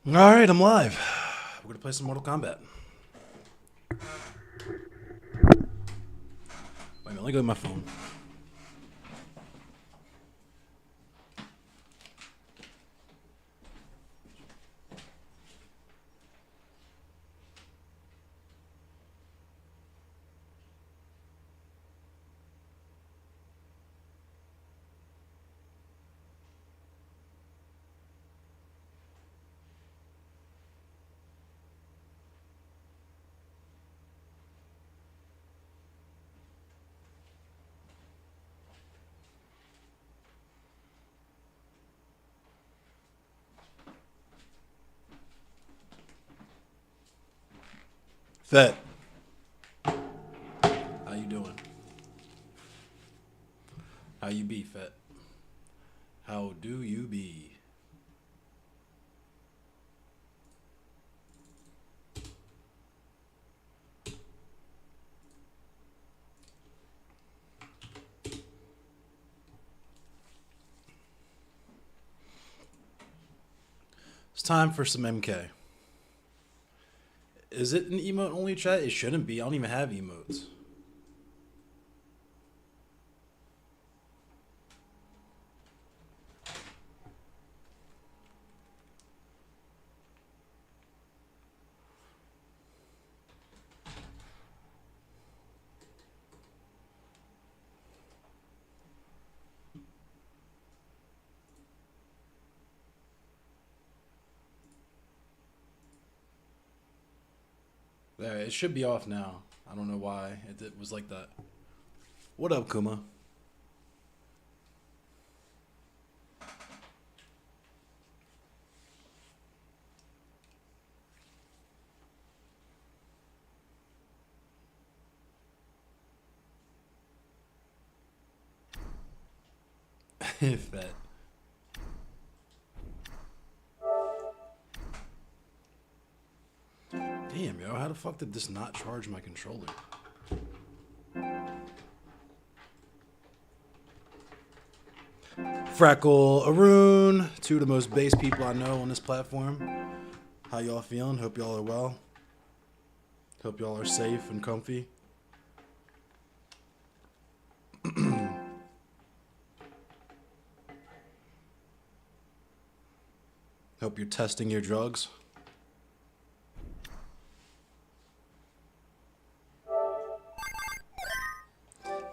All right, I'm live. We're gonna play some Mortal Kombat. Wait a minute, let me go to my phone. Fett, how you doing? How you be, Fett? How do you be? It's time for some MK. Is it an emote only chat? It shouldn't be. I don't even have emotes. There, it should be off now. I don't know why it was like that. What up, Kuma? Fett. Damn, yo, how the fuck did this not charge my controller? Freckle, Arun, two of the most base people I know on this platform. How y'all feeling? Hope y'all are well. Hope y'all are safe and comfy. Hope you're testing your drugs.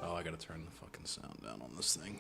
Oh, I gotta turn the fucking sound down on this thing.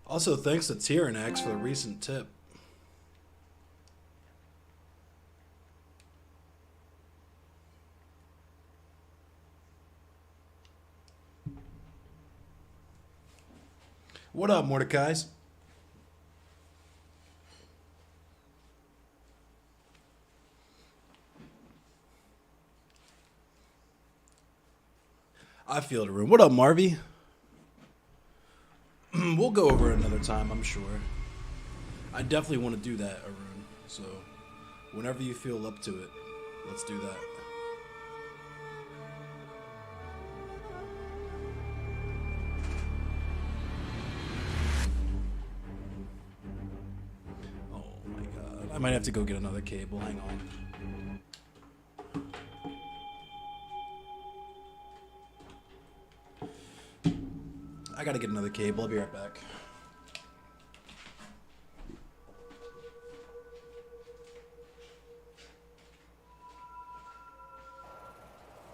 Also, thanks to Tyrannex for the recent tip. What up, Mordecai's? I feel the room. What up, Marvy? We'll go over it another time, I'm sure. I definitely want to do that, Arun. So, whenever you feel up to it, let's do that. Oh my god. I might have to go get another cable. Hang on. I gotta get another cable. I'll be right back.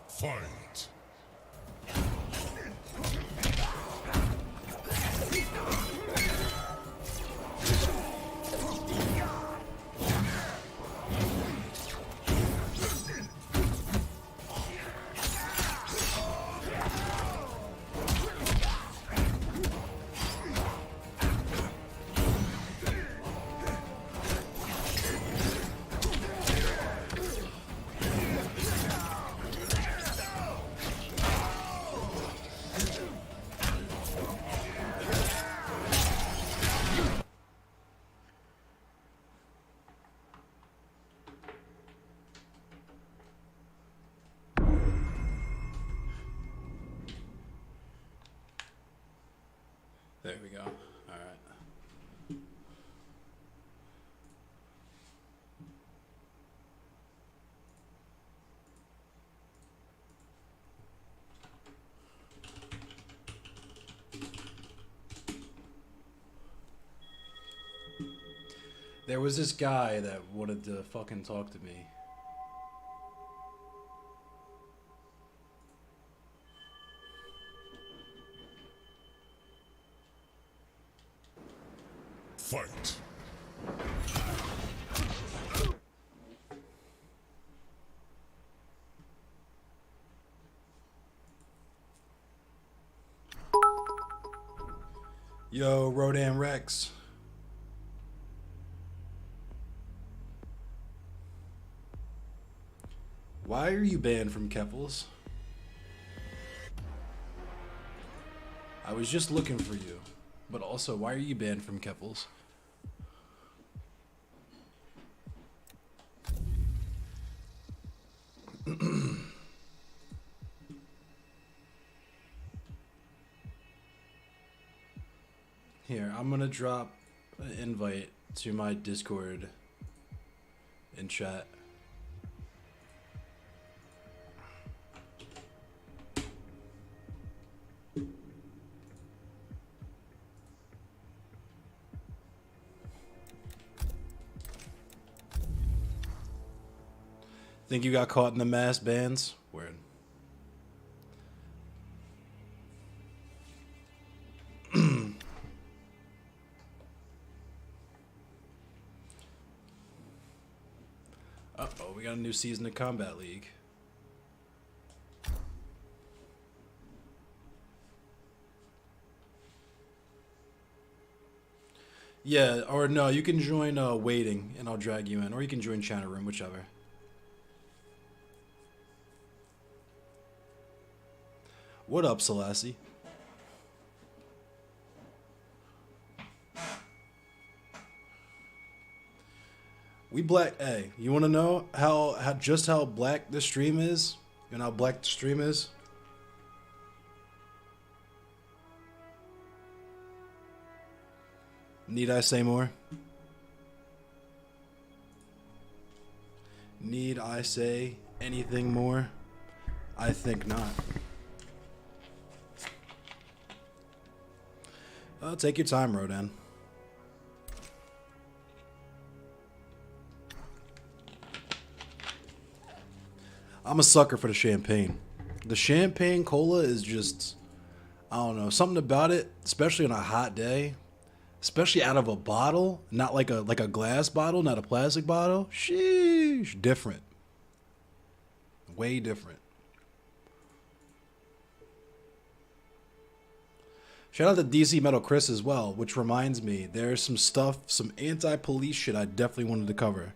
Fight! There we go. All right. There was this guy that wanted to fucking talk to me. Fight! Yo, Rodan Rex. Why are you banned from Keffels? I was just looking for you. But also, why are you banned from Keffels? Here, I'm gonna drop an invite to my Discord in chat. Think you got caught in the mass bans? Word. Uh-oh, we got a new season of Combat League. Yeah, or no, you can join waiting and I'll drag you in. Or you can join Channel Room, whichever. What up, Selassie? We black. Hey, you want to know how black the stream is? You know how black the stream is? Need I say more? Need I say anything more? I think not. Take your time, Rodan. I'm a sucker for the champagne. The champagne cola is just, I don't know, something about it, especially on a hot day, especially out of a bottle, not like a glass bottle, not a plastic bottle. Sheesh, different. Way different. Shout out to DC Metal Chris as well, which reminds me, there's some stuff, some anti-police shit I definitely wanted to cover.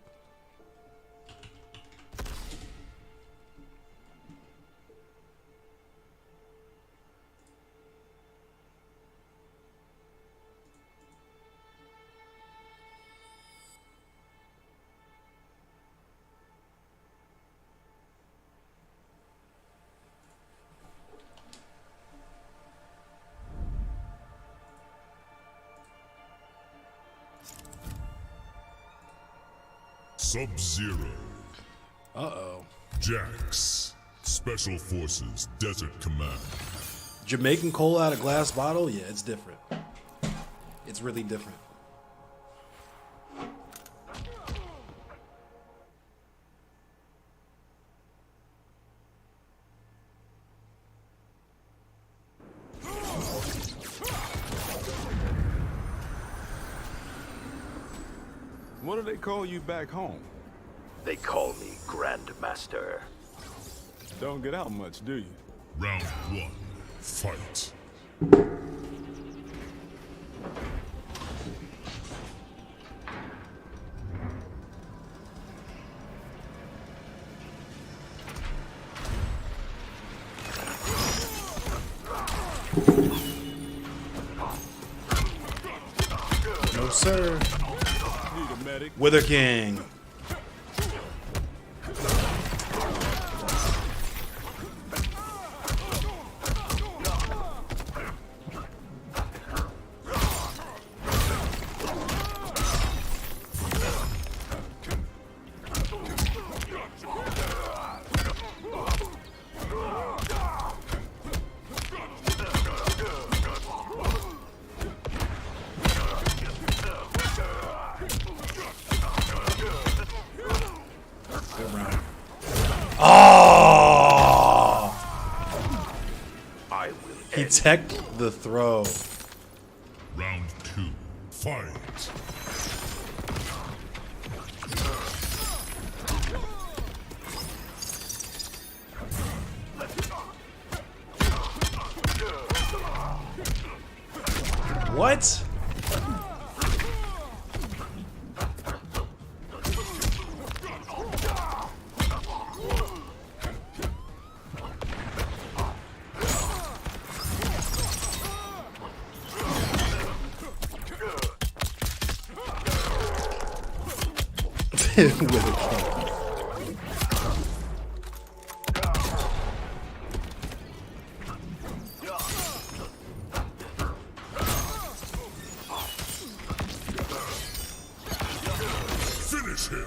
Sub-Zero. Uh-oh. Jax. Special Forces Desert Command. Jamaican cola out of glass bottle? Yeah, it's different. It's really different. What do they call you back home? They call me Grandmaster. Don't get out much, do you? Round 1. Fight. No, sir. Need a medic. Wither King. Good round. Oh! I will He end. teched the throw. Round 2. Fight. What? Wither King. Finish him.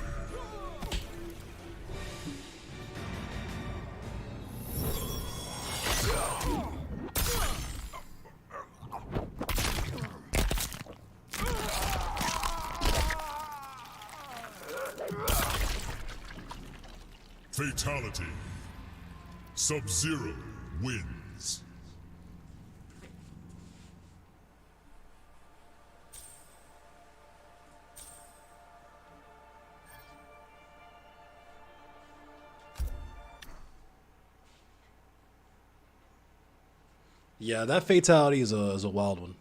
Fatality. Sub-Zero wins. Yeah, that fatality is a wild one.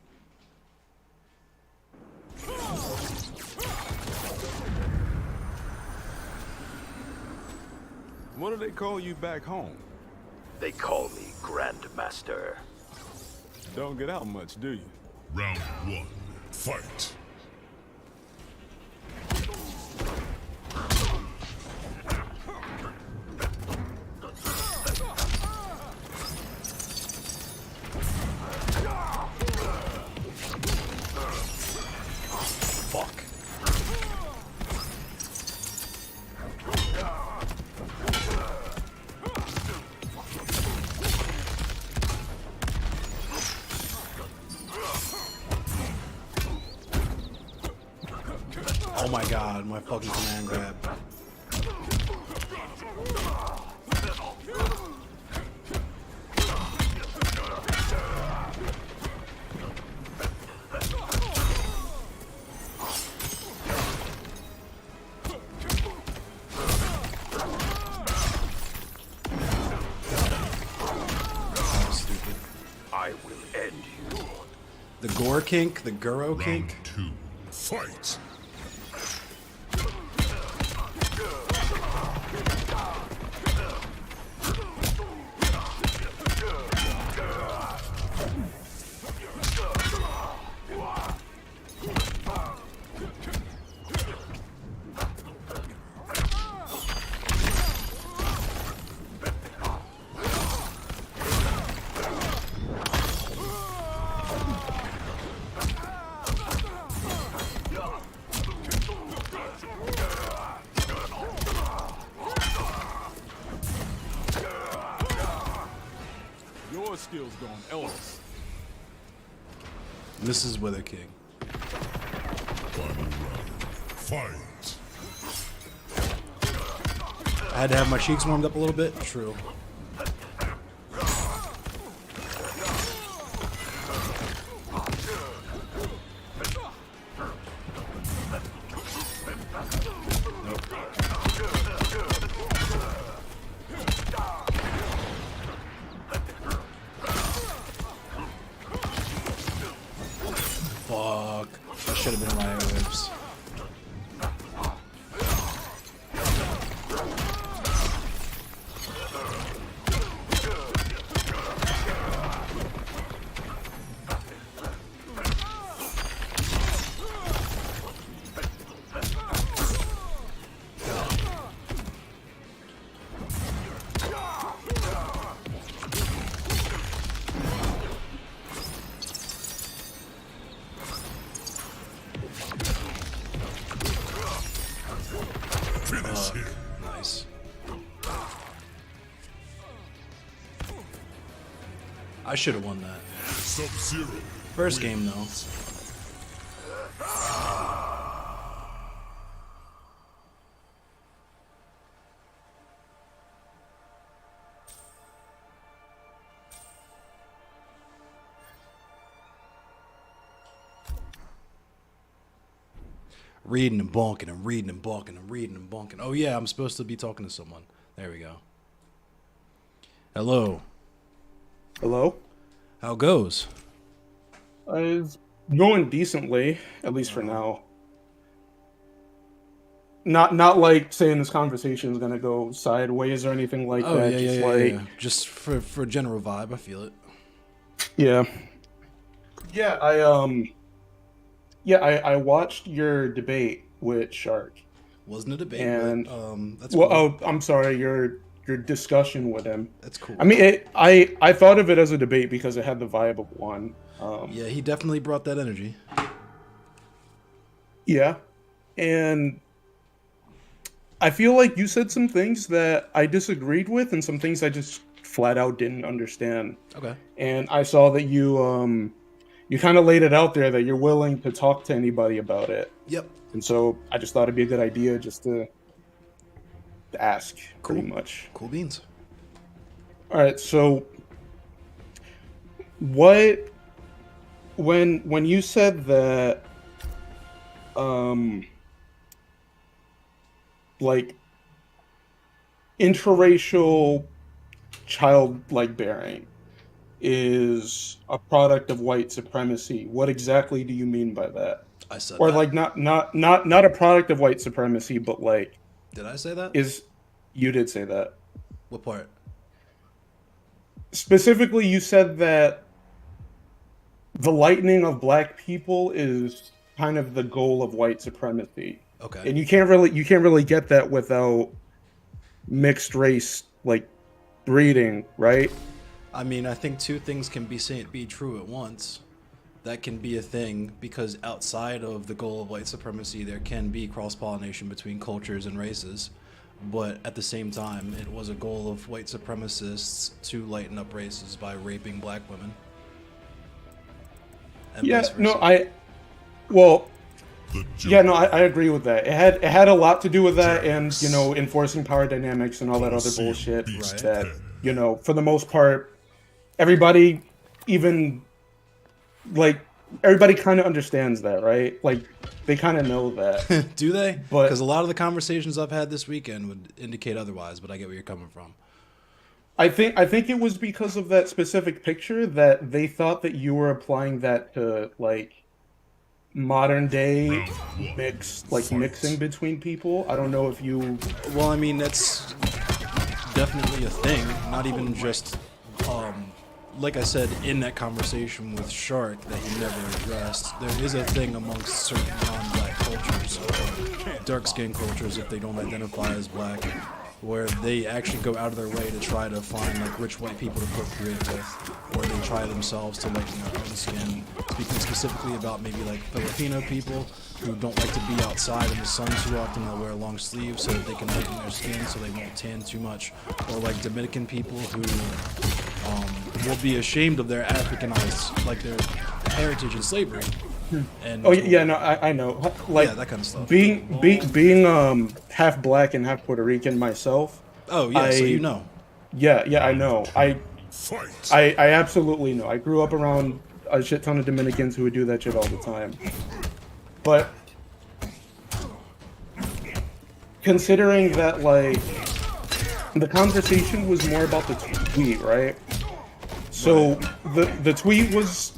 What do they call you back home? They call me Grandmaster. Don't get out much, do you? Round 1. Fight. Fuck. Oh my god, my fucking command grab. That was stupid. I will end you. The Gore Kink, the Guro Round Kink. 2. Fight. skills gone else. This is Wither King. Final round. Fight. I had to have my cheeks warmed up a little bit. True. Fuck. That should have been my airwaves. Finish him. Nice. I should have won that. Sub-Zero. First game, though. Reading and bonking and reading and bonking and reading and bonking. Oh, yeah, I'm supposed to be talking to someone. There we go. Hello. Hello? How goes? It's going decently, at least for now. Not like saying this conversation is gonna go sideways or anything like Oh, that. yeah, Just yeah, like yeah. Just for a general vibe, I feel it. yeah. I watched your debate with Shark. Wasn't a debate, And- but that's Well, cool. I'm sorry, your discussion with him. That's cool. I mean, I thought of it as a debate because it had the vibe of one. Yeah, he definitely brought that energy. Yeah, and I feel like you said some things that I disagreed with, and some things I just flat out didn't understand. Okay. And I saw that you kind of laid it out there that you're willing to talk to anybody about it, Yep. and so I just thought it'd be a good idea just to ask, pretty Cool. much. Cool beans. All right, so what when you said that like intraracial child-like bearing is a product of white supremacy, what exactly do you mean by that? I said Or that. like not a product of white supremacy, but like Did I say that? you did say that. What part? Specifically, you said that the lightening of black people is kind of the goal of white supremacy, Okay. and you can't really get that without mixed race like breeding, right? I mean, I think two things can be true at once. That can be a thing because outside of the goal of white supremacy, there can be cross-pollination between cultures and races. But at the same time, it was a goal of white supremacists to lighten up races by raping black women. And Yeah, vice versa. no, well, The yeah, no, I agree with that. It had a lot to do with that, and enforcing power dynamics and all that other Colosseum bullshit. Beast That Pen. for the most part, everybody, even like everybody, kind of understands that, right? Like they kind of know that. Do they? But- Because a lot of the conversations I've had this weekend would indicate otherwise, but I get where you're coming from. I think it was because of that specific picture that they thought that you were applying that to like modern day mixing between people. I don't know if you Well, I mean, that's definitely a thing. Not even just, like I said in that conversation with Shark that you never addressed. There is a thing amongst certain non-black cultures, dark-skinned cultures, if they don't identify as black, where they actually go out of their way to try to find like rich white people to procreate with, or they try themselves to lighten their own skin. Speaking specifically about maybe like Filipino people who don't like to be outside in the sun too often, they'll wear long sleeves so that they can lighten their skin so they won't tan too much, or like Dominican people who will be ashamed of their Africanized, like their heritage and slavery. And Oh yeah, no, I know. Like yeah, that kind of stuff. being half black and half Puerto Rican myself. Oh yeah, so I- you know. Yeah, I know. Fight. I absolutely know. I grew up around a shit ton of Dominicans who would do that shit all the time. But considering that, like, the conversation was more about the tweet, right? So the tweet was.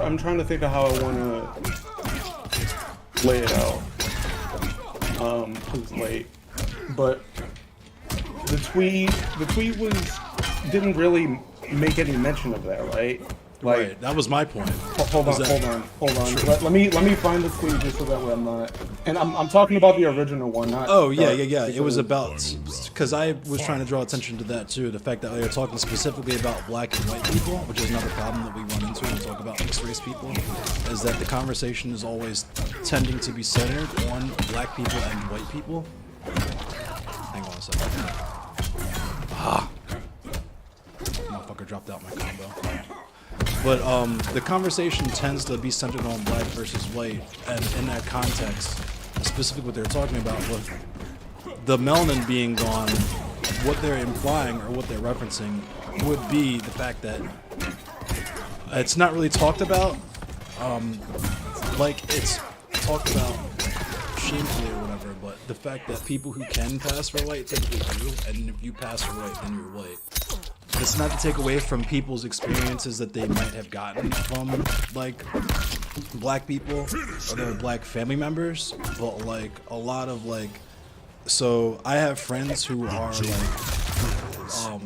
I'm trying to think of how I want to lay it out. 'Cause it's late, but the tweet didn't really make any mention of that, right? Like, Right, that was my point. hold on. Let me find the tweet just so that way I'm not. And I'm talking about the original one, not. Oh yeah. It because- was about because I was trying to draw attention to that too. The fact that we were talking specifically about black and white people, which is another problem that we run into when we talk about mixed race people, is that the conversation is always tending to be centered on black people and white people. Hang on a second. Motherfucker dropped out my combo. But the conversation tends to be centered on black versus white, and in that context, specifically what they're talking about with the melanin being gone, what they're implying or what they're referencing would be the fact that it's not really talked about, like it's talked about shamefully or whatever, but the fact that people who can pass for white typically do, and if you pass for white, then you're white. It's not to take away from people's experiences that they might have gotten from, like, black people or their black family members, but, like, a lot of, like, so I have friends who are, like,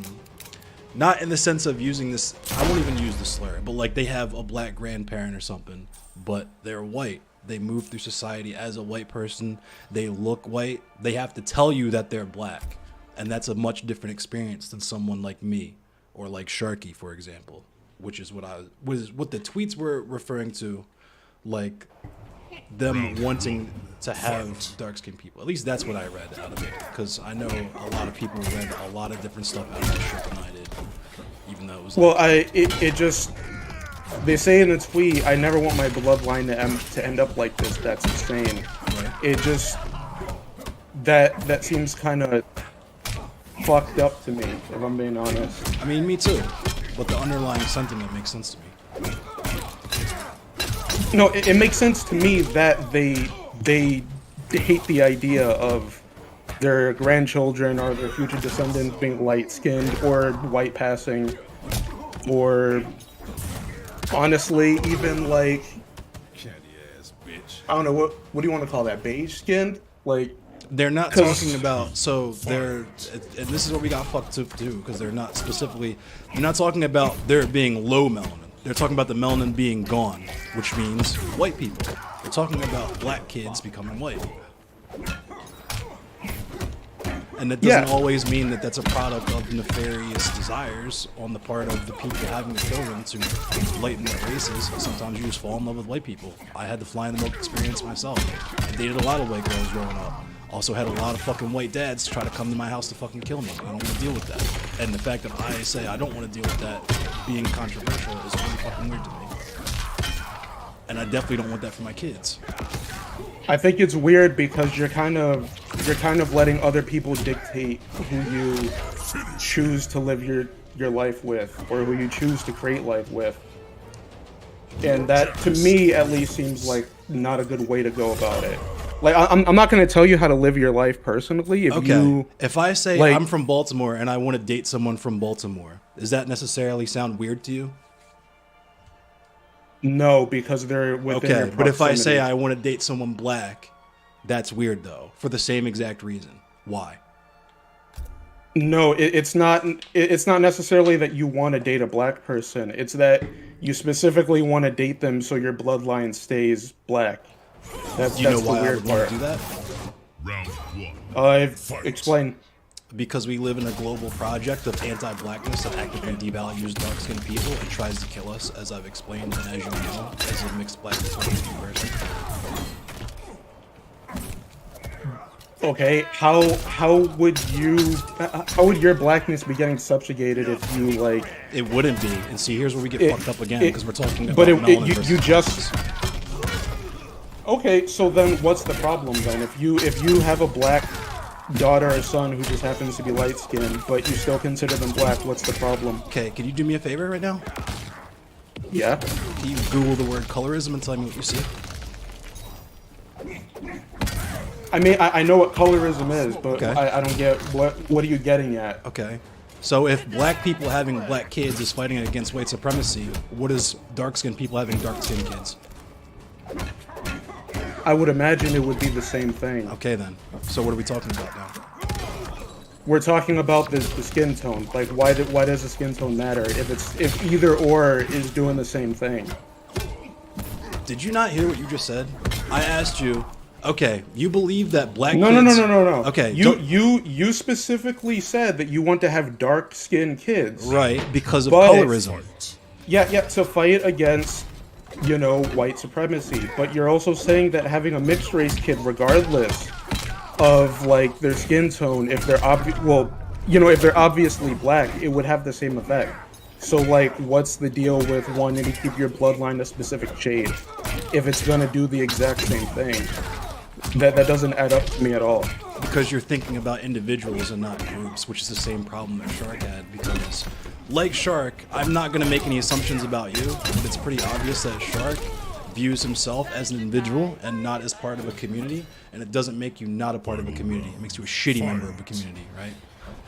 not in the sense of using this, I won't even use the slur, but, like, they have a black grandparent or something, but they're white. They move through society as a white person. They look white. They have to tell you that they're black. And that's a much different experience than someone like me or like Sharky, for example, which is what what the tweets were referring to, like them wanting to have dark-skinned people. At least that's what I read out of it, because I know a lot of people read a lot of different stuff out of that shit than I did, even though it was. Well, it just. They say in the tweet, "I never want my bloodline to end up like this." That's insane. Right. It just that seems kind of fucked up to me, if I'm being honest. I mean, me too, but the underlying sentiment makes sense to me. No, it makes sense to me that they hate the idea of their grandchildren or their future descendants being light-skinned or white passing, or honestly, even like, Candy ass bitch. I don't know, what do you want to call that? Beige skinned? Like, They're not 'Cause- talking about, so they're, and this is what we got fucked up too, because they're not specifically, they're not talking about there being low melanin. They're talking about the melanin being gone, which means white people. They're talking about black kids becoming white. And that doesn't Yeah. always mean that that's a product of nefarious desires on the part of the people having the children to lighten their races. Sometimes you just fall in love with white people. I had the fly in the milk experience myself. I dated a lot of white girls growing up. Also had a lot of fucking white dads try to come to my house to fucking kill me. I don't want to deal with that. And the fact that I say I don't want to deal with that being controversial is really fucking weird to me. And I definitely don't want that for my kids. I think it's weird because you're kind of letting other people dictate who you choose to live your life with, or who you choose to create life with. And that, to me, at least, seems like not a good way to go about it. Like, I'm not going to tell you how to live your life personally. If Okay. you, If I say like- I'm from Baltimore and I want to date someone from Baltimore, does that necessarily sound weird to you? no, because they're within your Okay, but if I say proximity. I want to date someone black, that's weird though, for the same exact reason. Why? No, it's not. It's not necessarily that you want to date a black person. It's that you specifically want to date them so your bloodline stays black. That's Do you know the why I weird would want part. to do that? Round one. I've explained. Because we live in a global project of anti-blackness that actively devalues dark-skinned people and tries to kill us, as I've explained and as you know, as a mixed black person. Okay, how would your blackness be getting subjugated if you like? It wouldn't be. And see, here's where we get fucked up again because we're talking about But melanin you versus just. Okay, so then what's the problem then? If you have a black daughter or son who just happens to be light skinned, but you still consider them black, what's the problem? Okay, can you do me a favor right now? Yeah. Can you Google the word colorism and tell me what you see? I mean, I know what colorism is, but Okay. I don't get what are you getting at? Okay. So if black people having black kids is fighting against white supremacy, what is dark-skinned people having dark-skinned kids? I would imagine it would be the same thing. Okay then. So what are we talking about now? We're talking about the skin tone. Like, why does the skin tone matter if either or is doing the same thing? Did you not hear what you just said? I asked you. Okay, you believe that black No, kids... no. Okay, You specifically said that you want to have dark skinned kids. right, because of But- colorism. Yeah, to fight against, white supremacy. But you're also saying that having a mixed race kid, regardless of like their skin tone, if they're if they're obviously black, it would have the same effect. So like, what's the deal with wanting to keep your bloodline a specific shade if it's gonna do the exact same thing? That doesn't add up to me at all. Because you're thinking about individuals and not groups, which is the same problem that Shark had. Because, like Shark, I'm not going to make any assumptions about you, but it's pretty obvious that Shark views himself as an individual and not as part of a community, and it doesn't make you not a part of a community. It makes you a shitty member of a community, right?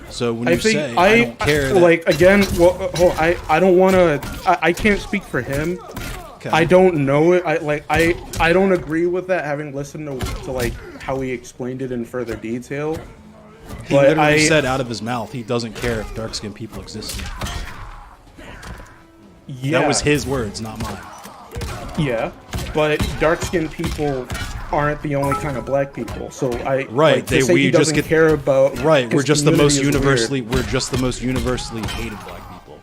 So when you say, I don't care that... like, again, well, I don't want to... I can't speak for him. Okay. I don't know it. I don't agree with that, having listened to like how he explained it in further detail. He literally said out of his mouth he doesn't care if dark-skinned people exist. Yeah, That was his words, not mine. Yeah, but dark-skinned people aren't the only kind of black people. So Right, like, to say he doesn't care about. Right, his we're just the most community is universally weird. we're just the most universally hated black people.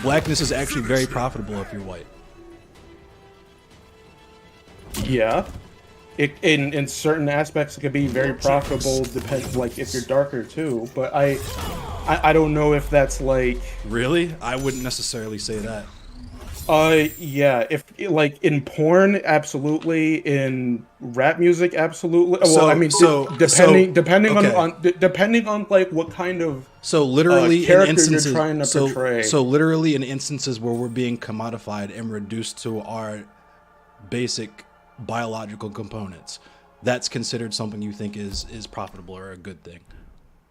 Blackness is actually very profitable if you're white. Yeah. In certain aspects, it could be very profitable. Depends, like if you're darker too. But I don't know if that's like. Really? I wouldn't necessarily say that. Yeah. If like in porn, absolutely. In rap music, absolutely. Well, I mean, depending on like what kind of. So literally in character instances, you're trying to portray. so literally in instances where we're being commodified and reduced to our basic biological components, that's considered something you think is profitable or a good thing.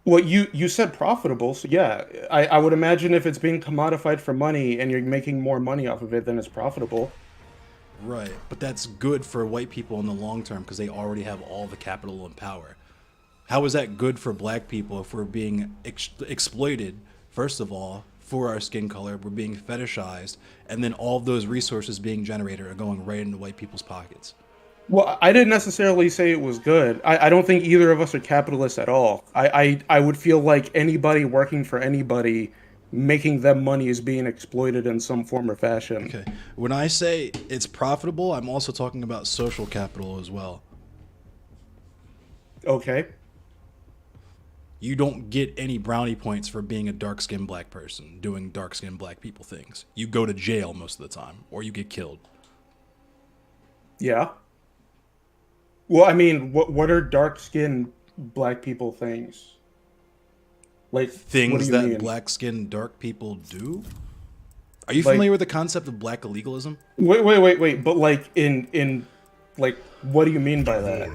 Well, you said profitable, so yeah, I would imagine if it's being commodified for money and you're making more money off of it, then it's profitable. Right, but that's good for white people in the long term because they already have all the capital and power. How is that good for black people if we're being exploited, first of all, for our skin color, we're being fetishized, and then all of those resources being generated are going right into white people's pockets? Well, I didn't necessarily say it was good. I don't think either of us are capitalists at all. I would feel like anybody working for anybody, making them money is being exploited in some form or fashion. Okay. When I say it's profitable, I'm also talking about social capital as well. Okay. You don't get any brownie points for being a dark-skinned black person doing dark-skinned black people things. You go to jail most of the time, or you get killed. Yeah. Well, I mean, what are dark-skinned black people things? Like Things what do you that mean? black-skinned dark people do? Are you Like- familiar with the concept of black illegalism? Wait. But like in like, what do you mean by that?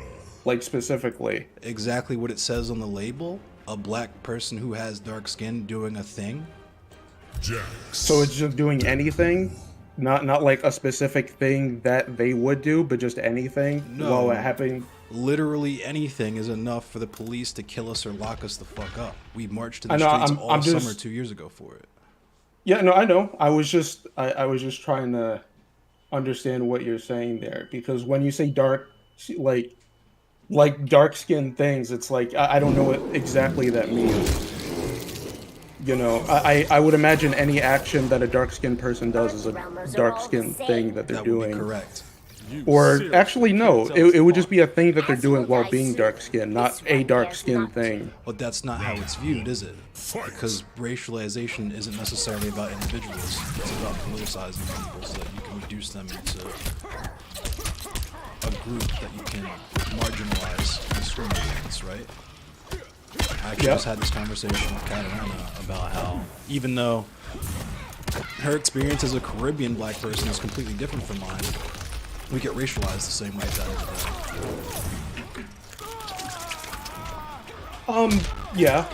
Like specifically? Exactly what it says on the label. A black person who has dark skin doing a thing. Jax. So it's just doing anything, not like a specific thing that they would do, but just anything No. while it happening. Literally anything is enough for the police to kill us or lock us the fuck up. We marched in the I know, streets all I'm just- summer 2 years ago for it. Yeah, no, I know. I was just trying to understand what you're saying there, because when you say dark, like dark skinned things, it's like I don't know what exactly that means. You know, I would imagine any action that a dark skinned person does is a dark skinned thing that they're That would doing. be correct. Or actually, no. It would just be a thing that they're doing while being dark skinned, not a dark skin thing. But that's not how it's viewed, is it? Because racialization isn't necessarily about individuals. It's about politicizing people so that you can reduce them into a group that you can marginalize and discriminate against, right? I actually just had this conversation with Katarina about how even though her experience as a Caribbean black person is completely different from mine, we get racialized the same way at the end of the day. Yeah.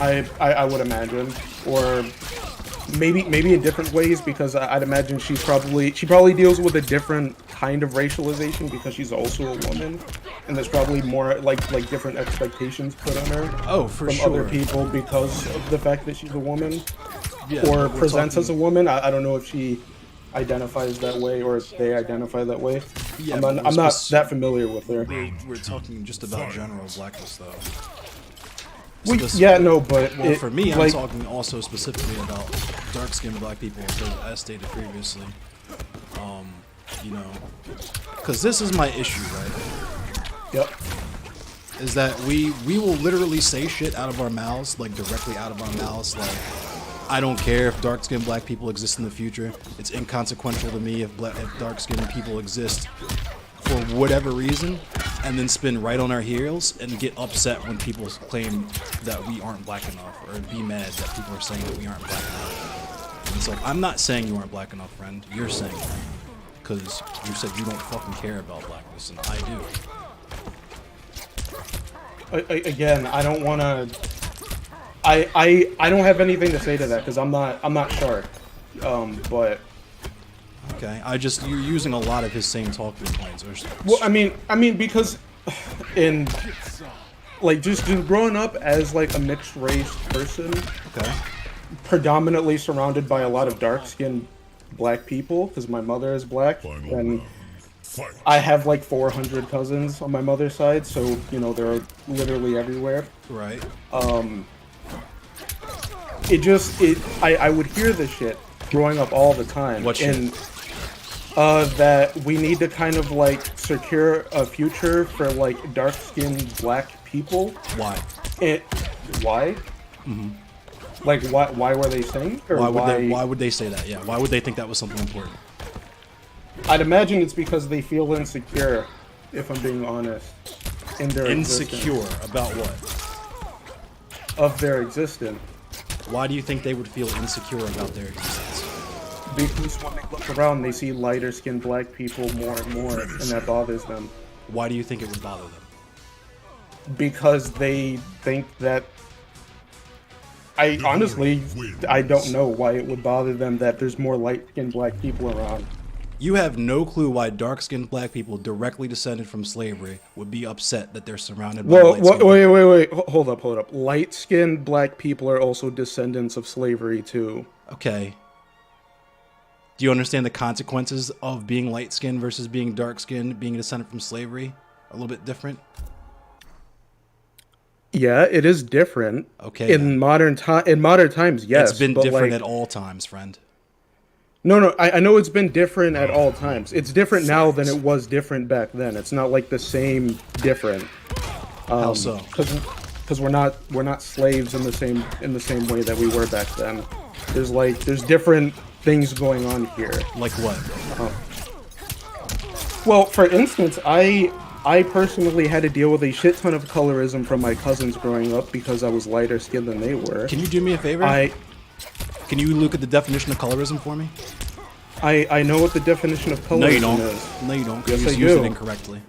I would imagine. Or maybe in different ways, because I'd imagine she probably deals with a different kind of racialization because she's also a woman, and there's probably more like different expectations put on her For from sure. other people because of the fact that she's a woman, Yeah, or we're presents talking- as a woman. I don't know if she identifies that way or if they identify that way. Yeah, I'm but not we're that familiar with her. We're talking just about general blackness, though. Well, This- yeah, no, but Well, for me, I'm like, talking also specifically about dark-skinned black people, as stated previously. You know, because this is my issue, right? Yep. Is that we will literally say shit out of our mouths, like directly out of our mouths, like I don't care if dark-skinned black people exist in the future. It's inconsequential to me if dark-skinned people exist for whatever reason, and then spin right on our heels and get upset when people claim that we aren't black enough, or be mad that people are saying that we aren't black enough. And it's like, I'm not saying you aren't black enough, friend. You're saying that. Because you said you don't fucking care about blackness, and I do. Again, I don't want to. I don't have anything to say to that because I'm not sure. But Okay, you're using a lot of his same talking points. well, I mean because in like just growing up as like a mixed race person, Okay. predominantly surrounded by a lot of dark skinned black people because my mother is black Final and round. Fight. I have like 400 cousins on my mother's side, so you know they're literally everywhere. Right. I would hear this shit growing up all the time. What shit? And that we need to kind of like secure a future for like dark-skinned black people. Why? Why? Mm-hmm. Like why were they saying? Or Why would they say that? Yeah. Why would they think that was something important? I'd imagine it's because they feel insecure, if I'm being honest, in their Insecure existence, about what? of their existence. Why do you think they would feel insecure about their existence? Because when they look around, they see lighter-skinned black people more and more, and that bothers them. Why do you think it would bother them? Because they think that I honestly don't know why it would bother them that there's more light-skinned black people around. You have no clue why dark-skinned black people directly descended from slavery would be upset that they're surrounded by Well, light-skinned wait. Hold up. Light-skinned black people are also descendants of slavery too. Okay. Do you understand the consequences of being light-skinned versus being dark-skinned, being a descendant from slavery? A little bit different? Yeah, it is different. Okay. In modern times, yes. It's been but, different like, at all times, friend. No, I know it's been different at all times. It's different now than it was different back then. It's not like the same different. How so? Because we're not slaves in the same way that we were back then. There's different things going on here. Like what? Well, for instance, I personally had to deal with a shit ton of colorism from my cousins growing up because I was lighter skinned than they were. Can you do me a favor? Can you look at the definition of colorism for me? I know what the definition of colorism No, you don't. is. No, you don't. 'Cause Yes, you I just used do. it incorrectly.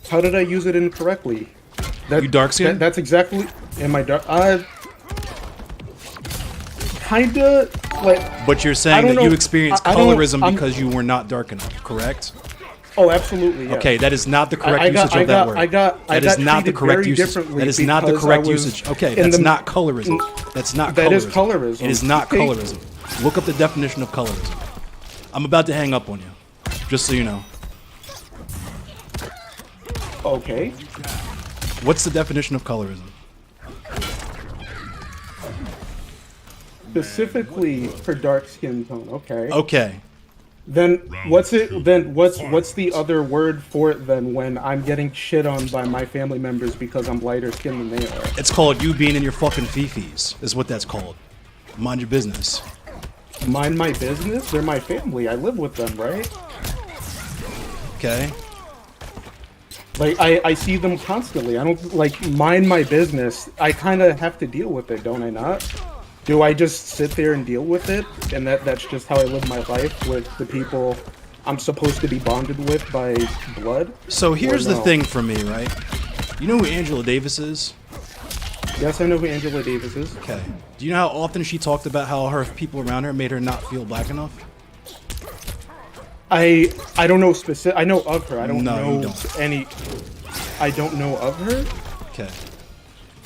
How did I use it incorrectly? You dark skinned? That's exactly. Am I dark? Kinda like. But you're I saying don't that you know. experienced I don't- colorism I'm- because you were not dark enough, correct? Oh, absolutely. Yeah. Okay, that is not the correct I got- usage I of that got- word. I got That is not the treated correct very usage. differently That is not the because correct I was usage. Okay, in that's the- not colorism. That's not colorism. That is colorism. It is not Okay. colorism. Look up the definition of colorism. I'm about to hang up on you, just so you know. Okay. What's the definition of colorism? Specifically for dark skin tone. Okay. Okay. Then what's it? Then what's the other word for it? Then when I'm getting shit on by my family members because I'm lighter skinned than they are. It's called you being in your fucking fifis. Is what that's called. Mind your business. Mind my business. They're my family. I live with them, right? Okay. Like I see them constantly. I don't like mind my business. I kind of have to deal with it, don't I not? Do I just sit there and deal with it? And that's just how I live my life with the people I'm supposed to be bonded with by blood? So here's Or the no? thing for me, right? You know who Angela Davis is? Yes, I know who Angela Davis is. Okay. Do you know how often she talked about how her people around her made her not feel black enough? I don't know specific. I know of her. I don't No, you know don't. any. I don't know of her. Okay.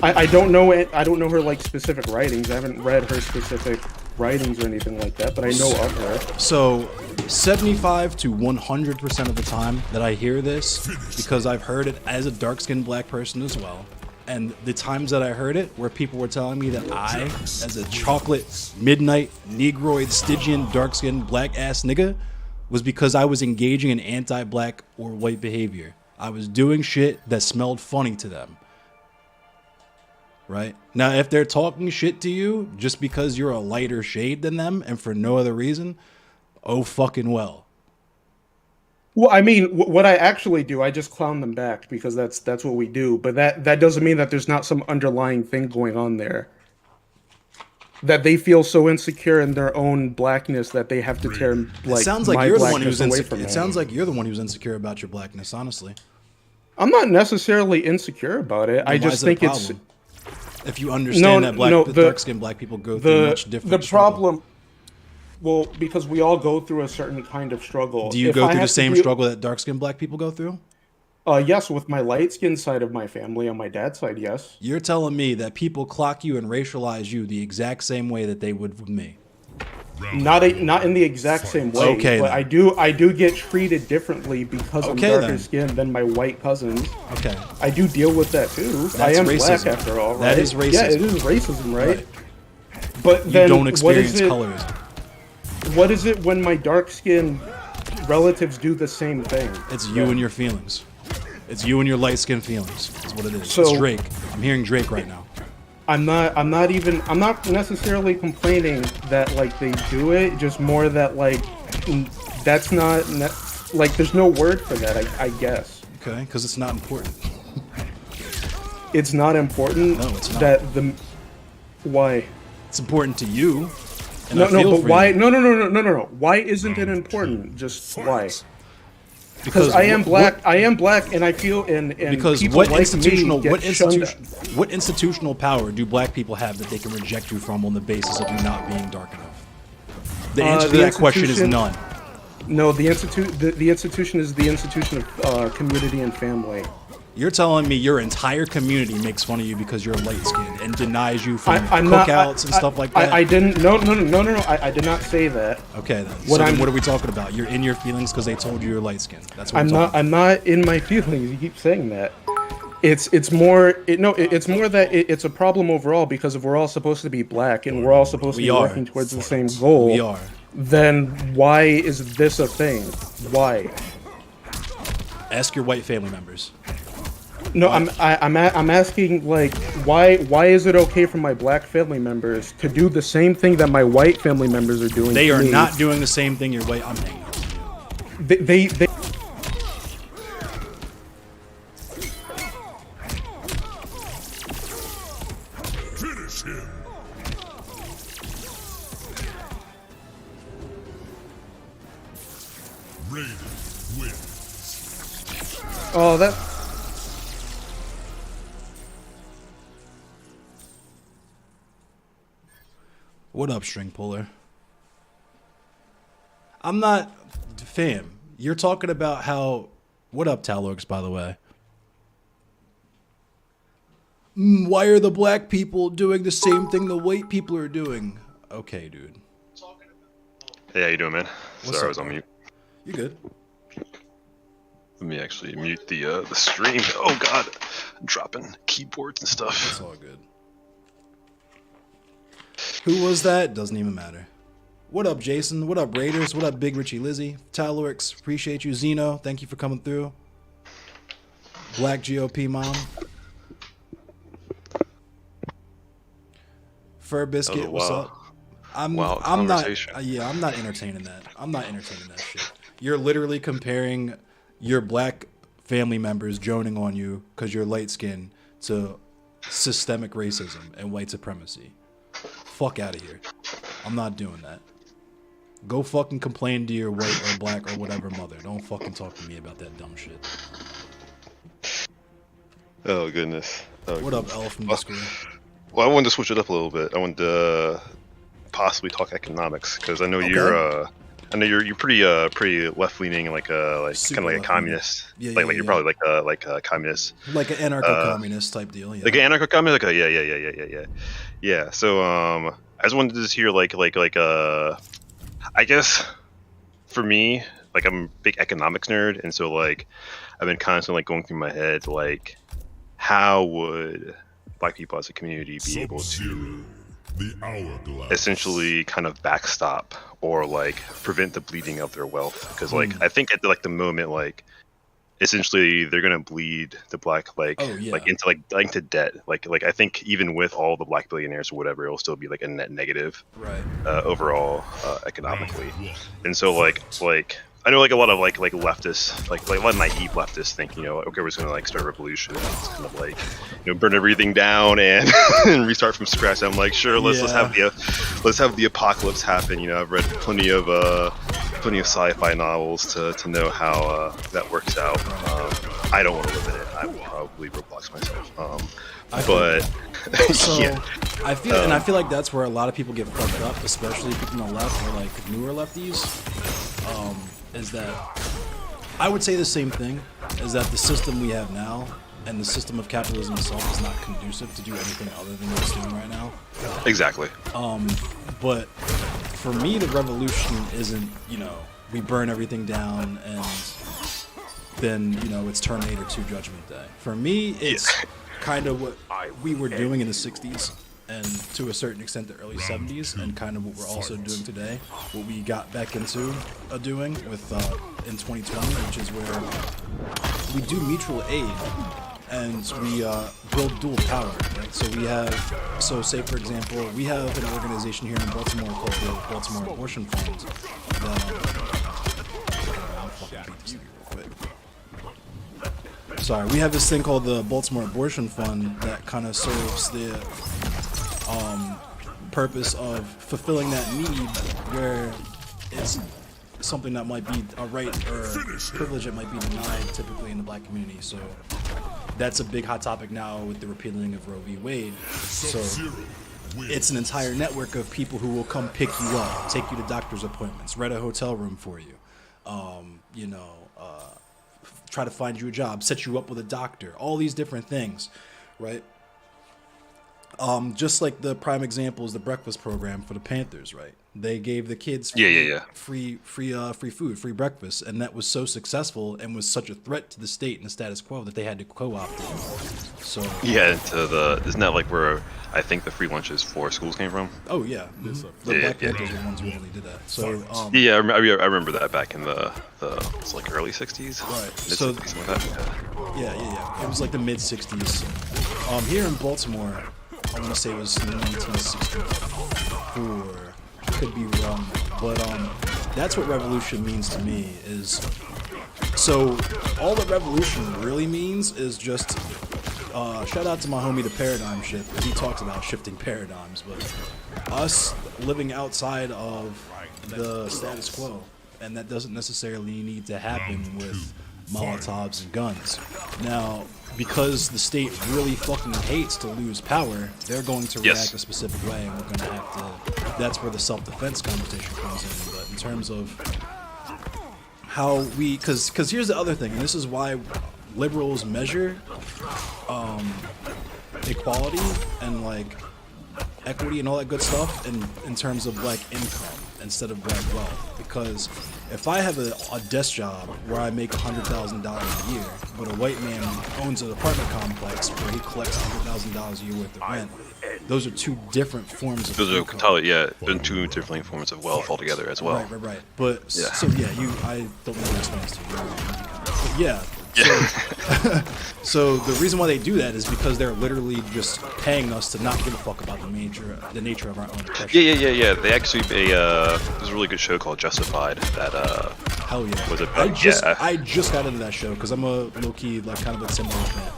I don't know it. I don't know her like specific writings. I haven't read her specific writings or anything like that. But I know of her. So, 75 to 100% of the time that I hear this, because I've heard it as a dark-skinned black person as well, and the times that I heard it, where people were telling me that I, as a chocolate, midnight, negroid, Stygian, dark-skinned, black-ass nigga, was because I was engaging in anti-black or white behavior. I was doing shit that smelled funny to them. Right? Now, if they're talking shit to you just because you're a lighter shade than them and for no other reason, oh fucking well. Well, I mean, what I actually do, I just clown them back because that's what we do. But that doesn't mean that there's not some underlying thing going on there. That they feel so insecure in their own blackness that they have to tear like It sounds like my you're the one blackness who's away insecure. from It them. sounds like you're the one who's insecure about your blackness, honestly. I'm not necessarily insecure about it. I Then why just is it a think it's problem? If you understand that the the dark-skinned black people go through much different the struggle. problem. Well, because we all go through a certain kind of struggle. Do you If go I through the have to same do- struggle that dark-skinned black people go through? Yes, with my light-skinned side of my family, on my dad's side, yes. You're telling me that people clock you and racialize you the exact same way that they would with me. Not in the exact same way. Okay, but then. I do get treated differently because Okay, I'm darker then. skinned than my white cousins. Okay. I do deal with that too. I That's am racism. black after all, right? That is racism. Yeah, it is racism, right? Right. But You then don't what experience is it? colorism. What is it when my dark skinned relatives do the same thing? It's you and your feelings. It's you and your light-skinned feelings. That's what it is. It's So- Drake. I'm hearing Drake right now. I'm not necessarily complaining that like they do it, just more that like that's not like there's no word for that, I guess. Okay? Because it's not important. It's not important No, it's not. that the why? It's important to you. And No, I feel but for why? you. No. Why isn't it important? Just why? Because I am what- black. I am black, and I feel and Because people what like institutional me get what institutional power do black people have that they can reject you from on the basis of you not being dark enough? The answer to the that question is institution- none. No, the institution is the institution of community and family. You're telling me your entire community makes fun of you because you're light skinned and denies you from I'm not. cookouts and stuff like that. I didn't. No. I did not say that. Okay then. What So then I'm- what are we talking about? You're in your feelings because they told you you're light skinned. That's what I'm we're not. talking I'm not in my feelings. You keep saying that. It's more. It's more that it's a problem overall because if we're all supposed to be black and we're all supposed to We be are. working towards the same goal, We are. then why is this a thing? Why? Ask your white family members. No, I'm asking like why is it okay for my black family members to do the same thing that my white family members are doing? They to are me? not doing the same thing your white. I'm hanging up. They Finish him. Raiden wins. Oh, that. What up, string puller? I'm not, fam. You're talking about how. What up, Talorx, by the way? Why are the black people doing the same thing the white people are doing? Okay, dude. Hey, how you doing, man? What's Sorry, I up, was on bro? mute. You good? Let me actually mute the stream. Oh God, I'm dropping keyboards and stuff. It's all good. Who was that? Doesn't even matter. What up, Jason? What up, Raiders? What up, Big Richie Lizzie? Talorix, appreciate you. Zeno, thank you for coming through. Black GOP Mom. Fur Biscuit, what's up? I'm not. Yeah, I'm not entertaining that. I'm not entertaining that shit. You're literally comparing your black family members joning on you because you're light skinned to systemic racism and white supremacy. Fuck out of here. I'm not doing that. Go fucking complain to your white or black or whatever mother. Don't fucking talk to me about that dumb shit. Oh goodness. Oh, What up, Elf from Discord? Well, I wanted to switch it up a little bit. I wanted to possibly talk economics because I know you're pretty left leaning, like kind of like a communist. Yeah, like you're probably like a communist, like an anarcho-communist type deal. Yeah. like an anarcho-communist. Like yeah. So I just wanted to just hear I guess for me, like I'm a big economics nerd, and so like I've been constantly like going through my head like how would black people as a community be able to the hourglass. essentially kind of backstop or like prevent the bleeding of their wealth, because like I think at the moment like essentially they're gonna bleed the black like into debt, like I think even with all the black billionaires or whatever, it'll still be like a net negative overall economically. And so like I know like a lot of like leftists, like a lot of naive leftists think, okay, we're just gonna like start a revolution, it's kind of like burn everything down and, and restart from scratch. I'm like, sure, let's have the apocalypse happen. I've read plenty of sci-fi novels to know how that works out. I don't want to live in it. I will probably Roblox myself. I feel like that's where a lot of people get fucked up, especially people on the left or like newer lefties. Is that I would say the same thing, is that the system we have now and the system of capitalism itself is not conducive to do anything other than what it's doing right now. Exactly. But for me, the revolution isn't, we burn everything down and then, it's Terminator 2 Judgment Day. For me, it's kind of what we were doing in the 60s and to a certain extent the early 70s, and kind of what we're also doing today, what we got back into doing with in 2020, which is where we do mutual aid and we build dual power, right? So say for example, we have an organization here in Baltimore called the Baltimore Abortion Fund we have this thing called the Baltimore Abortion Fund that kind of serves the purpose of fulfilling that need, where it's something that might be a right or privilege that might be denied typically in the black community. So that's a big hot topic now with the repealing of Roe v. Wade. So it's an entire network of people who will come pick you up, take you to doctor's appointments, rent a hotel room for you, try to find you a job, set you up with a doctor, all these different things, right? Just like the prime example is the breakfast program for the Panthers, right? They gave the kids free food, free breakfast, and that was so successful and was such a threat to the state and the status quo that they had to co-opt it. So isn't that like where I think the free lunches for schools came from? Oh yeah, the Black Panthers were the ones who really did that. So I remember that back in the it's like early 60s, right? So something like that. Yeah. It was like the mid 60s. Here in Baltimore, I want to say it was 1964. Could be wrong, but that's what revolution means to me. Is so all that revolution really means is just shout out to my homie the Paradigm Shift, because he talks about shifting paradigms, but us living outside of the status quo, and that doesn't necessarily need to happen with Molotovs and guns. Now, because the state really fucking hates to lose power, they're going to react a specific way, and we're going to have to. That's where the self-defense conversation comes in. But in terms of how we, because here's the other thing, and this is why liberals measure equality and like equity and all that good stuff in terms of like income instead of like wealth. Because if I have a desk job where I make $100,000 a year, but a white man owns an apartment complex where he collects $100,000 a year worth of rent, those are two different forms of income. they're two different forms of wealth altogether as well. Right. But Yeah. so yeah, I don't know what explains to you. But yeah. So, so the reason why they do that is because they're literally just paying us to not give a fuck about the nature of our own oppression. Yeah. They actually there's a really good show called Justified that Hell yeah. was about I just got into that show because I'm a low key like kind of a similar fan.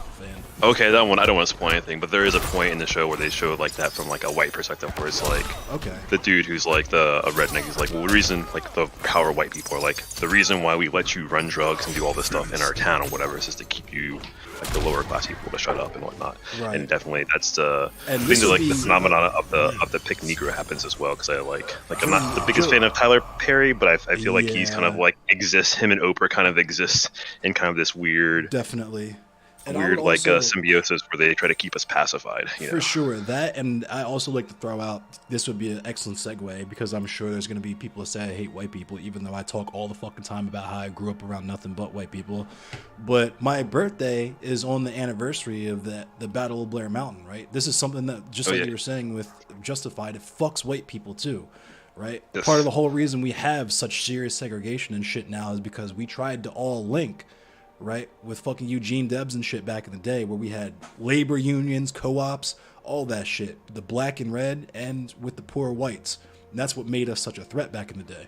Okay, that one I don't want to spoil anything, but there is a point in the show where they show like that from like a white perspective, where it's like the dude who's like a redneck. He's like, well, the reason like the power white people are like the reason why we let you run drugs and do all this stuff in our town or whatever is just to keep you like the lower class people to shut up and whatnot. Right. And definitely that's the And thing this that like would the be- phenomenon of the pick Negro happens as well, because I like I'm not the biggest fan of Tyler Perry, but I feel like he's kind of Yeah. like exists. Him and Oprah kind of exist in kind of this weird. Definitely. And I Weird would like also- symbiosis where they try to keep us pacified. You know? For sure, that, and I also like to throw out, this would be an excellent segue, because I'm sure there's going to be people that say I hate white people, even though I talk all the fucking time about how I grew up around nothing but white people. But my birthday is on the anniversary of the Battle of Blair Mountain, right? This is something that, just like you were saying with Justified, it fucks white people too, right? Yes. Part of the whole reason we have such serious segregation and shit now is because we tried to all link, right, with fucking Eugene Debs and shit back in the day, where we had labor unions, co-ops, all that shit, the black and red, and with the poor whites. And that's what made us such a threat back in the day.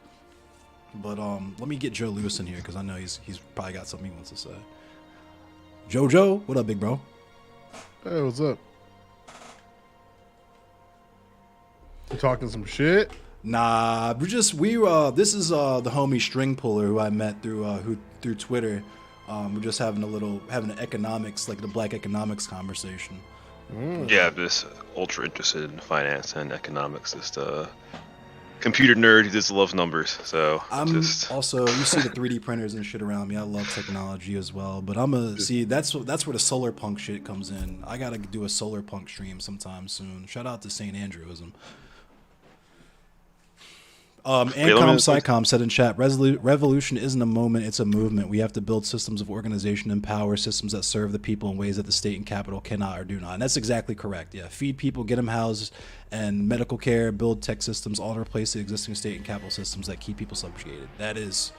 But let me get Joe Lewis in here, because I know he's probably got something he wants to say. Jojo, what up, big bro? Hey, what's up? You talking some shit? Nah, this is the homie String Puller who I met through Twitter. We're just having an economics, like the black economics conversation. Yeah, I'm just ultra interested in finance and economics. Just a computer nerd who just loves numbers. So Also, you see the 3D printers and shit around me. I love technology as well. But that's where the solar punk shit comes in. I gotta do a solar punk stream sometime soon. Shout out to St. Andrewism. Ancom Psycom said in chat, revolution isn't a moment, it's a movement. We have to build systems of organization and power, systems that serve the people in ways that the state and capital cannot or do not. And that's exactly correct. Yeah, feed people, get them housed and medical care, build tech systems, all to replace the existing state and capital systems that keep people subjugated. That is,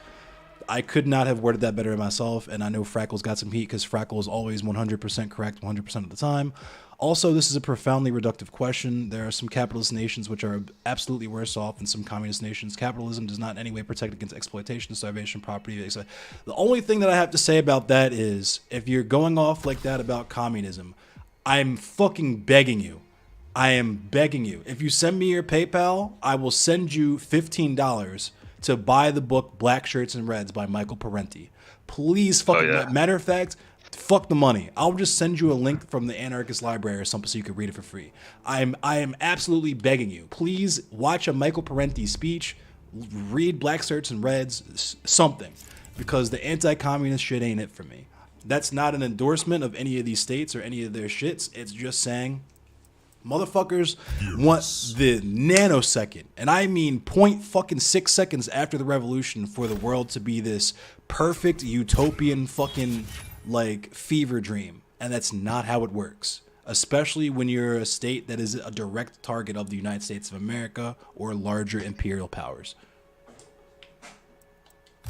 I could not have worded that better myself, and I know Frackle's got some heat because Frackle is always 100% correct 100% of the time. Also, this is a profoundly reductive question. There are some capitalist nations which are absolutely worse off than some communist nations. Capitalism does not in any way protect against exploitation, starvation, poverty, etc. The only thing that I have to say about that is, if you're going off like that about communism, I'm fucking begging you. I am begging you. If you send me your PayPal, I will send you $15 to buy the book Black Shirts and Reds by Michael Parenti. Please fucking, matter of fact, fuck the money. I'll just send you a link from the Anarchist Library or something so you can read it for free. I am absolutely begging you. Please watch a Michael Parenti speech, read Black Shirts and Reds, something, because the anti-communist shit ain't it for me. That's not an endorsement of any of these states or any of their shits. It's just saying motherfuckers want the nanosecond, and I mean 0.6 seconds after the revolution, for the world to be this perfect utopian fucking like fever dream, and that's not how it works, especially when you're a state that is a direct target of the United States of America or larger imperial powers.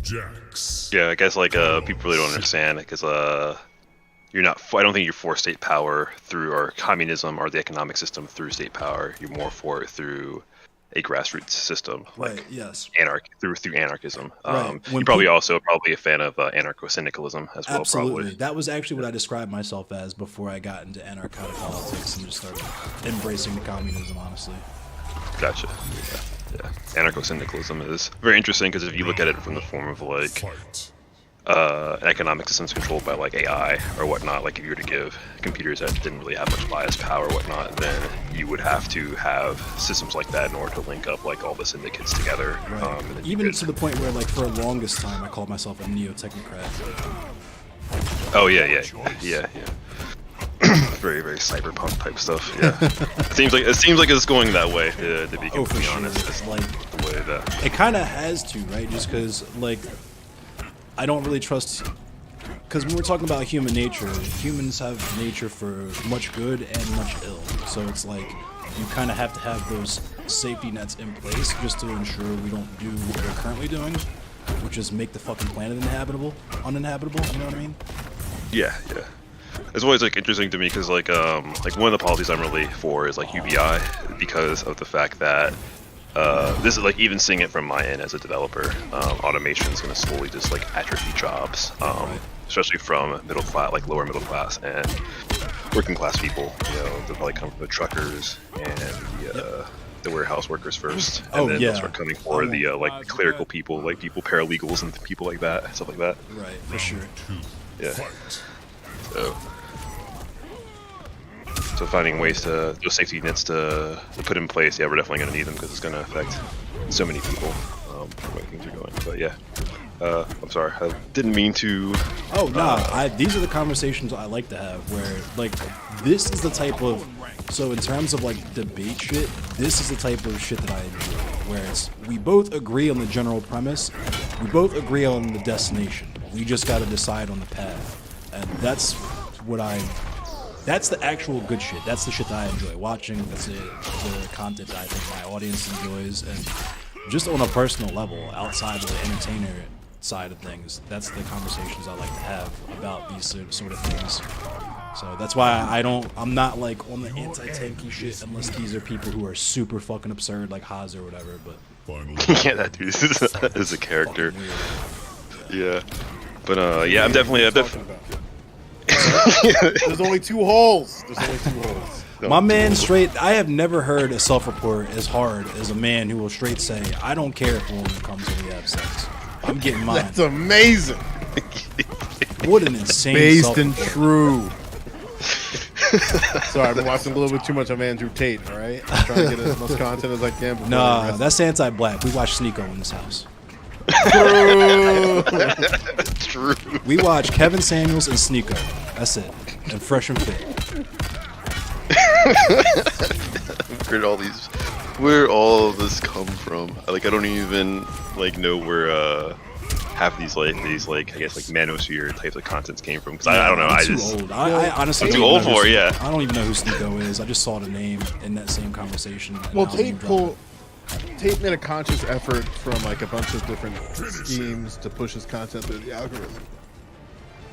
Jax. Yeah, I guess like people really don't understand because you're not. I don't think you're for state power through or communism or the economic system through state power. You're more for it through a grassroots system, like Right, yes. through anarchism. Right. You're probably a fan of anarcho-syndicalism as well. Absolutely. Probably. That was actually what I described myself as before I got into anarchotic politics and just started embracing the communism, honestly. Gotcha. Yeah. Anarcho-syndicalism is very interesting because if you look at it from the form of like Fight. an economic system's controlled by like AI or whatnot, like if you were to give computers that didn't really have much bias power or whatnot, then you would have to have systems like that in order to link up like all the syndicates together. Right. And then you Even could- to the point where, like, for the longest time, I called myself a neo-technocrat. Oh yeah. very very cyberpunk type stuff. Yeah, it seems like it's going that way. To be Oh, for completely sure. honest, It's like the way that it kind of has to, right? Just because, like, I don't really trust. Because when we're talking about human nature, humans have nature for much good and much ill. So it's like you kind of have to have those safety nets in place just to ensure we don't do what we're currently doing, which is make the fucking planet uninhabitable. You know what I mean? yeah. It's always like interesting to me because like one of the policies I'm really for is like UBI because of the fact that this is like even seeing it from my end as a developer, automation is going to slowly just like atrophy jobs, especially from middle class, like lower middle class and working class people. You know, they'll probably come from the truckers and the warehouse workers first, and then they'll start coming for the like clerical people, like paralegals and people like that, stuff like that. Right, for sure. Yeah. So finding ways to those safety nets to put in place, yeah, we're definitely going to need them because it's going to affect so many people the way things are going. But yeah, I'm sorry, I didn't mean to. Oh nah, these are the conversations I like to have where like this is the type of so in terms of like debate shit, this is the type of shit that I enjoy. Where it's we both agree on the general premise, we both agree on the destination. We just got to decide on the path, and that's that's the actual good shit. That's the shit that I enjoy watching. That's the content that I think my audience enjoys, and just on a personal level, outside of the entertainer side of things, that's the conversations I like to have about these sort of things. So that's why I'm not like on the anti-tanky shit unless these are people who are super fucking absurd like Haas or whatever. But Yeah, that dude is a character. Yeah, but yeah, I'm definitely. There's only 2 holes. my man straight, I have never heard a self-report as hard as a man who will straight say, I don't care if a woman comes and we have sex. I'm getting mine. That's amazing. What an insane Based and self-report. true. Sorry, I've been watching a little bit too much of Andrew Tate, all right? I'm trying to get as much content as I can before the Nah, rest- that's anti-black. We watch Sneeko in this house. True. We watch Kevin Samuels and Sneeko. That's it. And Fresh and Fit. Where all of this come from? Like, I don't even like know where half these I guess like manosphere types of contents came from because I don't know. I'm I too just old. I honestly I'm don't too even old know who for it, yeah. I don't even know who Sneeko is. I just saw the name in that same conversation. and Well, now I'm dropping. Tate made a conscious effort from like a bunch of different schemes to push his content through the algorithm.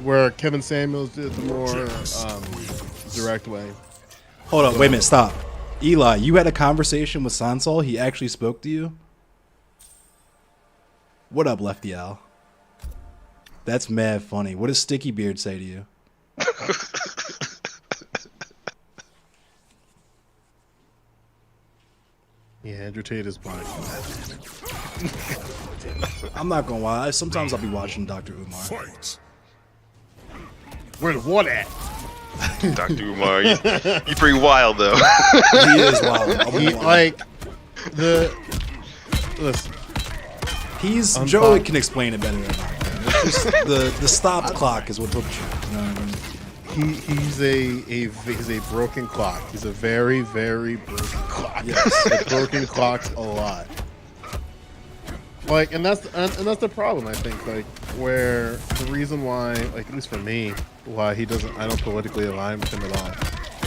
Where Kevin Samuels did the more direct way. Hold on, wait a minute, stop. Eli, you had a conversation with Sansol? He actually spoke to you? What up, Lefty Al? That's mad funny. What does Sticky Beard say to you? Yeah, Andrew Tate is black. I'm not gonna lie. Sometimes I'll be watching Dr. Umar. Fight. Where's what at? Dr. Umar. He's pretty wild though. He is wild. Like listen. He's Joey can explain it better than I can. It's just the stop clock is what hooked you. You know what I mean? He's a broken clock. He's a very, very broken clock. Yes. It broken clocks a lot. Like, and that's the problem, I think. Like, where the reason why, like, at least for me, why I don't politically align with him at all,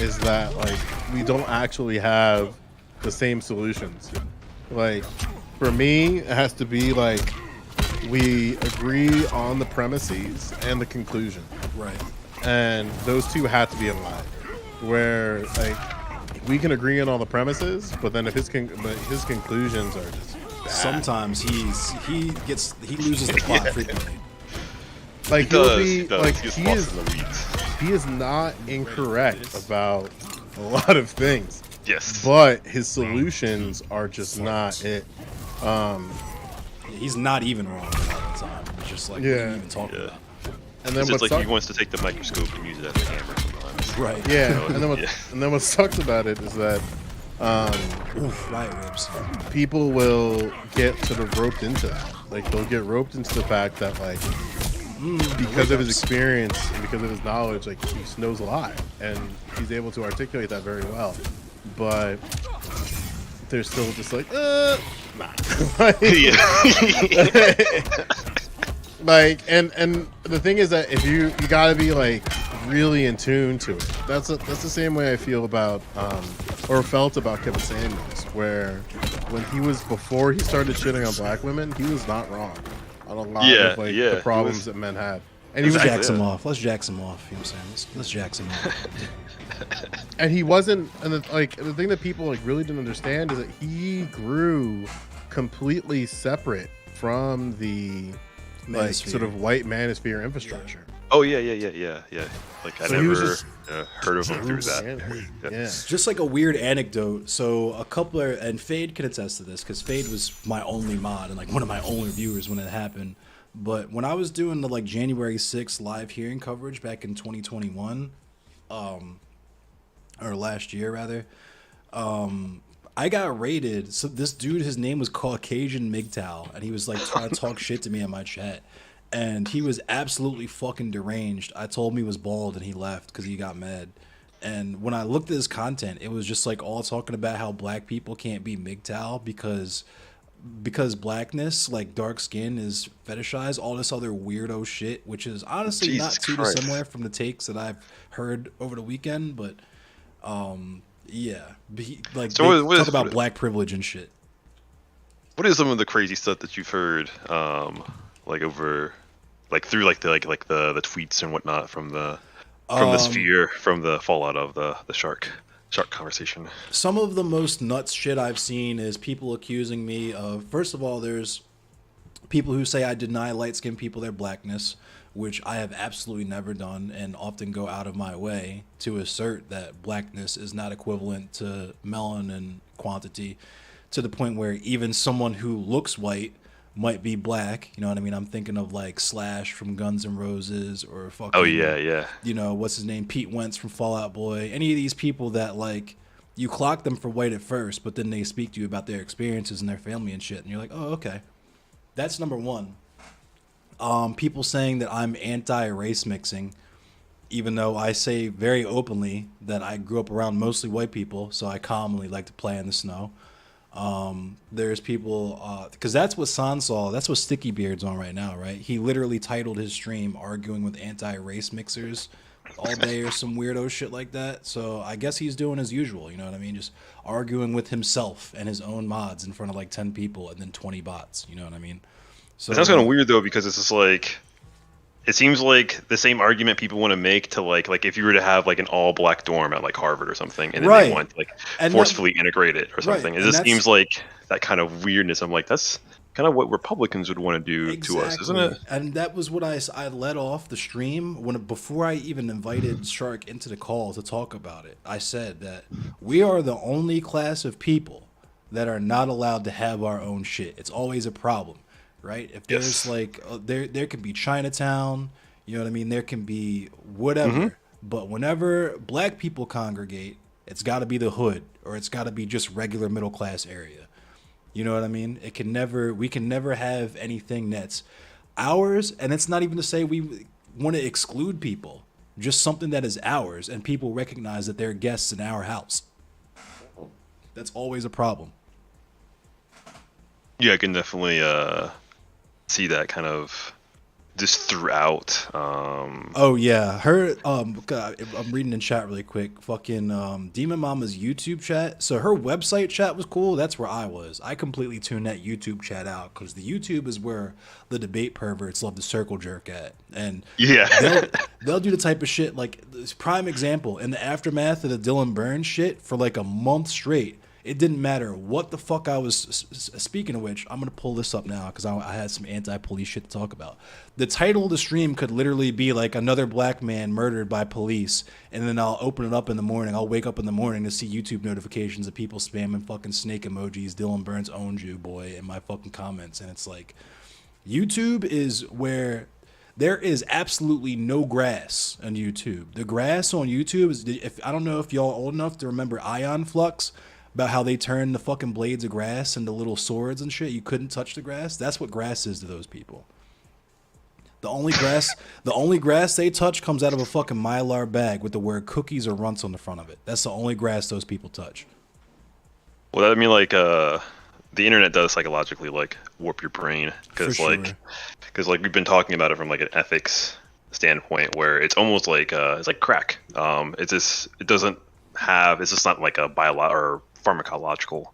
is that like we don't actually have the same solutions. Like, for me, it has to be like we agree on the premises and the conclusion. Right. And those two have to be in line. Where like we can agree on all the premises, but then if his conclusions are just bad. Sometimes he loses the plot frequently. Like he is not incorrect about a lot of things. Yes. But his solutions are just not it. He's not even wrong a lot of the time. It's just like what are you even talking about? And then It's like he wants to take the microscope and use it as a hammer sometimes. Right. Yeah, and then what sucks about it is that Oof, right ribs. people will get sort of roped into that. Like they'll get roped into the fact that like because of his experience and because of his knowledge, like he knows a lot and he's able to articulate that very well. But they're still just like, nah. Like, and the thing is that if you gotta be like really in tune to it. That's the same way I feel about or felt about Kevin Samuels, where when before he started shitting on black women, he was not wrong on a lot of like the problems that men had. And he was jacks him off. Let's jacks him off. You know what I'm saying? Let's jacks him off. And he wasn't, and the thing that people like really didn't understand is that he grew completely separate from the like sort of white manosphere infrastructure. Oh yeah. Like I So he never was just- heard of him through that. Yeah. Just like a weird anecdote. So a couple and Fade can attest to this because Fade was my only mod and like one of my only viewers when it happened. But when I was doing the like January 6th live hearing coverage back in 2021, or last year rather, I got raided. So this dude, his name was Caucasian MGTOW, and he was like trying to talk shit to me in my chat. And he was absolutely fucking deranged. I told him he was bald and he left because he got mad. And when I looked at his content, it was just like all talking about how black people can't be MGTOW because blackness, like dark skin, is fetishized, all this other weirdo shit, which is honestly Jesus not too Christ. dissimilar from the takes that I've heard over the weekend. But yeah, like So they what talk is- about what- black privilege and shit. What is some of the crazy stuff that you've heard, like over, like through like the tweets and whatnot from the sphere, from the fallout of the shark conversation? Some of the most nuts shit I've seen is people accusing me of, first of all, there's people who say I deny light-skinned people their blackness, which I have absolutely never done and often go out of my way to assert that blackness is not equivalent to melanin quantity, to the point where even someone who looks white might be black. You know what I mean? I'm thinking of like Slash from Guns N' Roses or fucking, Oh yeah. you know, what's his name? Pete Wentz from Fall Out Boy. Any of these people that like you clock them for white at first, but then they speak to you about their experiences and their family and shit. And you're like, oh, okay. That's number one. People saying that I'm anti-race mixing, even though I say very openly that I grew up around mostly white people, so I commonly like to play in the snow. There's people, because that's what Sansol, that's what Sticky Beard's on right now, right? He literally titled his stream arguing with anti-race mixers all day or some weirdo shit like that. So I guess he's doing as usual, you know what I mean? Just arguing with himself and his own mods in front of like 10 people and then 20 bots, you know what I mean? So It sounds kind of weird though, because it's just like, it seems like the same argument people want to make to like if you were to have like an all black dorm at like Harvard or something, and then Right. they want to like And forcefully integrate it or something. and It just that's- seems like that kind of weirdness. I'm like, that's kind of what Republicans would want to do to us, isn't it? And that was what I led off the stream before I even invited Shark into the call to talk about it. I said that we are the only class of people that are not allowed to have our own shit. It's always a problem, right? If there's Yes. like there can be Chinatown, you know what I mean? There can be whatever. But whenever black people congregate, it's got to be the hood or it's got to be just regular middle class area. You know what I mean? We can never have anything that's ours, and it's not even to say we want to exclude people. Just something that is ours, and people recognize that they're guests in our house. That's always a problem. Yeah, I can definitely see that kind of just throughout. Oh yeah, her. God, I'm reading in chat really quick. Fucking Demon Mama's YouTube chat. So her website chat was cool. That's where I was. I completely tuned that YouTube chat out because the YouTube is where the debate perverts love to circle jerk at, and Yeah. they'll do the type of shit like this prime example in the aftermath of the Dylan Burns shit for like a month straight. It didn't matter what the fuck I was speaking of which, I'm going to pull this up now because I had some anti-police shit to talk about. The title of the stream could literally be like another black man murdered by police, and then I'll open it up in the morning. I'll wake up in the morning to see YouTube notifications of people spamming fucking snake emojis, Dylan Burns owns you, boy, in my fucking comments. And it's like, YouTube is where there is absolutely no grass on YouTube. The grass on YouTube is, I don't know if y'all old enough to remember Ion Flux, about how they turn the fucking blades of grass into little swords and shit. You couldn't touch the grass. That's what grass is to those people. The only grass they touch comes out of a fucking Mylar bag with the word cookies or runts on the front of it. That's the only grass those people touch. Well, I mean, like, the internet does psychologically like warp your brain because, like we've been talking about it from like an ethics standpoint, where it's almost like it's like crack. It's just it's just not like a or pharmacological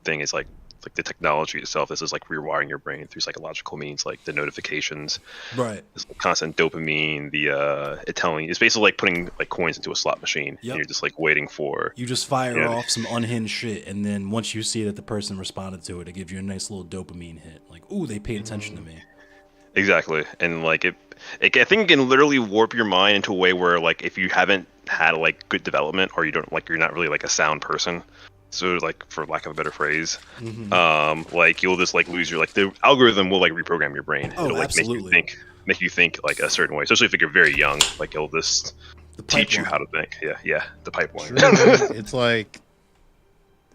thing. It's like the technology itself. This is like rewiring your brain through psychological means, like the notifications, right? This constant dopamine. It's basically like putting like coins into a slot machine. Yep. And you're just like waiting for. You just fire off some unhinged shit, and then once you see that the person responded to it, it gives you a nice little dopamine hit. Like, ooh, they paid attention to me. Exactly, and like I think it can literally warp your mind into a way where, like, if you haven't had like good development, or you're not really like a sound person. So, like, for lack of a better phrase, like, you'll just like lose your, like, the algorithm will like reprogram your brain. Oh, it'll like absolutely. make you think like a certain way, especially if you're very young. Like, it'll just teach you how to think. Yeah, the pipeline. Sure, man. It's like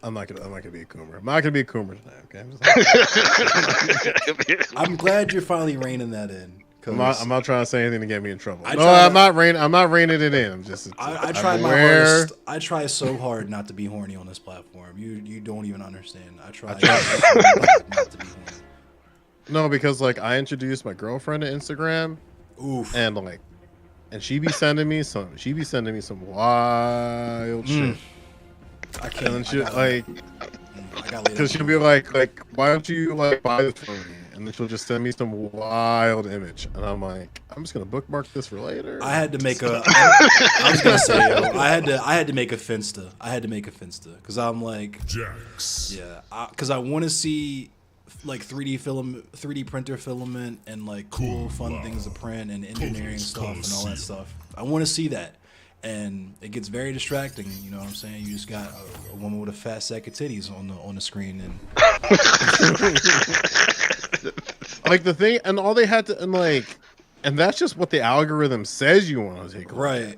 I'm not gonna be a coomer. I'm not gonna be a coomer tonight. Okay. I'm glad you're finally reining that in. I'm not trying to say anything to get me in trouble. I'm not reining it in. I'm just. I tried my hardest. I try so hard not to be horny on this platform. You don't even understand. I try not to be horny. No, because like I introduced my girlfriend to Instagram. Oof. And like, and she be sending me some wild shit. I can't. And she because she'll be like, why don't you like buy this for me? And then she'll just send me some wild image, and I'm like, I'm just gonna bookmark this for later. I had to make I was gonna say, I had to make a Finsta. Because I'm like, Jax. Yeah, because I want to see like 3D printer filament and like cool fun things to print and engineering stuff and all that stuff. I want to see that. And it gets very distracting, you know what I'm saying? You just got a woman with a fat sack of titties on the screen, and like the thing, and all they had to, and that's just what the algorithm says you want to take. Right.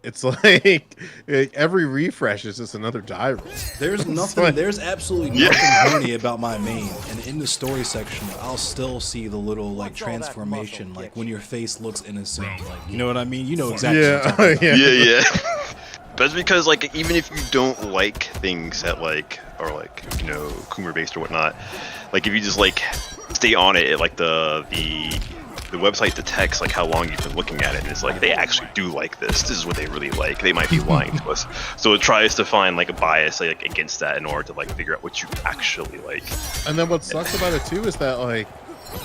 It's like every refresh is just another diary. There's nothing. There's absolutely nothing horny about my main. And in the story section, I'll still see the little like transformation, like when your face looks innocent. Like, you know what I mean? You know exactly. What Yeah. That's because, like, even if you don't like things that like are like, you know, Coomer based or whatnot, like if you just like stay on it, like the website detects like how long you've been looking at it, and it's like they actually do like this. This is what they really like. They might be lying to us. So it tries to find like a bias like against that in order to like figure out what you actually like. And then what sucks about it too is that like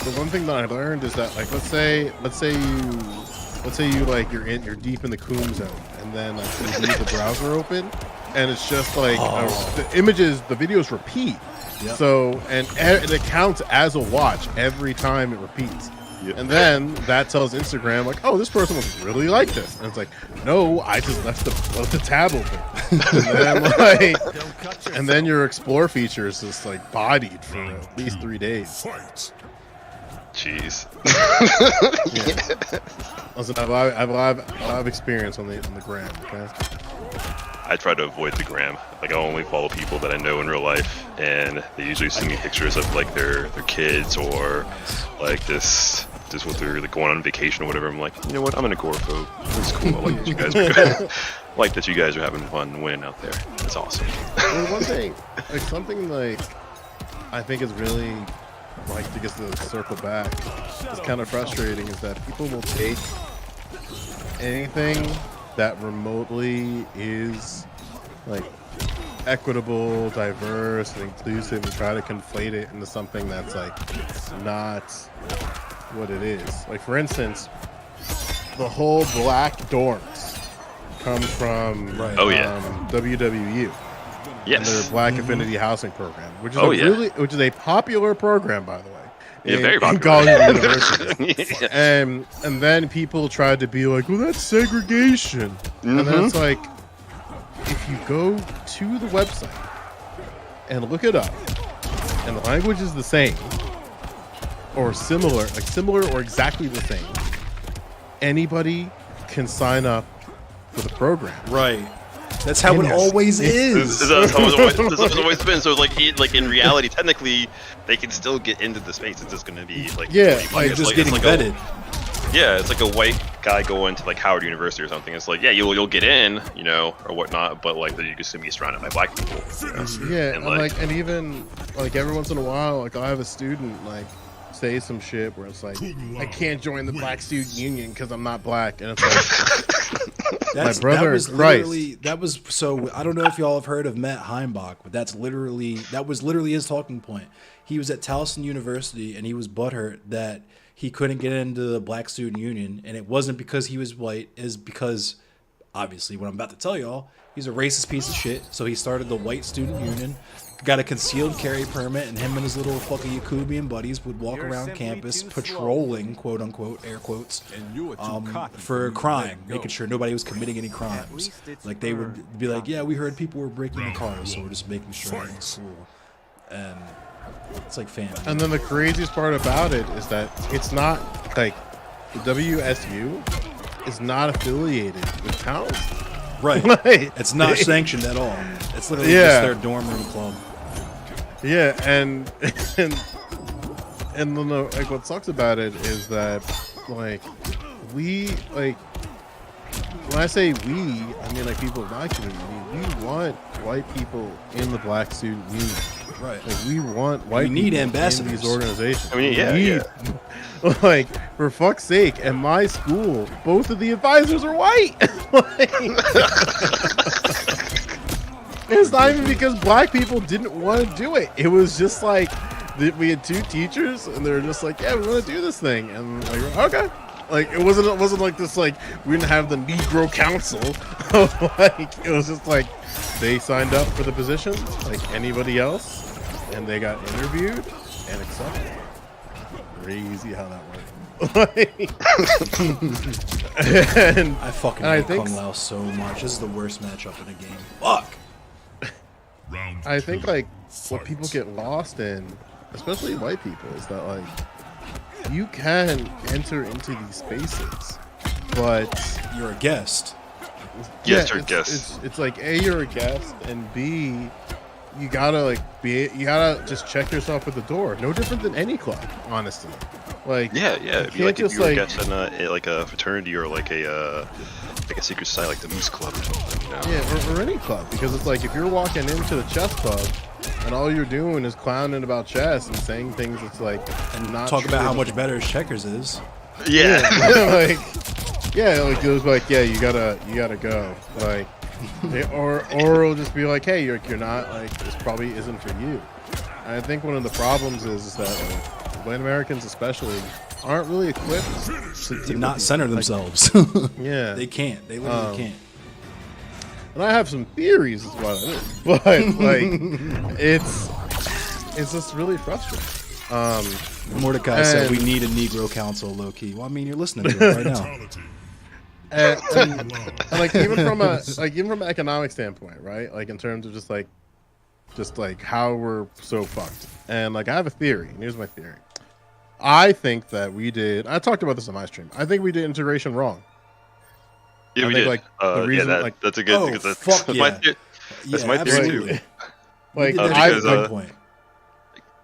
the one thing that I learned is that like let's say you like you're deep in the Coom zone, and then like you leave the browser open, and it's just like the videos repeat. Yep. So and it counts as a watch every time it repeats. Yep. And then that tells Instagram like, oh, this person was really like this, and it's like, no, I just left the tab open. And then your explore feature is just like bodied for at least 3 days. Jeez. Listen, I have a lot of experience on the gram. Okay. I try to avoid the gram. Like, I only follow people that I know in real life, and they usually send me pictures of like their kids or like this what they're like going on vacation or whatever. I'm like, you know what? I'm an agoraphobe. This is cool. I like that you guys are like that you guys are having fun and winning out there. It's awesome. Well, one thing, like something like I think is really like to get to circle back. It's kind of frustrating is that people will take anything that remotely is like equitable, diverse, and inclusive, and try to conflate it into something that's like not what it is. Like for instance, the whole black dorms comes from WWU. Yes. And their Black Affinity Housing Program, which is which is a popular program, by the way. Yeah, very popular. In College University. And then people tried to be like, well, that's segregation. And then it's like, if you go to the website and look it up, and the language is the same, or similar or exactly the same, anybody can sign up for the program. Right. That's how it always is. That's how it's always been. So like, in reality, technically, they can still get into the space. It's just gonna be like Like just getting vetted. It's like a white guy going to like Howard University or something. It's like, yeah, you'll get in, you know, or whatnot, but like you're just gonna be surrounded by black people. You know? Yeah, and even like every once in a while, like I'll have a student like say some shit where it's like, I can't join the Black Student Union because I'm not black, and it's like, my brother, that was so. I don't know if y'all have heard of Matt Heimbach, but that was literally his talking point. He was at Towson University and he was butthurt that he couldn't get into the Black Student Union, and it wasn't because he was white, is because obviously what I'm about to tell y'all, he's a racist piece of shit. So he started the White Student Union, got a concealed carry permit, and him and his little fucking Yakubian buddies would walk around campus patrolling, quote unquote, air quotes, for crime, making sure nobody was committing any crimes. Like they would be like, yeah, we heard people were breaking the cars, so we're just making sure it's cool. And it's like family. And then the craziest part about it is that it's not like the WSU is not affiliated with Towson. Right. Like, it's not sanctioned at all. It's literally just their dorm room club. Yeah, and then like what sucks about it is that like we like when I say we, I mean like people of my community. We want white people in the Black Student Union. Right. Like we want white people need ambassadors in these organizations. I mean, Like, for fuck's sake, at my school, both of the advisors are white. Like, it's not even because black people didn't want to do it. It was just like we had two teachers, and they were just like, "Yeah, we want to do this thing," and like, okay. Like it wasn't like this. Like we didn't have the Negro Council. Like it was just like they signed up for the position, like anybody else, and they got interviewed and accepted. Crazy how that worked. And I fucking hate Kung Lao so much. This is the worst matchup in the game. Fuck. I think like what people get lost in, especially white people, is that like you can enter into these spaces, but you're a guest. Yes, you're a guest. It's like A, you're a guest, and B, you gotta just check yourself at the door. No different than any club, honestly. Like it'd be like if you were a guest in like a fraternity or like a secret society, like the Moose Club. You know? Yeah, or any club, because it's like if you're walking into the chess club and all you're doing is clowning about chess and saying things that's like and not talk about how much better checkers is. Yeah. Like it was like you gotta go, like. or it'll just be like, hey, you're not, like, this probably isn't for you. And I think one of the problems is that white Americans especially aren't really equipped to not center themselves. Yeah, they can't. They literally can't. And I have some theories as well, but like it's just really frustrating. Mordecai said we need a Negro Council, low key. Well, I mean, you're listening to it right now. And like even from an economic standpoint, right? Like in terms of just like how we're so fucked. And like I have a theory, and here's my theory. I think that I talked about this on my stream. I think we did integration wrong. Yeah, we did. Like the reason, that's a good. That's my theory too. Like point.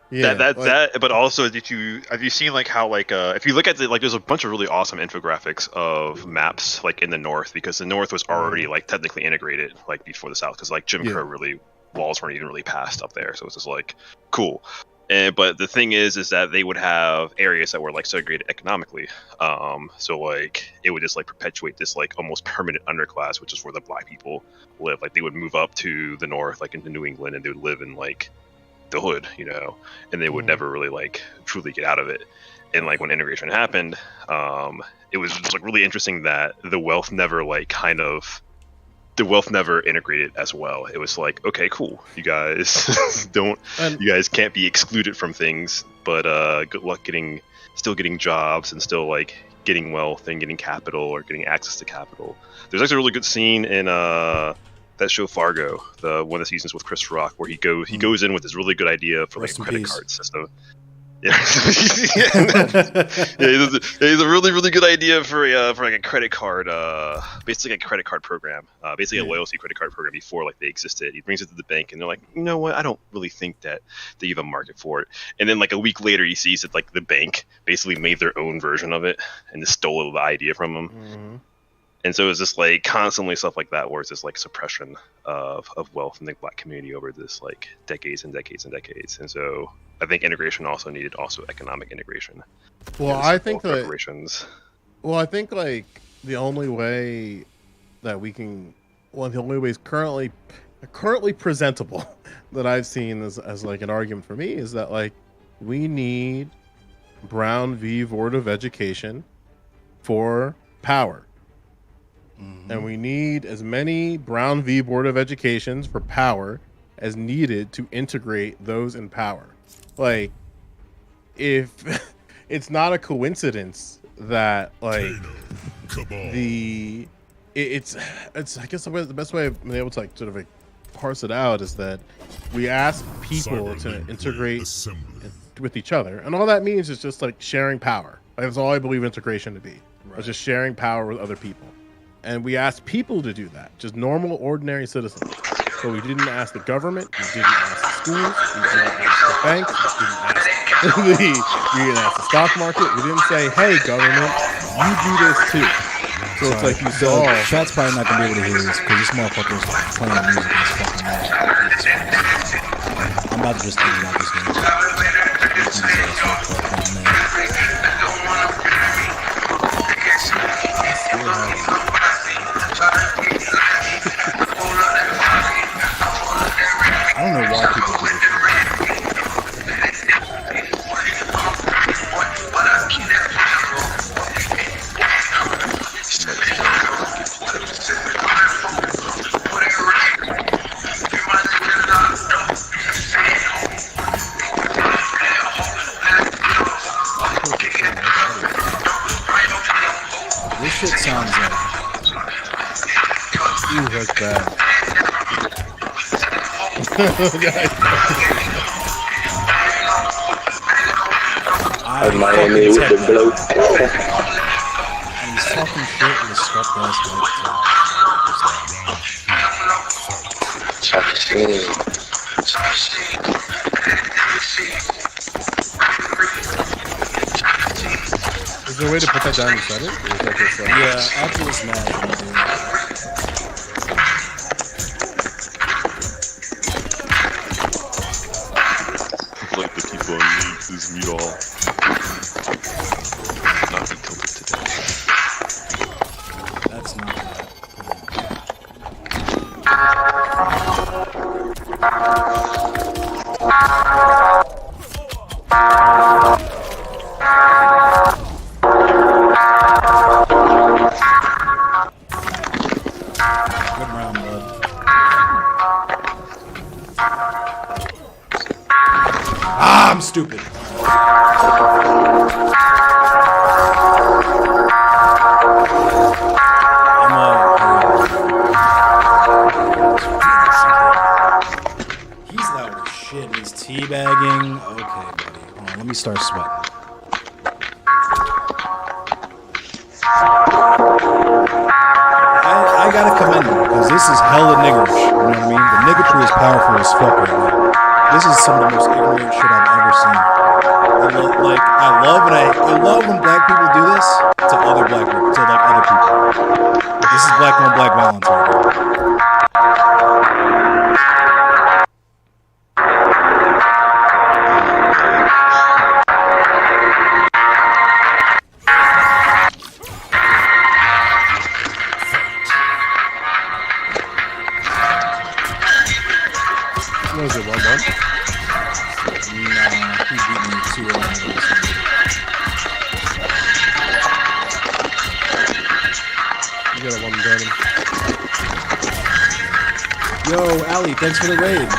Yeah, but also have you seen like how like if you look at the, like there's a bunch of really awesome infographics of maps like in the north, because the north was already like technically integrated like before the south, because like Jim Crow walls weren't even really passed up there, so it's just like cool. But the thing is that they would have areas that were like segregated economically, so like it would just like perpetuate this like almost permanent underclass, which is where the black people live. Like they would move up to the north, like into New England, and they would live in like the hood, you know, and they would never really like truly get out of it. And like when integration happened, it was just like really interesting that the wealth never integrated as well. It was like, okay, cool, you guys you guys can't be excluded from things, but good luck still getting jobs and still like getting wealth and getting capital or getting access to capital. There's actually a really good scene in that show Fargo, one of the seasons with Chris Rock, where he goes in with this really good idea for like a credit card system. Yeah, he's a really, really good idea for like a credit card, basically a credit card program, basically a loyalty credit card program before like they existed. He brings it to the bank, and they're like, you know what? I don't really think that you have a market for it. And then like a week later, he sees that like the bank basically made their own version of it and just stole the idea from him. Mm-hmm. And so it's just like constantly stuff like that, where it's just like suppression of wealth in the black community over this like decades and decades and decades. And so I think integration also needed economic integration. Well, I think that reparations. Well, I think like the only way that we can, the only way is currently presentable that I've seen as like an argument for me is that like we need Brown v. Board of Education for power. Mm-hmm. And we need as many Brown v. Board of Educations for power as needed to integrate those in power. Like, if it's not a coincidence that like it's I guess the best way I've been able to like sort of like parse it out is that we ask people to integrate with each other, and all that means is just like sharing power. Like, that's all I believe integration to be. Right. It's just sharing power with other people. And we asked people to do that, just normal, ordinary citizens. So we didn't ask the government, we didn't ask the schools, we didn't ask the banks, we didn't ask the stock market. We didn't say, hey, government, you do this too. So it's like you saw. Chat's probably not going to be able to hear this because this motherfucker's playing music in his fucking mouth. I'm about to just think about this game. I don't know why people do this. This shit sounds like... Ooh, that's bad. Miami with the bloat. And he's talking shit with his scuffed ass Is there a way to put that down and set it? Or is that just like... Yeah, after this match, I'm doing it. Like the people in league is meat all. Not be tilted to death. That's not that. Good round, bud. Ah, I'm stupid. He's loud as shit. And he's teabagging. Okay, buddy. Hold on, let me start sweating. I gotta commend him because this is hella niggerish. You know what I mean? The niggatry is powerful as fuck right now. This is some of the most ignorant shit I've ever seen. I love when black people do this to other black people, to like other people. This is black on black violence right now. What is it, 1-1? Nah, he beat me 2-1. You got a 1 done. Yo, Ali, thanks for the raid.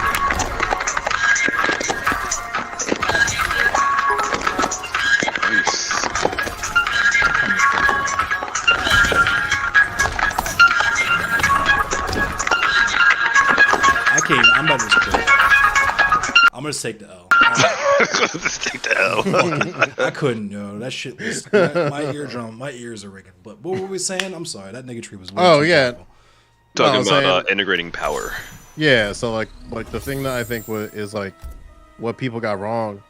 I'm about to just quit. I'm gonna take the L. Just take the L. I couldn't, yo. That shit was my ears are ringing. But what were we saying? I'm sorry, that nigga tree was. Way too powerful. Talking No, about integrating power. Yeah, so like the thing that I think is like what people got wrong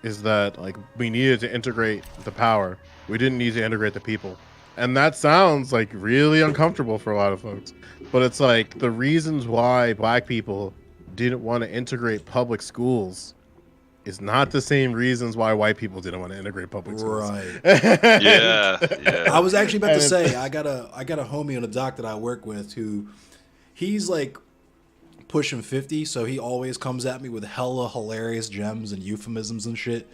is that like we needed to integrate the power. We didn't need to integrate the people. And that sounds like really uncomfortable for a lot of folks. But it's like the reasons why black people didn't want to integrate public schools is not the same reasons why white people didn't want to integrate public schools. Right. Yeah. I was actually about to say I got a homie on the dock that I work with who he's like pushing 50, so he always comes at me with hella hilarious gems and euphemisms and shit.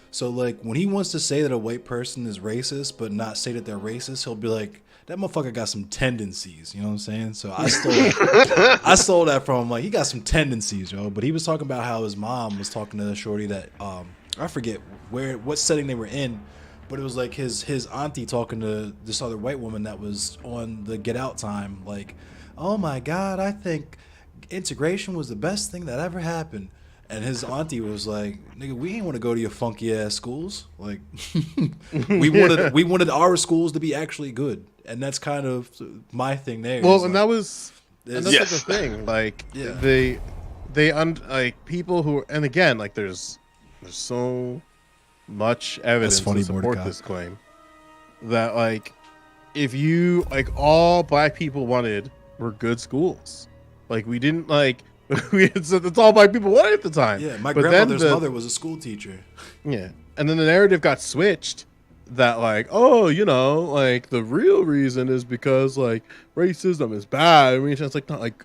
So like when he wants to say that a white person is racist but not say that they're racist, he'll be like, that motherfucker got some tendencies, you know what I'm saying? So I stole that from him. Like, he got some tendencies, yo. But he was talking about how his mom was talking to the shorty that I forget what setting they were in, but it was like his auntie talking to this other white woman that was on the Get Out time, like, oh my God, I think integration was the best thing that ever happened. And his auntie was like, nigga, we ain't want to go to your funky ass schools. Like, we wanted our schools to be actually good. And that's kind of my thing there. Well, and like, that's like the thing. Like, yeah. like people who, and again, like there's so much evidence to support this claim that like if you like all black people wanted were good schools. Like we didn't like that's all black people wanted at the time. Yeah, my grandmother's mother was a school teacher. Yeah, and then the narrative got switched that like, oh, you know, like the real reason is because like racism is bad. I mean, it's like not like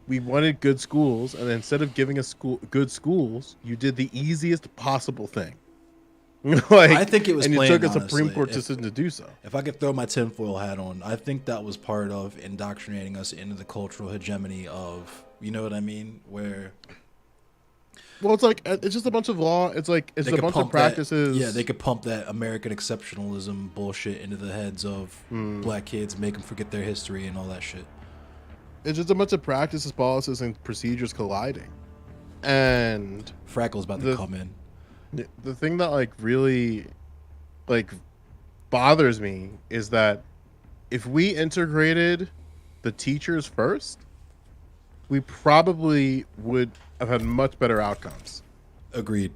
we wanted good schools, and instead of giving us good schools, you did the easiest possible thing. Like, I think it was, and you took a Supreme Court decision to do so. If I could throw my tinfoil hat on, I think that was part of indoctrinating us into the cultural hegemony of, you know what I mean, where. Well, it's like it's just a bunch of law. It's like it's a bunch of practices. Yeah, they could pump that American exceptionalism bullshit into the heads of black kids, make them forget their history and all that shit. It's just a bunch of practices, policies, and procedures colliding. And Frackle's about to come in. The thing that like really like bothers me is that if we integrated the teachers first, we probably would have had much better outcomes. Agreed.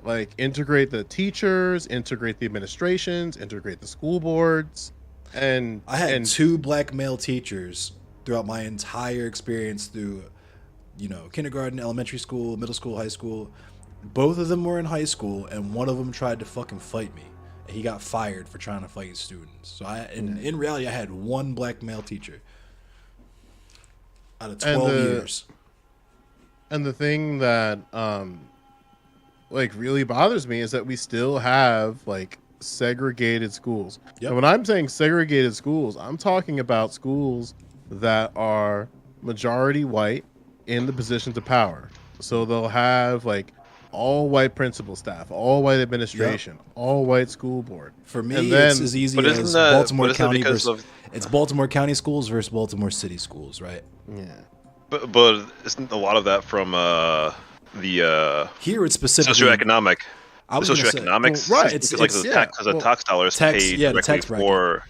Like integrate the teachers, integrate the administrations, integrate the school boards, and I had 2 black male teachers throughout my entire experience through, you know, kindergarten, elementary school, middle school, high school. Both of them were in high school, and one of them tried to fucking fight me. And he got fired for trying to fight students. So in reality, I had 1 black male teacher out of 12 years. And the thing that like really bothers me is that we still have like segregated schools. Yep. And when I'm saying segregated schools, I'm talking about schools that are majority white in the positions of power. So they'll have like all white principal staff, all white administration, all white school board. For me, it's as easy as Baltimore County it's Baltimore County schools versus Baltimore City schools, right? Yeah. But isn't a lot of that from the here it's specifically socioeconomic? Socioeconomics, right? It's like the tax dollars paid directly for.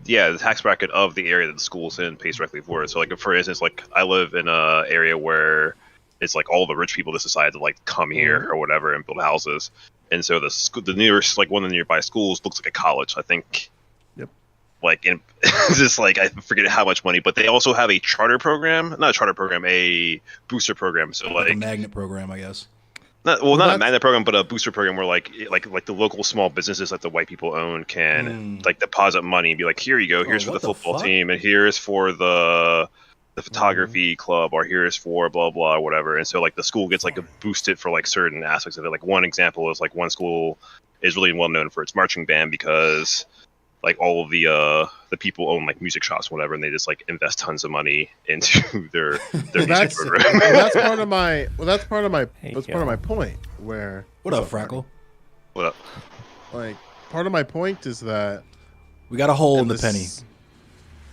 Yeah, the tax bracket of the area that the school's in pays directly for it. So, like, for instance, like I live in a area where it's like all the rich people just decided to like come here or whatever and build houses, and so the nearest like one of the nearby schools looks like a college. I think. Yep. Like in just like I forget how much money, but they also have a charter program, not a charter program, a booster program. So like a magnet program, I guess. Not a magnet program, but a booster program where like the local small businesses that the white people own can like deposit money and be like, here you go, here's for the football team, and here's for the photography club, or here's for blah blah or whatever. And so like the school gets like boosted for like certain aspects of it. Like one example is like one school is really well known for its marching band because like all of the people own like music shops, or whatever, and they just like invest tons of money into their music program. That's part of my. That's part of my point. Where what up, Frackle? What up? Like part of my point is that we got a hole in the penny.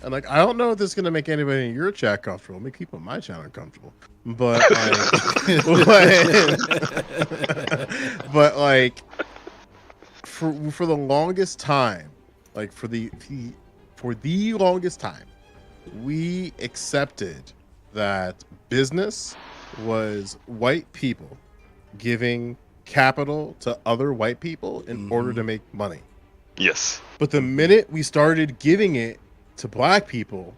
And like, I don't know if this is gonna make anybody in your chat comfortable. Make people in my chat uncomfortable. But like, but like, for the longest time, like for the longest time, we accepted that business was white people giving capital to other white people in order to make money. Yes. But the minute we started giving it to black people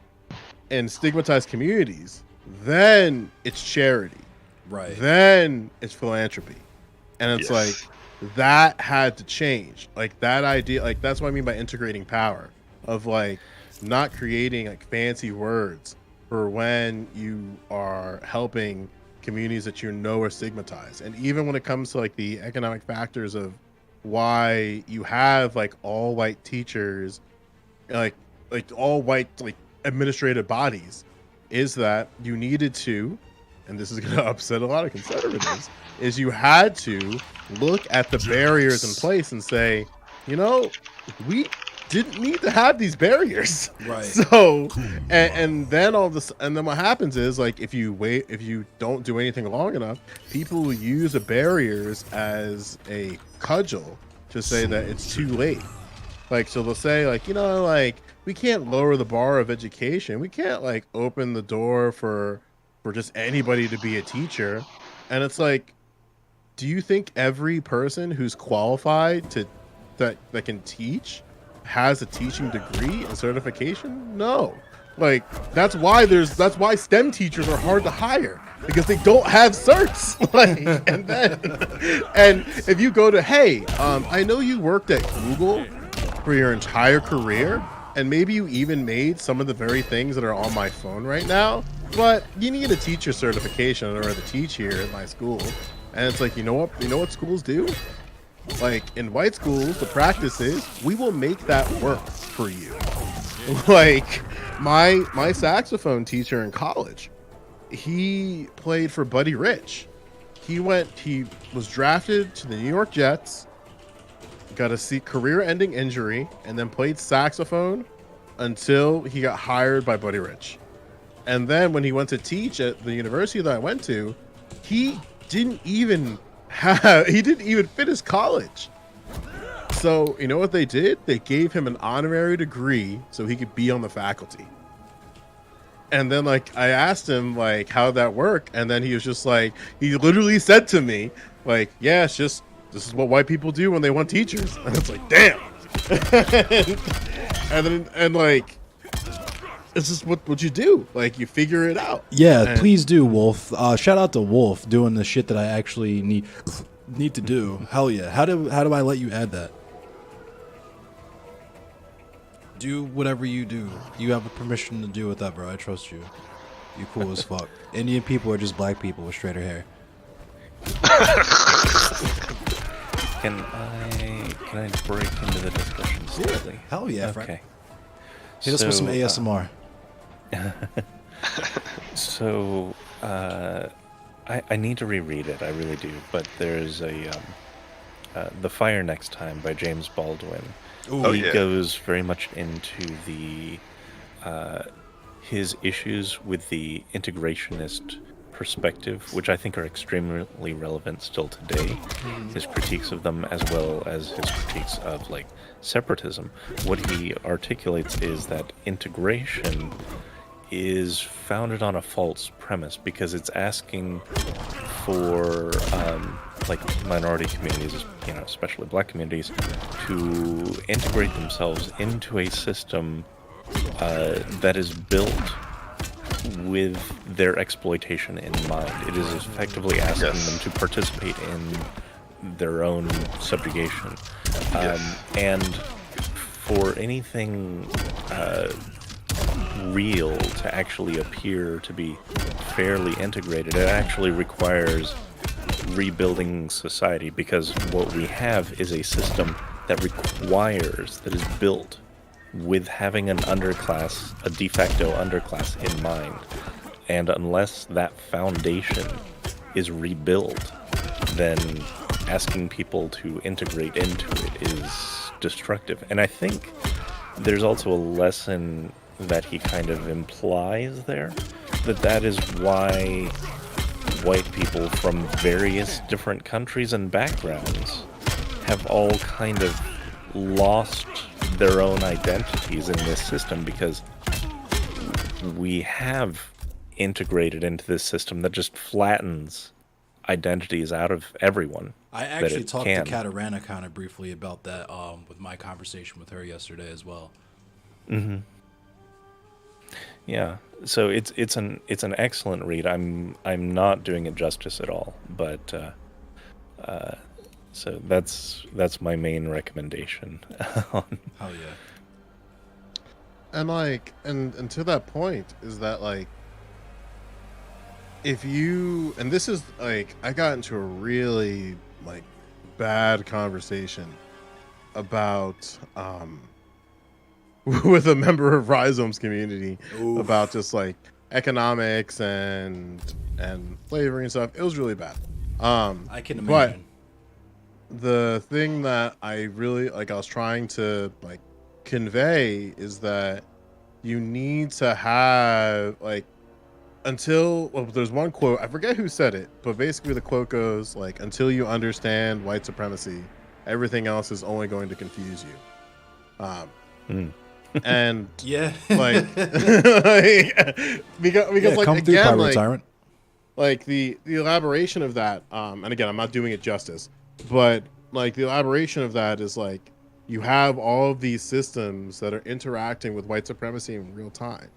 and stigmatized communities, then it's charity. Right. Then it's philanthropy. And it's like, that had to change. Like that idea, like that's what I mean by integrating power, of like not creating like fancy words for when you are helping communities that you know are stigmatized. And even when it comes to like the economic factors of why you have like all white teachers, like all white like administrative bodies, is that you needed to, and this is going to upset a lot of conservatives, is you had to look at the barriers in place and say, you know, we didn't need to have these barriers. Right. So, and then all this, and then what happens is like, if you don't do anything long enough, people will use the barriers as a cudgel to say that it's too late. Like, so they'll say like, you know, like we can't lower the bar of education. We can't like open the door for just anybody to be a teacher. And it's like, do you think every person who's qualified that can teach has a teaching degree and certification? No. Like that's why STEM teachers are hard to hire, because they don't have certs. Like, and if you go to, hey, I know you worked at Google for your entire career, and maybe you even made some of the very things that are on my phone right now, but you need a teacher certification in order to teach here at my school. And it's like, you know what schools do? Like in white schools, the practice is we will make that work for you. Like my saxophone teacher in college, he played for Buddy Rich. He was drafted to the New York Jets, got a career-ending injury, and then played saxophone until he got hired by Buddy Rich. And then when he went to teach at the university that I went to, he didn't even finish college. So you know what they did? They gave him an honorary degree so he could be on the faculty. And then like I asked him like how'd that work, and then he was just like, he literally said to me like, yeah, it's just, this is what white people do when they want teachers. And it's like, damn. and like, it's just what you do. Like you figure it out. Yeah, please do, Wolf. Shout out to Wolf doing the shit that I actually need to do. Hell yeah. How do I let you add that? Do whatever you do. You have a permission to do whatever. I trust you. You cool as fuck. Indian people are just black people with straighter hair. Can I break into the discussion slightly? Hell yeah, okay. Frank. Hit us with some ASMR. So, I need to reread it, I really do, but there's a, The Fire Next Time by James Baldwin. Ooh, he goes very much into the, his issues with the integrationist perspective, which I think are extremely relevant still today. His critiques of them, as well as his critiques of like separatism. What he articulates is that integration is founded on a false premise, because it's asking for like minority communities, you know, especially black communities, to integrate themselves into a system that is built with their exploitation in mind. It is effectively asking them to participate in their own subjugation. And for anything real to actually appear to be fairly integrated, it actually requires rebuilding society, because what we have is a system that is built with having an underclass, a de facto underclass in mind. And unless that foundation is rebuilt, then asking people to integrate into it is destructive. And I think there's also a lesson that he kind of implies there, that is why white people from various different countries and backgrounds have all kind of lost their own identities in this system, because we have integrated into this system that just flattens identities out of everyone. I actually talked to Katarana kind of briefly about that with my conversation with her yesterday as well. Mm-hmm. Yeah, so it's an excellent read. I'm not doing it justice at all, but so that's my main recommendation. Hell yeah. And like, and to that point is that like, if you, and this is like, I got into a really like bad conversation about with a member of Rhizome's community. Oof. About just like economics and slavery and stuff. It was really bad. I can imagine. But the thing that I really like, I was trying to like convey is that you need to have like, until, well, there's one quote, I forget who said it, but basically the quote goes like, until you understand white supremacy, everything else is only going to confuse you. And yeah, like, because like, again, like the elaboration of that, and again, I'm not doing it justice, but like the elaboration of that is like, you have all of these systems that are interacting with white supremacy in real time,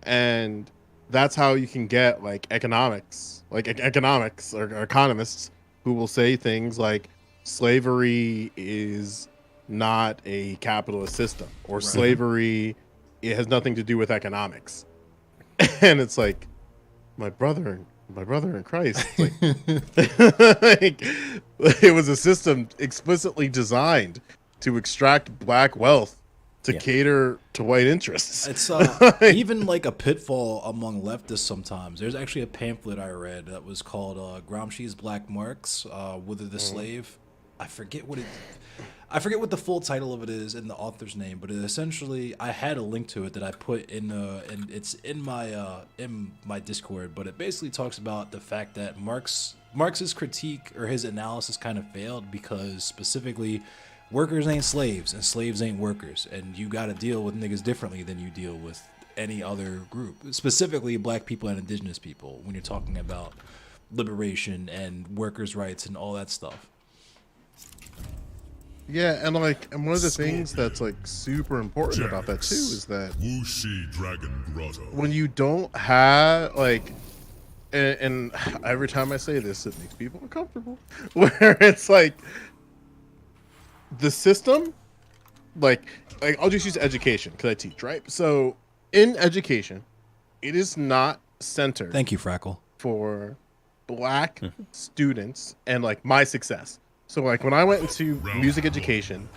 and that's how you can get like economics or economists who will say things like slavery is not a capitalist system, or right. Slavery, it has nothing to do with economics. And it's like, my brother in Christ, like, like, it was a system explicitly designed to extract black wealth to cater to white interests. It's even like a pitfall among leftists sometimes. There's actually a pamphlet I read that was called Gramsci's Black Marks, Whither the Slave. I forget what the full title of it is and the author's name, but it essentially, I had a link to it that I put in and it's in my Discord, but it basically talks about the fact that Marx's critique or his analysis kind of failed because specifically workers ain't slaves and slaves ain't workers, and you got to deal with niggas differently than you deal with any other group, specifically black people and indigenous people, when you're talking about liberation and workers' rights and all that stuff. Yeah, and like, and one of the things that's like super important about that too is that Wuxi Dragon Grotto. When you don't have like, and every time I say this, it makes people uncomfortable, where it's like, the system, like I'll just use education because I teach, right? So in education, it is not centered. Thank you, Frackle. For black students and like my success. So like when I went into music education,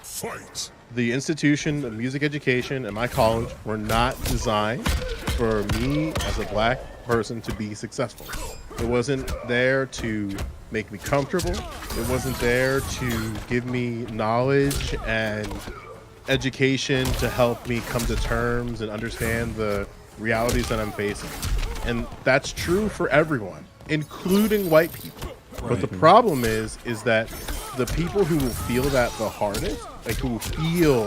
the institution of music education and my college were not designed for me as a black person to be successful. It wasn't there to make me comfortable. It wasn't there to give me knowledge and education to help me come to terms and understand the realities that I'm facing. And that's true for everyone, including white people. Right. But the problem is that the people who will feel that the hardest, like who will feel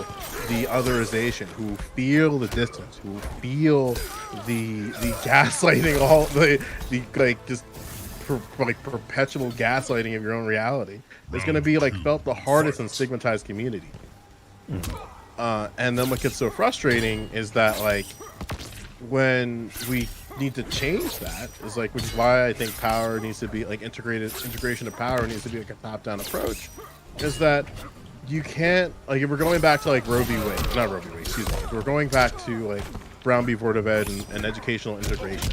the otherization, who will feel the distance, who will feel the gaslighting, all the like just like perpetual gaslighting of your own reality, is going to be like felt the hardest in stigmatized community. And then what gets so frustrating is that like when we need to change that is like, which is why I think power needs to be like integration of power needs to be like a top-down approach, is that you can't, like, if we're going back to like Roe v. Wade, not Roe v. Wade, excuse me, if we're going back to like Brown v. Board of Ed and educational integration,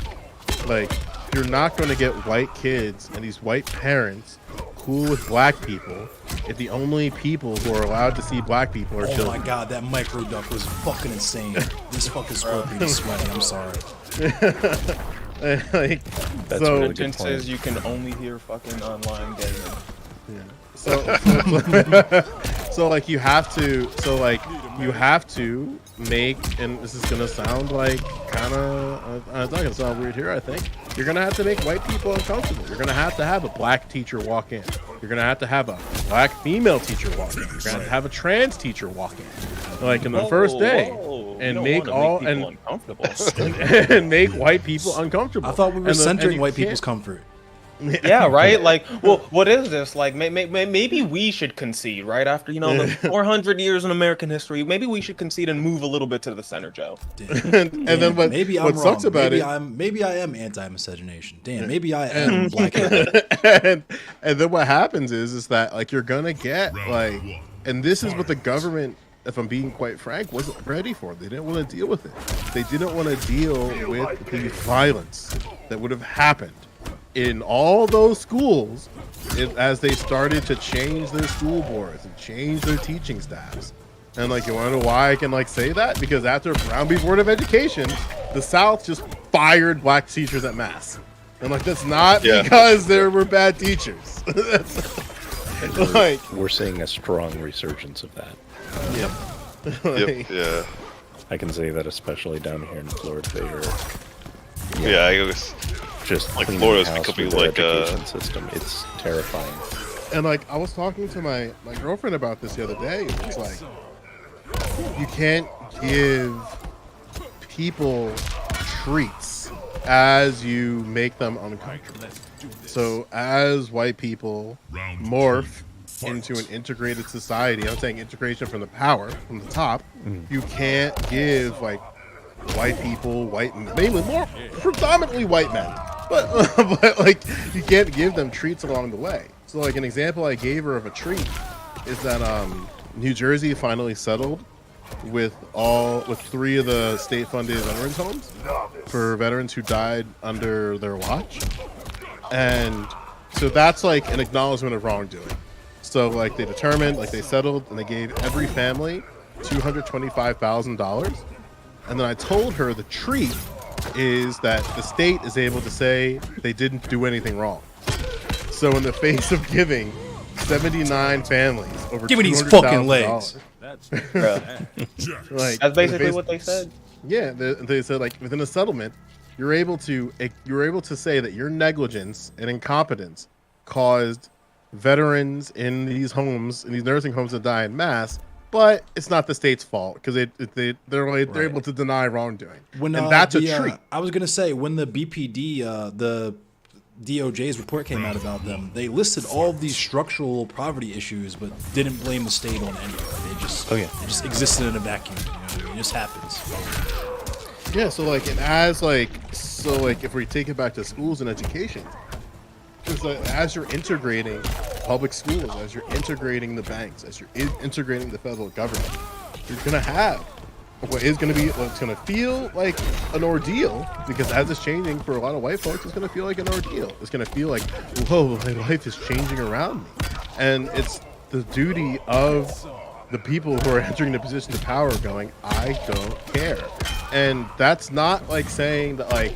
like, you're not going to get white kids and these white parents cool with black people if the only people who are allowed to see black people are children. Oh my god, that micro duck was fucking insane. This fucking scorpion is sweaty, I'm sorry. Like, that's so really good says you can only hear fucking online gaming. Yeah. So like you have to make, and this is gonna sound like kind of, it's not gonna sound weird here, I think. You're gonna have to make white people uncomfortable. You're gonna have a black teacher walk in. You're gonna have a black female teacher walk in. You're gonna have a trans teacher walk in, like in the first day, and make all and make white people uncomfortable. I thought we were centering white people's comfort. Yeah, right. Like, well, what is this? Like, maybe we should concede, right? After the 400 years in American history, maybe we should concede and move a little bit to the center, Joe. And then what sucks about it? Maybe I am anti-miscegenation. Damn, maybe I am black. and then what happens is that like you're gonna get like, and this is what the government, if I'm being quite frank, wasn't ready for. They didn't want to deal with it. They didn't want to deal with the violence that would have happened in all those schools as they started to change their school boards and change their teaching staffs. And like, you want to know why I can like say that? Because after Brown v. Board of Education, the South just fired black teachers at mass. And like, that's not because there were bad teachers. We're seeing a strong resurgence of that. Yep. Yeah. I can say that especially down here in Florida, they are. Yeah, it was just like cleaning Florida's house becoming with their like education system. It's terrifying. And like, I was talking to my girlfriend about this the other day. It's like, you can't give people treats as you make them uncomfortable. So as white people morph into an integrated society, I'm saying integration from the power, from the top, you can't give like white people, mainly more predominantly white men, but like you can't give them treats along the way. So like an example I gave her of a treat is that New Jersey finally settled with 3 of the state-funded veterans homes for veterans who died under their watch, and so that's like an acknowledgement of wrongdoing. So like they determined, like they settled, and they gave every family $225,000. And then I told her the treat is that the state is able to say they didn't do anything wrong. So in the face of giving 79 families over give me these fucking legs. That's like, that's basically what they said. Yeah, they said like within a settlement, you're able to say that your negligence and incompetence caused veterans in these homes, in these nursing homes, to die en masse. But it's not the state's fault because they're able to deny wrongdoing, and that's a treat. I was gonna say when the BPD, the DOJ's report came out about them, they listed all of these structural poverty issues, but didn't blame the state on any of it. They just existed in a vacuum. It just happens. Yeah. So like, if we take it back to schools and education, because as you're integrating public schools, as you're integrating the banks, as you're integrating the federal government, you're gonna have what's gonna feel like an ordeal, because as it's changing for a lot of white folks, it's gonna feel like an ordeal. It's gonna feel like, whoa, my life is changing around me, and it's the duty of the people who are entering the position of power going, I don't care. And that's not like saying that like,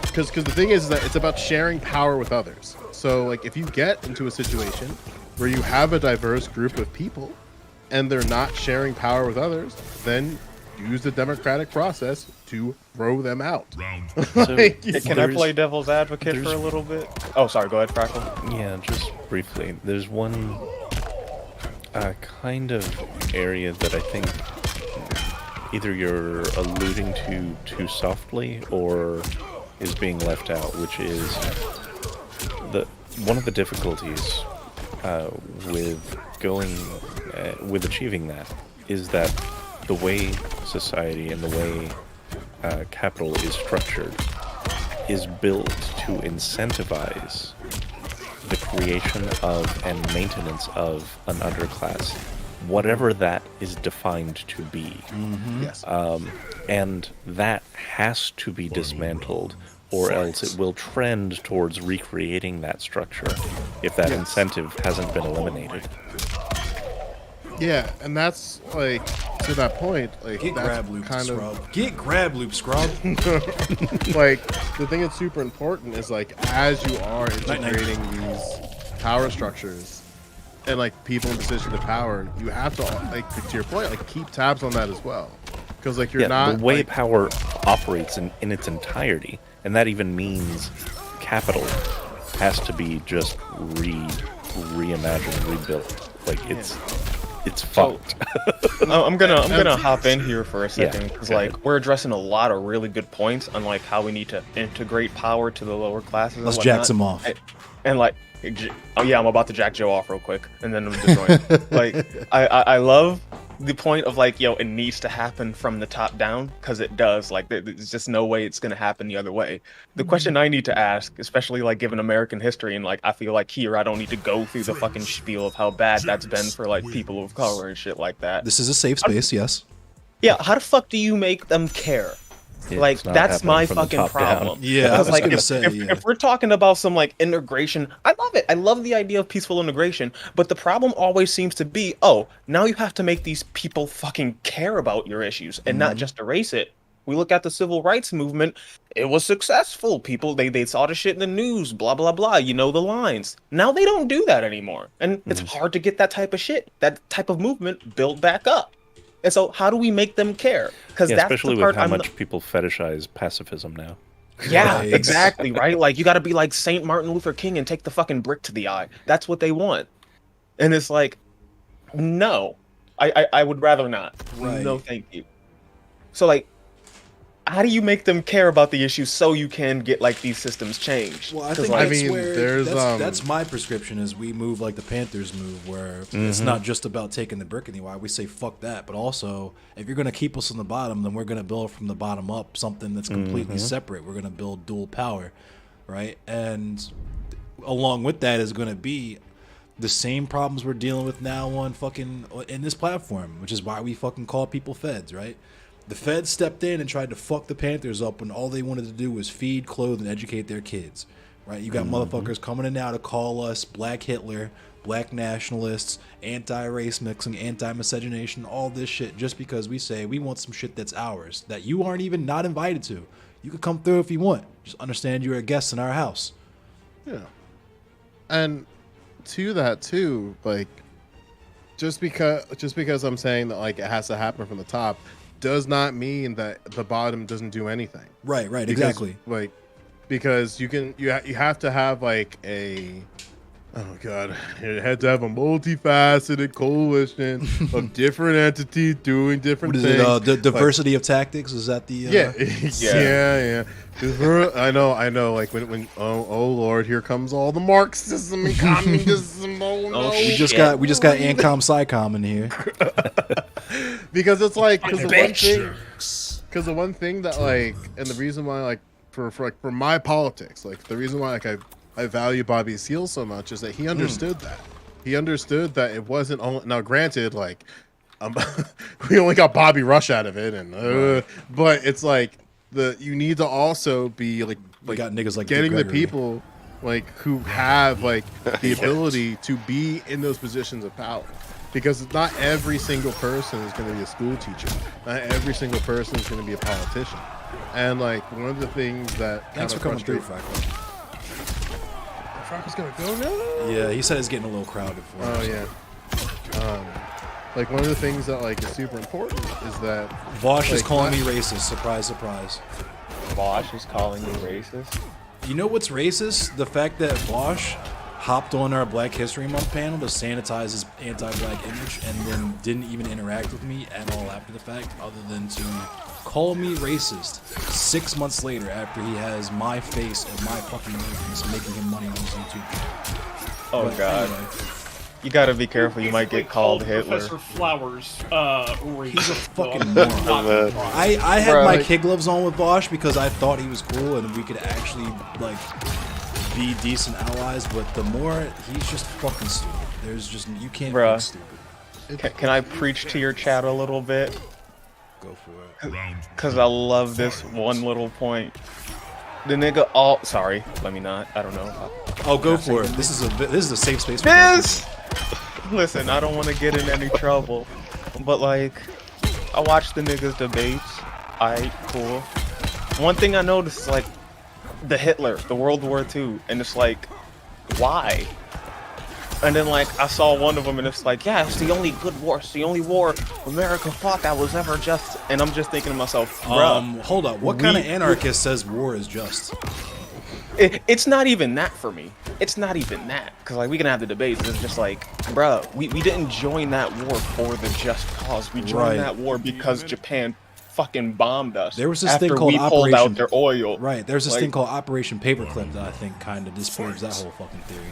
because the thing is that it's about sharing power with others. So like, if you get into a situation where you have a diverse group of people and they're not sharing power with others, then use the democratic process to throw them out. Can I play devil's advocate for a little bit? Oh, sorry. Go ahead, Frackle. Yeah, just briefly. There's one kind of area that I think either you're alluding to too softly or is being left out, which is one of the difficulties with achieving that is that the way society and the way capital is structured is built to incentivize the creation of and maintenance of an underclass, whatever that is defined to be. Yes. And that has to be dismantled, or else it will trend towards recreating that structure if that incentive hasn't been eliminated. Yeah, and that's like, to that point, like, get that's grab loop, kind scrub. of Get grab loop, scrub. like the thing that's super important is like, as you are integrating these power structures and like people in position of power, you have to, like, to your point, like keep tabs on that as well. because like you're not the way like, power operates in its entirety, and that even means capital has to be just reimagined, rebuilt. Like it's fucked. I'm gonna hop in here for a second because go ahead. like we're addressing a lot of really good points on like how we need to integrate power to the lower classes. Let's and jack whatnot. some off. And like, oh yeah, I'm about to jack Joe off real quick, and then I'm just going. Like, I love the point of like, yo, it needs to happen from the top down because it does. Like, there's just no way it's gonna happen the other way. The question I need to ask, especially like given American history, and like I feel like here I don't need to go through the fucking spiel of how bad that's been for like people of color and shit like that. This is a safe space, yes. Yeah, how the fuck do you make them care? Like It's not that's happening my from the fucking top down. problem. Yeah, I because was like gonna if, say, if, yeah. if we're talking about some like integration, I love it. I love the idea of peaceful integration, but the problem always seems to be, oh, now you have to make these people fucking care about your issues and not just erase it. We look at the civil rights movement; it was successful. People they saw the shit in the news, blah blah blah. You know the lines. Now they don't do that anymore, and it's hard to get that type of shit, that type of movement built back up. And so, how do we make them care? Because that's especially the part with how I'm much people fetishize pacifism now. Yeah, Right. exactly, right? Like, you got to be like Saint Martin Luther King and take the fucking brick to the eye. That's what they want. And it's like, no, I would rather not. Right. No, thank you. So, like, how do you make them care about the issue so you can get, like, these systems changed? Well, I 'Cause, think like, that's mean, where there's, that's my prescription is we move like the Panthers move, where it's not just about taking the brick anywhere. We say fuck that, but also if you're gonna keep us on the bottom, then we're gonna build from the bottom up something that's completely separate. We're gonna build dual power, right? And along with that is gonna be the same problems we're dealing with now on fucking in this platform, which is why we fucking call people feds, right? The feds stepped in and tried to fuck the Panthers up when all they wanted to do was feed, clothe, and educate their kids, right? You got motherfuckers coming in now to call us Black Hitler, Black nationalists, anti-race mixing, anti-miscegenation, all this shit just because we say we want some shit that's ours, that you aren't even not invited to. You could come through if you want. Just understand you're a guest in our house. Yeah. And to that too, like just because I'm saying that like it has to happen from the top does not mean that the bottom doesn't do anything. Right, Because, exactly. Like because you have to have like a oh god, it had to have a multifaceted coalition of different entities doing different What is things. it? Diversity of tactics? Is that the? Yeah. I know. Like when oh lord, here comes all the Marxism and communism. Oh no, We just got Ancom Psycom in here. because it's like because the one thing that like and the reason why like for my politics, like the reason why like I value Bobby Seale so much is that he understood that. He understood that it wasn't only now granted like we only got Bobby Rush out of it and but it's like you need to also be like got niggas like getting Dick the Gregory. people like who have like the ability to be in those positions of power. Because not every single person is going to be a school teacher. Not every single person is going to be a politician. And like one of the things that Thanks for coming through, Franklin. Franklin's going to go now. Yeah, he said it's getting a little crowded for us. Oh yeah. Like one of the things that like is super important is that Vosh is like, calling not- me racist. Surprise, surprise. Bosch is calling you racist. You know what's racist? The fact that Vosh hopped on our Black History Month panel to sanitize his anti-black image and then didn't even interact with me at all after the fact, other than to call me racist 6 months later after he has my face and my fucking ratings making him money on his YouTube channel. Oh But god, anyway, you gotta be careful. You might get called Hitler. Professor Flowers, he's a fucking moron. I had Bro, my like- kid gloves on with Vosh because I thought he was cool and we could actually like be decent allies, but the more he's just fucking stupid. There's just you can't Bruh. be stupid. Can I preach to your chat a little bit? Go for it. Cause I love this one little point. The nigga all sorry, let me not. I don't know. Oh, go for it. This is a safe space. For This. Listen, I don't want to get in any trouble, but like, I watched the niggas debates. Alright, cool. One thing I noticed is like the Hitler, the World War II, and it's like, why? And then like I saw one of them, and it's like, yeah, it's the only good war. It's the only war America fought that was ever just. And I'm just thinking to myself, bruh, hold up. What kind of anarchist says war is just? It's not even that for me. It's not even that, because like we can have the debates. It's just like, bruh, we didn't join that war for the just cause. We joined that war because Japan fucking bombed us. There was this after thing called we pulled Operation out their oil. Right. There's this Like- thing called Operation Paperclip that I think kind of disproves that whole fucking theory.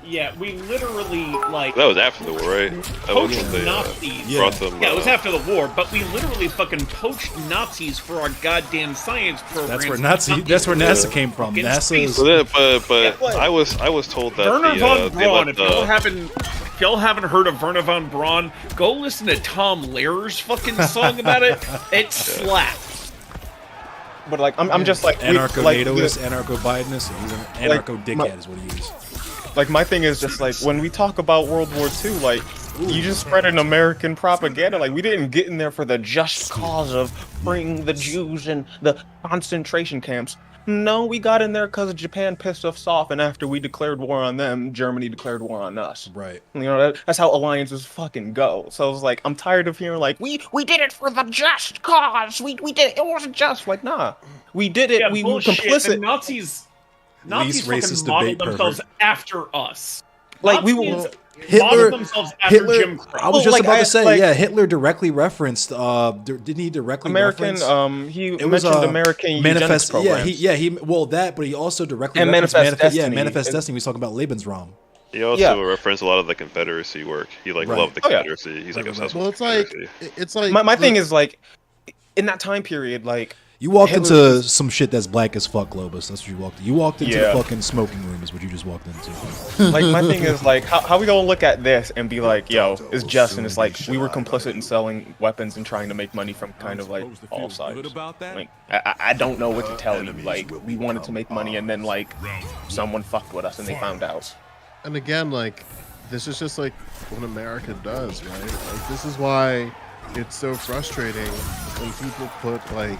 Yeah, we literally like That was after the war, right? That was poached when they Nazis. brought them. Yeah, it was after the war, but we literally fucking poached Nazis for our goddamn science program. That's where NASA came from. NASA's. But I was told that Werner von they Braun. let If y'all haven't heard of Werner von Braun, go listen to Tom Lehrer's fucking song about it. It slaps. But like, I'm just like Anarcho-NATOist, anarcho-Bidenist, he's an anarcho-dickhead is what he is. Like my thing is just like when we talk about World War II, like you just spread an American propaganda. Like we didn't get in there for the just cause of freeing the Jews and the concentration camps. No, we got in there because Japan pissed us off, and after we declared war on them, Germany declared war on us. Right. You know that's how alliances fucking go. So I was like, I'm tired of hearing like we did it for the just cause. We did it. It wasn't just like nah. We did it. Yeah, we were bullshit. complicit. The Nazis racist fucking modeled debate themselves after us. Like we Nazis were. modeled themselves after Jim Crow. I was Well, just like, about I- to say, like- yeah, Hitler directly referenced. Didn't he directly American, reference? he It was mentioned American eugenics manifest. programs. Well, that, but he also directly And referenced Manifest Manifest. Yeah, Destiny. Manifest Destiny. We was talking about Lebensraum. He also referenced a lot of the Confederacy work. He Right. loved the Oh, yeah. Confederacy. He's like obsessed Well, with it's the like Confederacy. it's like My thing is like, in that time period, like You walked Hitler into was- some shit that's black as fuck, Globus. That's what you walked. You walked into Yeah. the fucking smoking room. Is what you just walked into. like my thing is like, how we gonna look at this and be like, yo, it's just, and it's like we were complicit in selling weapons and trying to make money from kind of like all sides. Like I don't know what to tell you. Like we wanted to make money and then like someone fucked with us and they found out. And again, like, this is just like what America does, right? Like, this is why it's so frustrating when people put like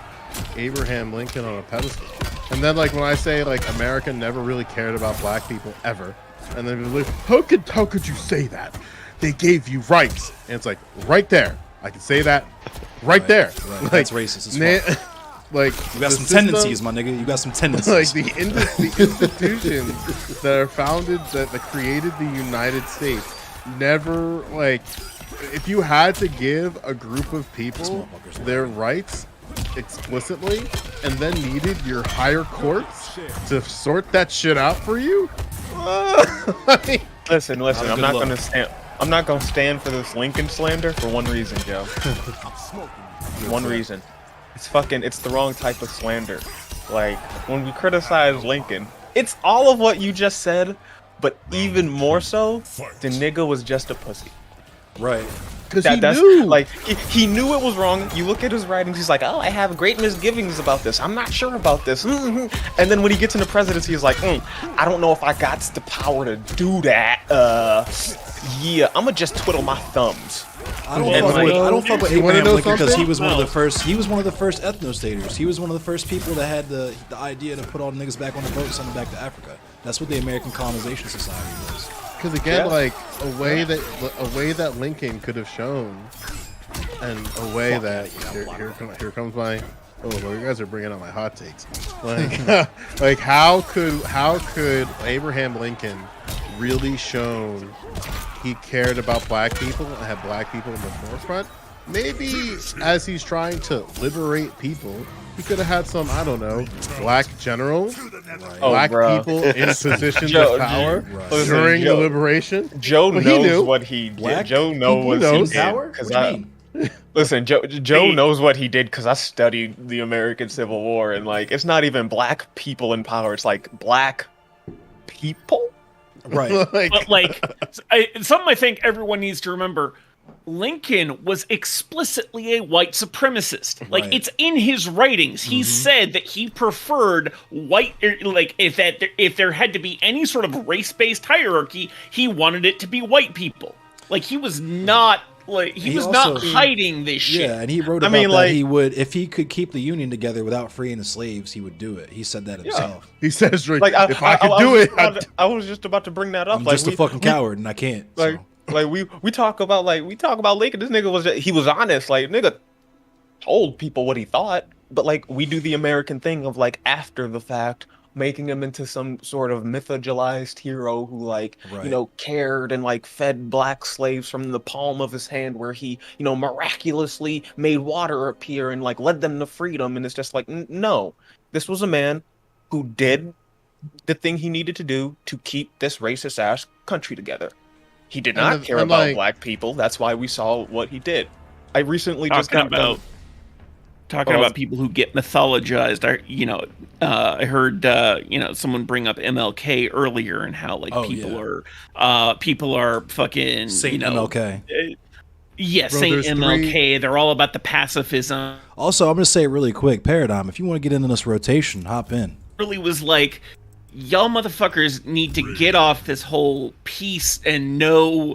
Abraham Lincoln on a pedestal. And then, like, when I say like America never really cared about black people ever, and then they're like, how could you say that? They gave you rights, and it's like right there. I can say that right there. Right. Like, That's racist as fuck. Like You got the some system- tendencies, my nigga. You got some tendencies. like the institutions that are founded that created the United States never, like, if you had to give a group of people their rights explicitly and then needed your higher courts to sort that shit out for you, like, Listen, Not a I'm good not look. gonna stand. I'm not gonna stand for this Lincoln slander for one reason, Joe. One reason. It's the wrong type of slander. Like, when we criticize Lincoln, it's all of what you just said, but even more so, the nigga was just a pussy. right. because That's knew. like he knew it was wrong. You look at his writings, he's like, oh, I have great misgivings about this. I'm not sure about this. And then when he gets into presidency, he's like, I don't know if I got the power to do that. Yeah, I'ma just twiddle my thumbs. I don't And fuck like- with I don't fuck with You wanna Abraham know Lincoln because he something? was one of the first. He was one of the first ethno-staters. He was one of the first people that had the idea to put all the niggas back on the boat and send them back to Africa. That's what the American Colonization Society was. Because again, Yeah. like a way that Lincoln could have shown, and a way that here comes my well, you guys are bringing out my hot takes. Like like how could Abraham Lincoln really shown he cared about black people and had black people in the forefront? Maybe as he's trying to liberate people, he could have had some, I don't know, black generals, Oh, black bruh. people in positions Joe, of power Listen, during Joe- the liberation. Joe Well, he knows knew. what he did. Black Joe knows what knows. he did. Power? 'Cause What do you mean? Listen, Joe knows what he did because I studied the American Civil War, and like, it's not even black people in power; it's like black people. Right. Like, But like, something I think everyone needs to remember: Lincoln was explicitly a white supremacist. Like, Right. it's in his writings. He said that he preferred white. Like, if there had to be any sort of race-based hierarchy, he wanted it to be white people. Like, he was not Like he He was also- not hiding this shit. Yeah, and he wrote I about mean, that like- he would, if he could keep the Union together without freeing the slaves, he would do it. He said that himself. He says, Like if I could do it, I was just about to bring that up. I'm like just a fucking coward, and I can't. Like, so. like we talk about Lincoln. This nigga was honest. Like nigga told people what he thought, but like we do the American thing of like after the fact, making him into some sort of mythologized hero who like cared and like fed black slaves from the palm of his hand, where he miraculously made water appear and like led them to freedom. And it's just like no, this was a man who did the thing he needed to do to keep this racist ass country together. He did not care about black people. That's why we saw what he did. I recently just got talking about people who get mythologized. I heard someone bring up MLK earlier and how like people are fucking Saint MLK. Yes, Bro, Saint there's MLK. They're all about the pacifism. Also, I'm gonna say it really quick, Paradigm. If you want to get into this rotation, hop in. Really was like, y'all motherfuckers need to get off this whole peace and no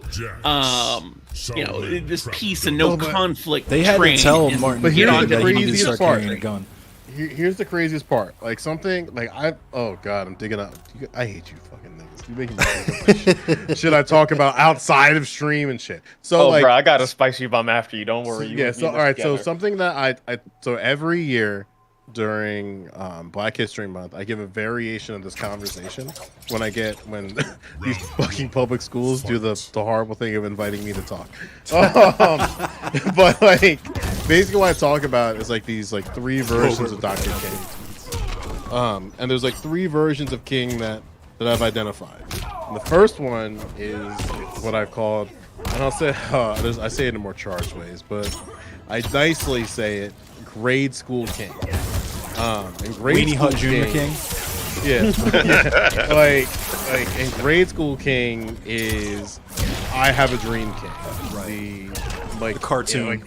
this peace and no conflict. They had to tell Martin But Luther here's King the that he needed to craziest start part. carrying a gun. Here's the craziest part. Like something like oh god, I'm digging up. I hate you fucking niggas. You making me think of this shit I talk about outside of stream and shit. So like, bro, I got a spicy bum after you. Don't worry. Yeah. So all right. So something that I so every year during Black History Month, I give a variation of this conversation when these fucking public schools do the horrible thing of inviting me to talk. But like basically what I talk about is like these like three versions of Dr. King. And there's like three versions of King that I've identified. And the first one is what I've called, and I'll say I say it in more charged ways, but I nicely say it, grade school King. And grade Weenie school Hut Junior King. Yeah. like in grade school King is I Have a Dream King. Right. The cartoon.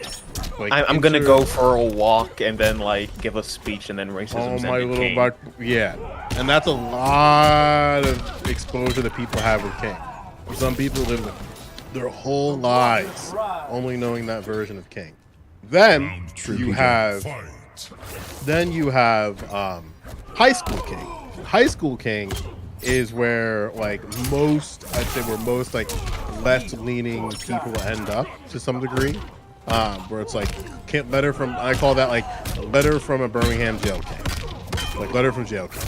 I'm gonna go for a walk and then like give a speech and then racism. Oh my little buck. Yeah. And that's a lot of exposure that people have with King. Some people live their whole lives only knowing that version of King. Then you have High School King. High School King is where like most like left-leaning people end up to some degree, where it's like I call that like letter from a Birmingham jail king, like letter from jail king.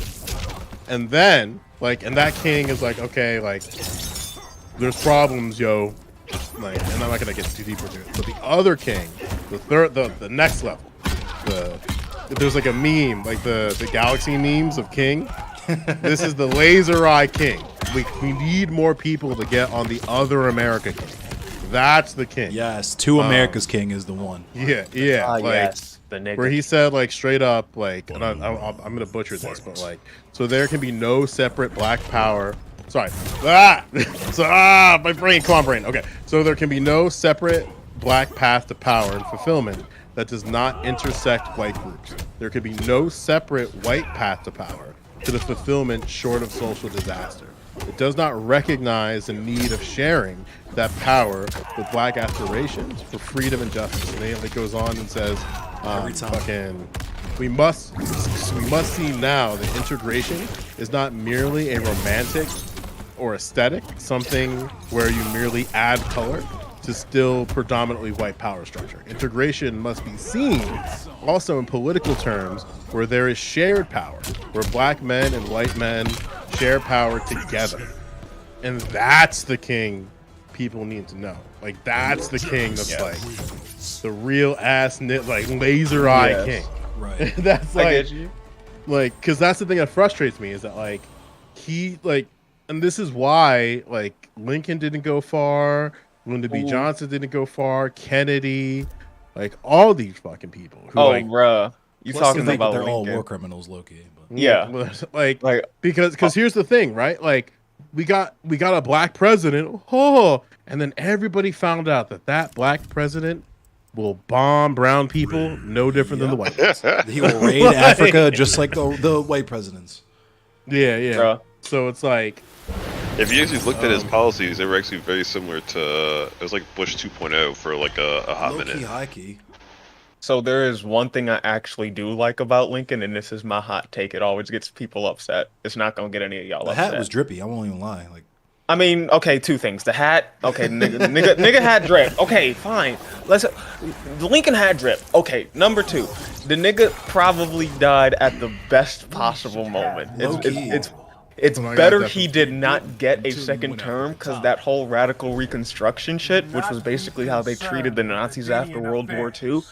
And then like, and that king is like, okay, like there's problems, yo. Like, and I'm not gonna get too deep into it. But the other king, the next level, there's like a meme, like the galaxy memes of King. This is the laser eye King. We need more people to get on the other America King. That's the King. Yes, Two America's King is the one. Yeah. Like, yes, the nigga. where he said like straight up like, and I'm gonna butcher this, but like, so there can be no separate black power. Sorry. My brain, come on, brain. Okay. So there can be no separate black path to power and fulfillment that does not intersect white groups. There could be no separate white path to power to the fulfillment short of social disaster. It does not recognize the need of sharing that power with black aspirations for freedom and justice. And then it goes on and says, we must see now that integration is not merely a romantic or aesthetic, something where you merely add color to still predominantly white power structure. Integration must be seen also in political terms where there is shared power, where black men and white men share power together. And that's the King people need to know. Like, that's the King that's like the real ass knit, like laser eye King. Right. That's like, because that's the thing that frustrates me is that like he like, and this is why like Lincoln didn't go far, Lyndon B. Johnson didn't go far, Kennedy, like all these fucking people. Who, bruh, you talking about they're Lincoln. all war criminals, Loki. But. Yeah, like because here's the thing, right? Like we got a black president, and then everybody found out that black president will bomb brown people no different than the white ones. He will raid Africa just like the white presidents. Yeah. Bruh. So it's like If you actually looked at his policies, they were actually very similar to it was like Bush 2.0 for like a hot Low-key, minute. high-key. So there is one thing I actually do like about Lincoln, and this is my hot take. It always gets people upset. It's not gonna get any of y'all The upset. hat was drippy. I won't even lie. Like, I mean, okay, two things. The hat, okay, nigga had drip. Okay, fine. The Lincoln had drip. Okay, number two, the nigga probably died at the best possible moment. It's better he did not get a second term, because that whole radical reconstruction shit, which was basically how they treated the Nazis after World War II.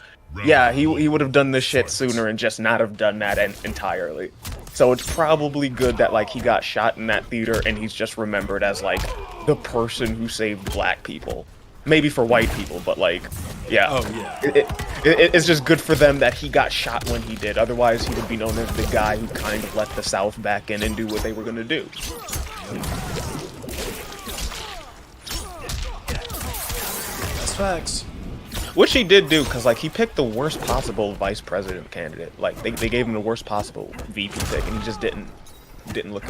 Yeah, he would have done this shit sooner and just not have done that entirely. So it's probably good that like he got shot in that theater and he's just remembered as like the person who saved black people. Maybe for white people, but like, yeah. oh yeah. It's just good for them that he got shot when he did. Otherwise, he would be known as the guy who kind of let the South back in and do what they were gonna do. That's facts. Which he did do, because like he picked the worst possible vice president candidate. Like they gave him the worst possible VP pick, and he just didn't look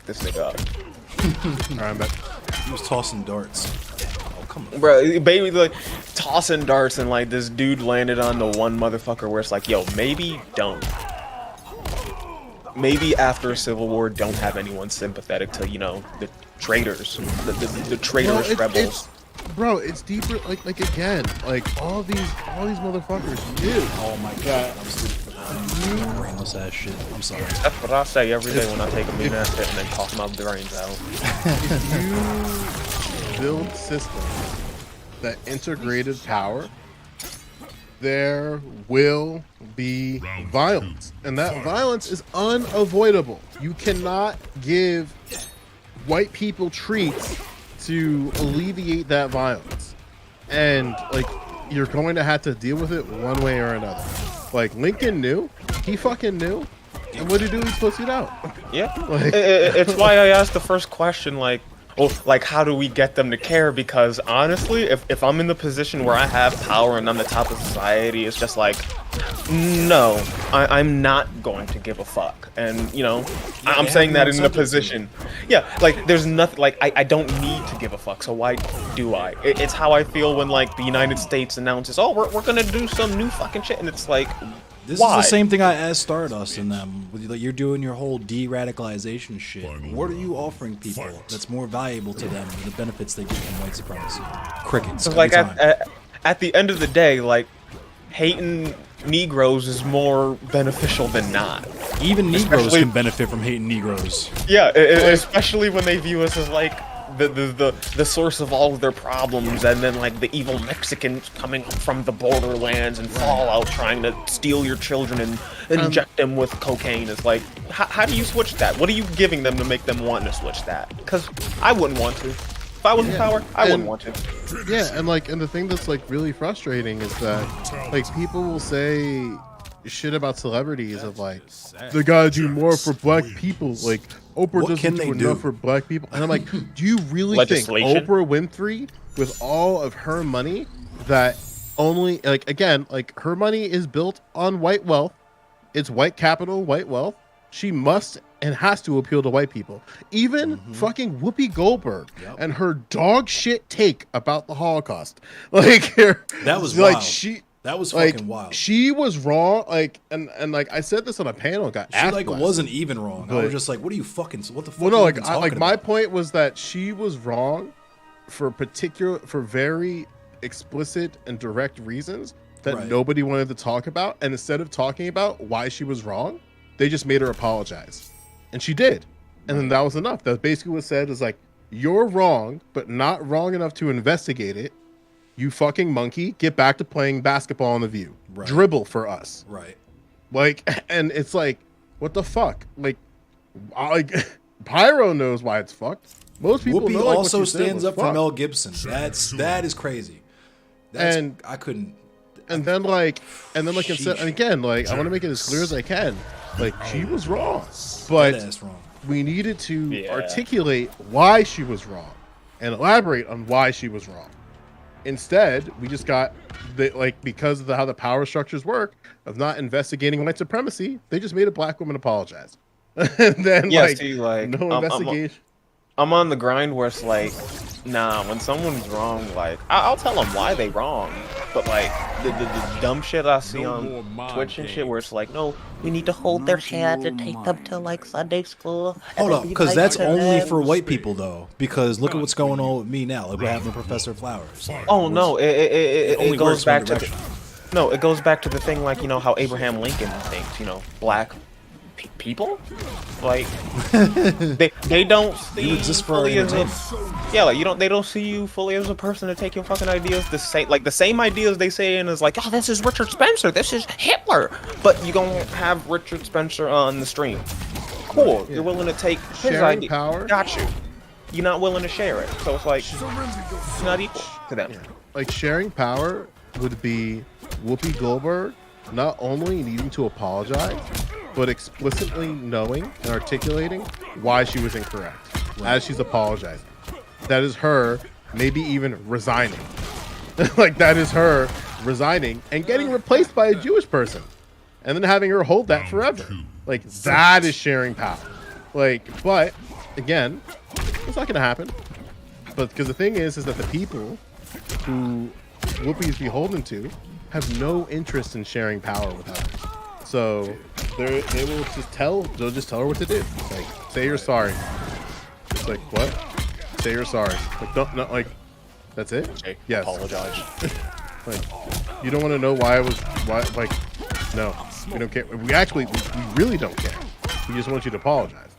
this nigga up. Alright, but He was tossing darts. Oh, come on. Bro, baby, like tossing darts, and like this dude landed on the one motherfucker where it's like, yo, maybe don't. Maybe after a civil war, don't have anyone sympathetic to, you know, the traitors, the traitorous rebels. Bro, it's deeper. Like again, like all these motherfuckers knew. Oh my god. I'm stupid for that. Brainless ass shit. I'm sorry. That's what I say every day when I take a mean ass hit and then cough my brains out. If you build systems that integrated power, there will be violence, and that violence is unavoidable. You cannot give white people treats to alleviate that violence, and like you're going to have to deal with it one way or another. Like Lincoln knew, he fucking knew, and what did he do? He pussied out. Yeah, Like- it's why I asked the first question, like, well, like, how do we get them to care? Because honestly, if I'm in the position where I have power and I'm the top of society, it's just like, no, I'm not going to give a fuck. And, you know, I'm saying that in the position. Yeah, like, there's nothing, like, I don't need to give a fuck, so why do I? It's how I feel when, like, the United States announces, oh, we're gonna do some new fucking shit, and it's like, This why? is the same thing I asked Stardust and them. Like, you're doing your whole de-radicalization shit. What are you offering people that's more valuable to them than the benefits they get from white supremacy? Crickets. So, every like, time. at the end of the day, like, hating Negroes is more beneficial than not. Even Negroes especially- can benefit from hating Negroes. Yeah, especially when they view us as like the source of all of their problems, and then like the evil Mexicans coming from the borderlands and Fallout trying to steal your children and inject them with cocaine. It's like, how do you switch that? What are you giving them to make them want to switch that? Because I wouldn't want to. If I was in power, I wouldn't want to. Yeah, and like, and the thing that's like really frustrating is that like people will say shit about celebrities of like they gotta do more for black people. Like Oprah What can doesn't they do do? enough for black people. And I'm like, do you really think Legislation? Oprah Winfrey, with all of her money, that only like again like her money is built on white wealth? It's white capital, white wealth. She must and has to appeal to white people. Even fucking Whoopi Goldberg and her dog shit take about the Holocaust. Like That was like wild. That was like fucking wild. she was wrong. Like and like I said this on a panel. Got She asked like last wasn't week. even wrong. I But- was just like, what are you fucking? What the fuck? Well, no, are you like even like talking my about? point was that she was wrong for very explicit and direct reasons that Right. nobody wanted to talk about. And instead of talking about why she was wrong, they just made her apologize, and she did. And then that was enough. That basically was said is like, you're wrong, but not wrong enough to investigate it. You fucking monkey, get back to playing basketball on the View. Right. Dribble for us. Right. Like, and it's like, what the fuck? Like Pyro knows why it's fucked. Most people Whoopi know. Like, also what you said stands was up for fucked. Mel Gibson. That is crazy. That's, And- I couldn't. And then instead, and again, like I want to make it as clear as I can. Like she was wrong, but That's wrong. we needed to Yeah. articulate why she was wrong and elaborate on why she was wrong. Instead, we just got because of how the power structures work of not investigating white supremacy, they just made a black woman apologize. And then Yeah, like see, like, no investigation. I'm on the grind where it's like, nah, when someone's wrong, like, I'll tell them why they wrong. But, like, the dumb shit I see on Twitch and shit where it's like, no, we need to hold their hand and take them to, like, Sunday school. Hold up, because that's only for white people, though. Because look at what's going on with me now. Like, what happened to Professor Flowers. Oh, no, it only goes works back one to direction. no, it goes back to the thing, like, you know, how Abraham Lincoln thinks, you know, black people? Like, they don't see You exist for fully as a, entertainment. yeah, like, they don't see you fully as a person to take your fucking ideas the same ideas they say in is like, oh, this is Richard Spencer, this is Hitler, but you don't have Richard Spencer on the stream. Cool, you're willing to take his Sharing idea. power. Got you. You're not willing to share it, so it's like it's not equal to them. Like sharing power would be Whoopi Goldberg not only needing to apologize, but explicitly knowing and articulating why she was incorrect as she's apologizing. That is her maybe even resigning. Like, that is her resigning and getting replaced by a Jewish person, and then having her hold that forever. Like, that is sharing power. Like, but again, it's not gonna happen. But because the thing is that the people who Whoopi is beholden to have no interest in sharing power with her. So they will just they'll just tell her what to do. Like, say you're sorry. It's like, what? Say you're sorry. Like, don't like, that's it? Okay, Yes. apologize. Like, you don't want to know why, like, no, we don't care. We really don't care. We just want you to apologize.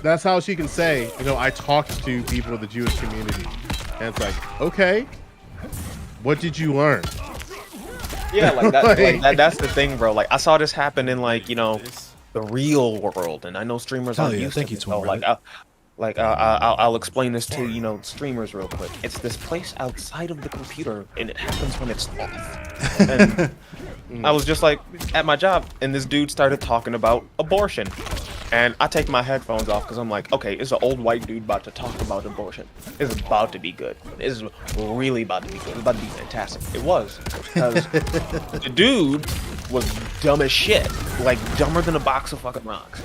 That's how she can say, you know, I talked to people of the Jewish community. And it's like, okay, what did you learn? Yeah, like that. That's the thing, bro. Like, I saw this happen in, like, you know, the real world, and I know streamers Hell aren't yeah, used thank to you, this, Twin so, like, I'll explain this to, you know, streamers real quick. It's this place outside of the computer, and it happens when it's off. And I was just like at my job, and this dude started talking about abortion. And I take my headphones off because I'm like, okay, it's an old white dude about to talk about abortion. It's about to be good. It's really about to be good. It's about to be fantastic. It was. Because the dude was dumb as shit. Like, dumber than a box of fucking rocks.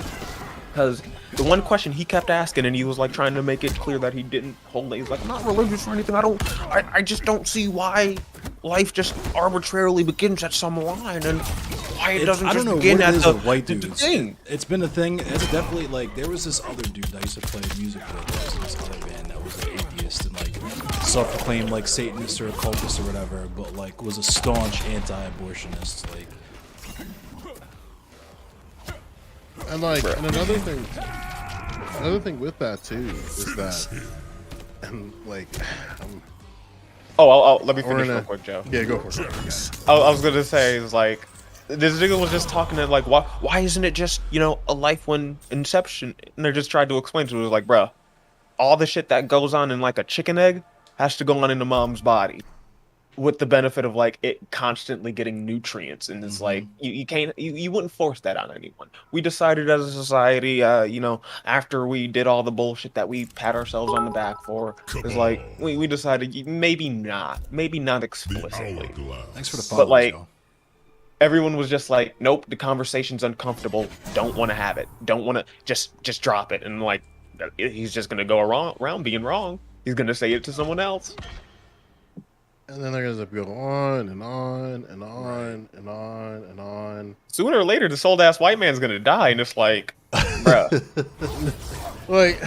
Because the one question he kept asking, and he was like trying to make it clear that he didn't hold it. He's like, I'm not religious or anything. I just don't see why life just arbitrarily begins at some line, and why it doesn't just begin at the white dudes. thing. It's been a thing. It's definitely like there was this other dude that used to play music with. There was this other band that was an atheist and like self-proclaimed like Satanist or occultist or whatever, but like was a staunch anti-abortionist. Like, And like, and another thing with that too is that, and like, let me finish real quick, Joe. Yeah, go for it. I was gonna say is like, this nigga was just talking to like, why isn't it just, you know, a life when inception? And they're just trying to explain to it, like, bruh, all the shit that goes on in like a chicken egg has to go on in the mom's body, with the benefit of like it constantly getting nutrients, and it's like you wouldn't force that on anyone. We decided as a society, you know, after we did all the bullshit that we pat ourselves on the back for, it's like we decided maybe not explicitly. Thanks for the follow, but like, Joe. everyone was just like, nope, the conversation's uncomfortable. Don't want to have it. Don't want to just drop it. And like, he's just gonna go around being wrong. He's gonna say it to someone else. And then they're gonna go on and on and on and on and on. Sooner or later, this old ass white man's gonna die, and it's like, bruh. Like,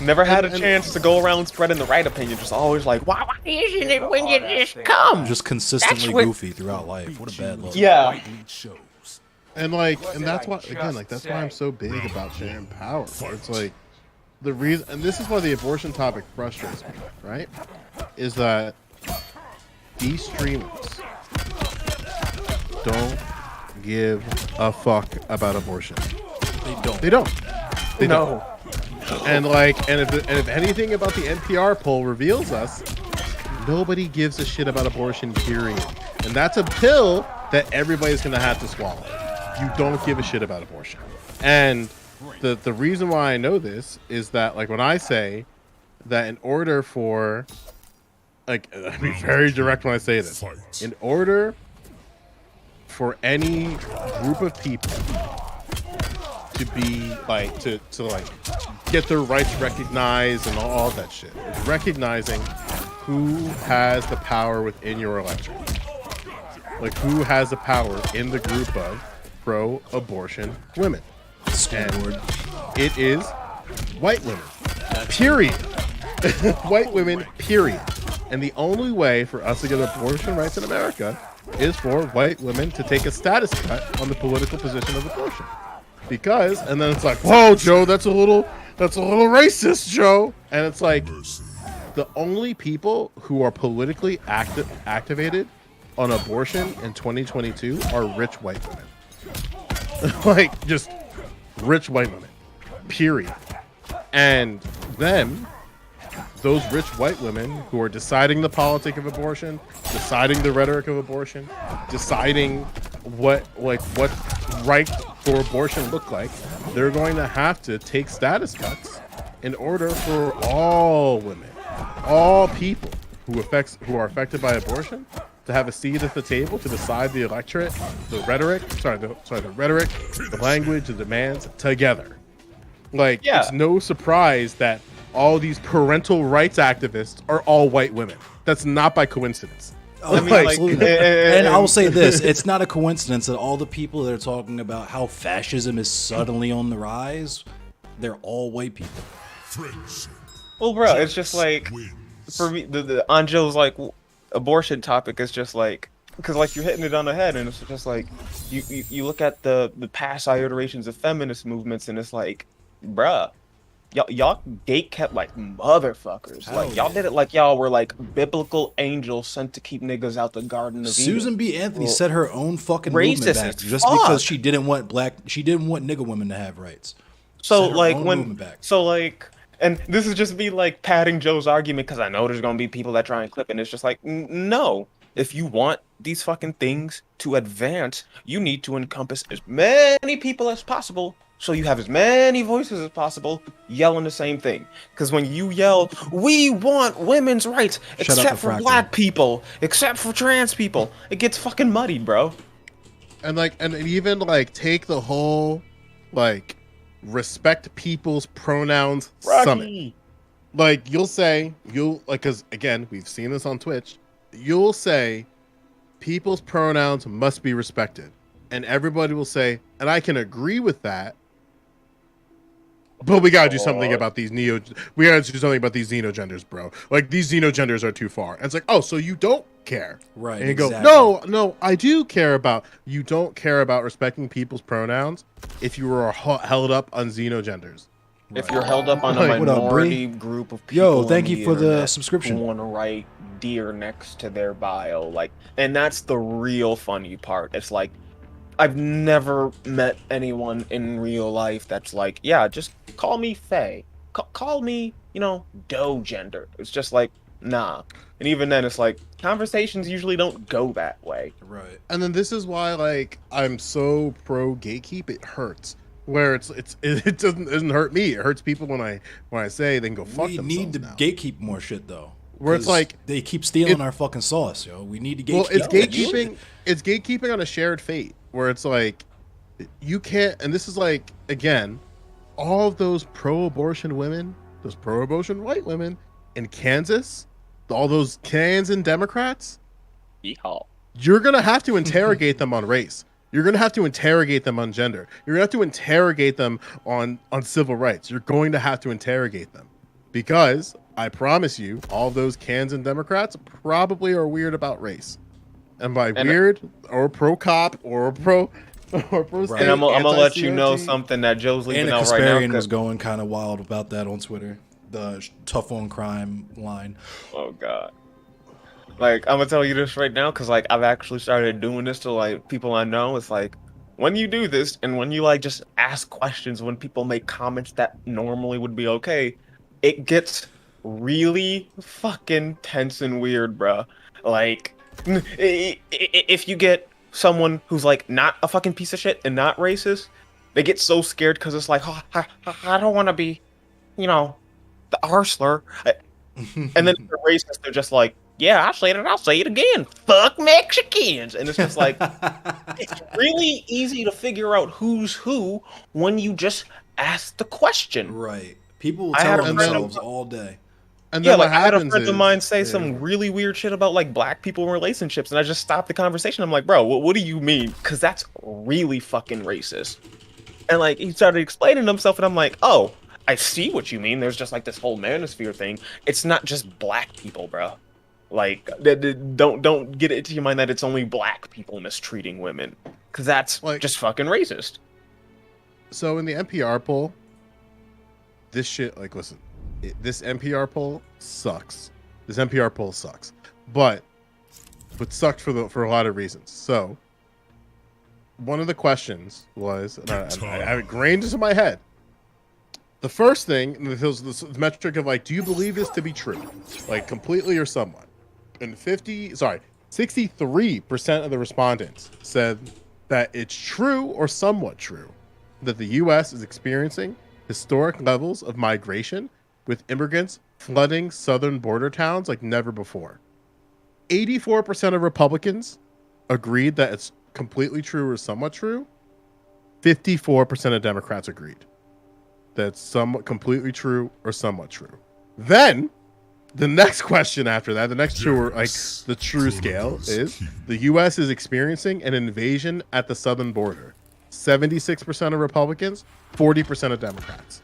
never had a chance to go around spreading the right opinion. Just always like, why isn't it when you just come? Just consistently goofy throughout life. What a bad look. Yeah. And like, and that's why, again, like, that's why I'm so big about sharing power. It's like, the reason, and this is why the abortion topic frustrates me, right? Is that these streamers don't give a fuck about abortion. They don't. And like, and if anything about the NPR poll reveals us, nobody gives a shit about abortion, period. And that's a pill that everybody's gonna have to swallow. You don't give a shit about abortion. And the reason why I know this is that, like, when I say that in order for, like, I'll be very direct when I say this, in order for any group of people to be like to like get their rights recognized and all that shit. It's recognizing who has the power within your electorate. Like, who has the power in the group of pro-abortion women. And it is white women. Period. White women, period. And the only way for us to get abortion rights in America is for white women to take a status cut on the political position of abortion. Because, and then it's like, whoa, Joe, that's a little racist, Joe. And it's like, the only people who are politically activated on abortion in 2022 are rich white women. Like, just rich white women, period. And then those rich white women who are deciding the politic of abortion, deciding the rhetoric of abortion, deciding what right for abortion look like, they're going to have to take status cuts in order for all women, all people who are affected by abortion to have a seat at the table to decide the electorate, the rhetoric, the language, the demands together. Like, it's no surprise that all these parental rights activists are all white women. That's not by coincidence. Oh, I mean, absolutely. And I will say this, it's not a coincidence that all the people that are talking about how fascism is suddenly on the rise, they're all white people. Well, bro, it's just like, for me, the Angel's like abortion topic is just like, because like you're hitting it on the head, and it's just like you look at the past iterations of feminist movements, and it's like, bruh, y'all gatekept like motherfuckers. Hell like y'all did it like y'all were like biblical angels sent to keep niggas out the Garden of Eden. Susan B. Anthony set her own fucking movement back just because she didn't want nigga women to have rights. So like and this is just me like padding Joe's argument because I know there's gonna be people that try and clip it, and it's just like, no. If you want these fucking things to advance, you need to encompass as many people as possible, so you have as many voices as possible yelling the same thing. Because when you yell, we want women's rights, except for black people, except for trans people, it gets fucking muddied, bro. And even like take the whole like respect people's pronouns summit. Like you'll because again, we've seen this on Twitch. You'll say people's pronouns must be respected, and everybody will say, and I can agree with that, but we gotta do something about these xenogenders, bro. Like, these xenogenders are too far. And it's like, oh, so you don't care, right? And you go, no, I do care about. You don't care about respecting people's pronouns if you are held up on xenogenders. If you're held up on a minority group of people, yo, thank you for the subscription. Who want to write deer next to their bio, like, and that's the real funny part. It's like, I've never met anyone in real life that's like, yeah, just call me Faye, call me, doe gender. It's just like, nah. And even then, it's like conversations usually don't go that way. Right. And then this is why, like, I'm so pro gatekeep. It hurts. Where it doesn't hurt me. It hurts people when I say they can go fuck themselves. We need to gatekeep more shit though. Where it's like they keep stealing our fucking sauce, yo. We need to gatekeep. Well, it's gatekeeping. It's gatekeeping on a shared fate. Where it's like you can't. And this is like, again, all of those pro-abortion women, those pro-abortion white women in Kansas, all those Kansan Democrats. Yeehaw. You're gonna have to interrogate them on race. You're going to have to interrogate them on gender. You're going to have to interrogate them on civil rights. You're going to have to interrogate them. Because, I promise you, all of those Kansan Democrats probably are weird about race. And by weird, or pro-cop, or pro state, and I'm going to let you know something that Joe's leaving out right now. And was going kind of wild about that on Twitter. The tough on crime line. Oh, God. Like, I'm gonna tell you this right now, because, like, I've actually started doing this to, like, people I know. It's like, when you do this, and when you, like, just ask questions, when people make comments that normally would be okay, it gets really fucking tense and weird, bro. Like, if you get someone who's, like, not a fucking piece of shit and not racist, they get so scared because it's like, oh, I don't want to be, the R-slur. And then if they're racist, they're just like, yeah, I said it, I'll say it again. Fuck Mexicans. And it's just like, it's really easy to figure out who's who when you just ask the question. Right. People will I had tell a friend themselves all day. And Yeah, then like what I had a happens friend of is- mine say some really weird shit about like black people in relationships, and I just stopped the conversation. I'm like, bro, what do you mean? Because that's really fucking racist. And like he started explaining himself, and I'm like, oh, I see what you mean. There's just like this whole manosphere thing. It's not just black people, bro. Like, don't get it to your mind that it's only black people mistreating women, because that's Like- just fucking racist. So in the NPR poll, this shit, like, listen, this NPR poll sucks. This NPR poll sucks, but sucked for a lot of reasons. So one of the questions was, and I have it grained into my head. The first thing, was the metric of like, do you believe this to be true, like completely or somewhat? And 63% of the respondents said that it's true or somewhat true that the U.S. is experiencing historic levels of migration with immigrants flooding southern border towns like never before. 84% of Republicans agreed that it's completely true or somewhat true. 54% of Democrats agreed that's somewhat completely true or somewhat true. Then the next question after that, the next true, or like the true scale, is the U.S. is experiencing an invasion at the southern border. 76% of Republicans, 40% of Democrats.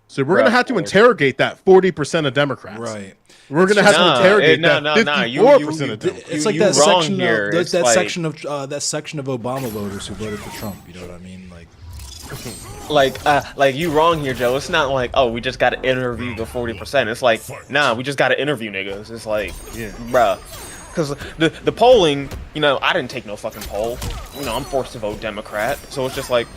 So we're gonna have to interrogate that 40% of Democrats. Right. We're gonna have to interrogate that 54% of Democrats. It's like that section of that section of Obama voters who voted for Trump. You know what I mean? Like you wrong here, Joe. It's not like, oh, we just got to interview the 40%. It's like, nah, we just got to interview niggas. It's like, bruh. Because the polling, you know, I didn't take no fucking poll. You know, I'm forced to vote Democrat. So it's just like,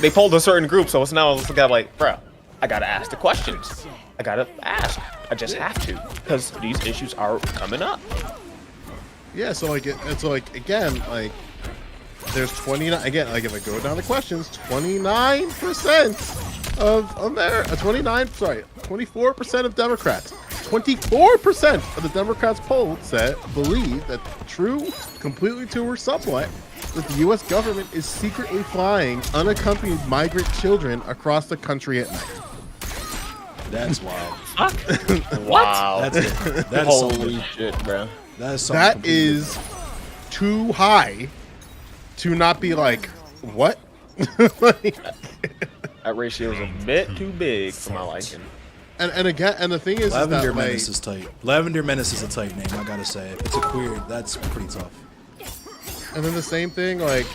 they polled a certain group, so it's now it's got like, bruh, I got to ask the questions. I got to ask. I just have to. Because these issues are coming up. Yeah, so like, it's like, again, like, there's 29, again, like if I go down the questions, 29% of 24% of Democrats, 24% of the Democrats polled believe that true, completely true or somewhat, that the U.S. government is secretly flying unaccompanied migrant children across the country at night. That's wild. Wow. That's holy shit, bro. That is too high to not be like, what? That ratio is a bit too big for my liking. And again, and the thing is, Lavender that, Menace is tight. Lavender Menace is a tight name, I gotta say. If it's a queer, that's pretty tough. And then the same thing, like,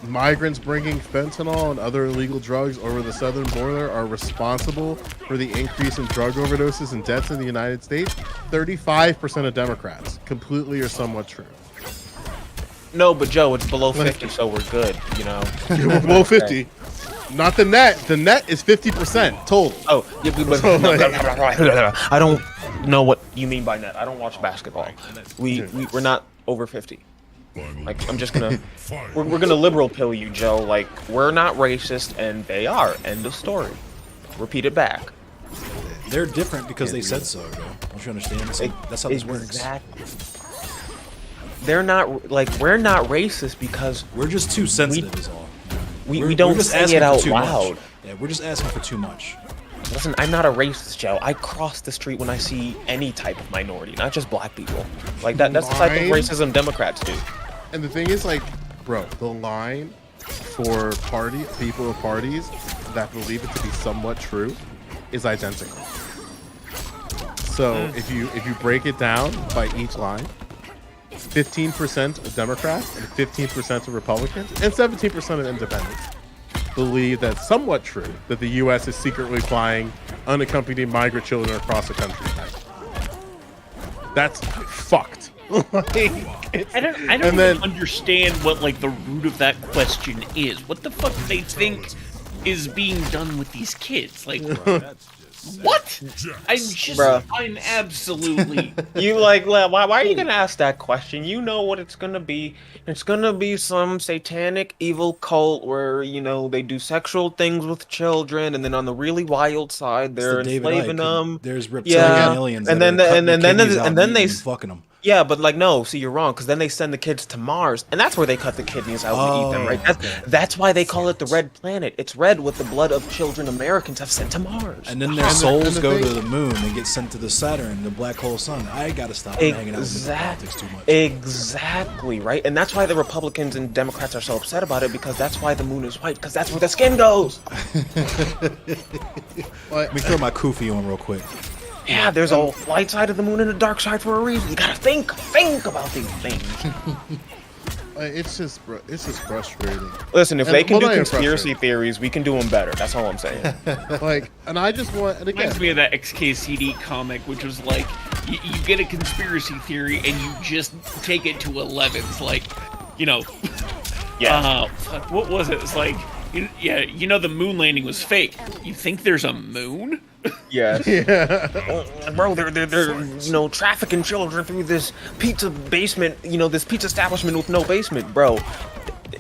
migrants bringing fentanyl and other illegal drugs over the southern border are responsible for the increase in drug overdoses and deaths in the United States. 35% of Democrats, completely or somewhat true. No, but Joe, it's below 50, so we're good, you know. We're below 50. Not the net. The net is 50% total. Oh, yeah, but I don't know what you mean by net. I don't watch basketball. We're not over 50. Like, I'm just gonna, we're gonna liberal pill you, Joe. Like, we're not racist, and they are. End of story. Repeat it back. They're different because they said so, bro. Don't you understand? That's how this works. Exactly. They're not, like, we're not racist because we're just too sensitive is all. We don't say it out loud. Yeah, we're just asking for too much. Listen, I'm not a racist, Joe. I cross the street when I see any type of minority, not just black people. Like, that's the type of racism Democrats do. And the thing is, like, bro, the line for people of parties that believe it to be somewhat true is identical. So if you break it down by each line, 15% of Democrats and 15% of Republicans and 17% of independents believe that's somewhat true that the U.S. is secretly flying unaccompanied migrant children across the country. That's fucked. I don't even understand what like the root of that question is. What the fuck do they think is being done with these kids? Like, what? I'm absolutely. You like, why are you gonna ask that question? You know what it's gonna be. It's gonna be some satanic evil cult where, you know, they do sexual things with children, and then on the really wild side they're enslaving them. There's reptilian aliens. And then they fucking them. Yeah, but like no, see you're wrong because then they send the kids to Mars, and that's where they cut the kidneys out and eat them, right? That's why they call it the Red Planet. It's red with the blood of children Americans have sent to Mars. And then their souls go to the moon and get sent to the Saturn, the black hole sun. I gotta stop hanging out with politics too much. Exactly, right? And that's why the Republicans and Democrats are so upset about it because that's why the moon is white because that's where the skin goes. Let me throw my kufi on real quick. Yeah, there's a light side of the moon and a dark side for a reason. You gotta think about these things. It's just frustrating. Listen, if they can do conspiracy theories, we can do them better. That's all I'm saying. Like, and I just want, and again, Reminds me of that XKCD comic, which was like, you get a conspiracy theory and you just take it to 11s, like, you know. Yeah. Fuck, what was it? It's like, you know, the moon landing was fake. You think there's a moon? Yes. yeah. Bro, they're you know, trafficking children through this pizza basement, you know, this pizza establishment with no basement, bro.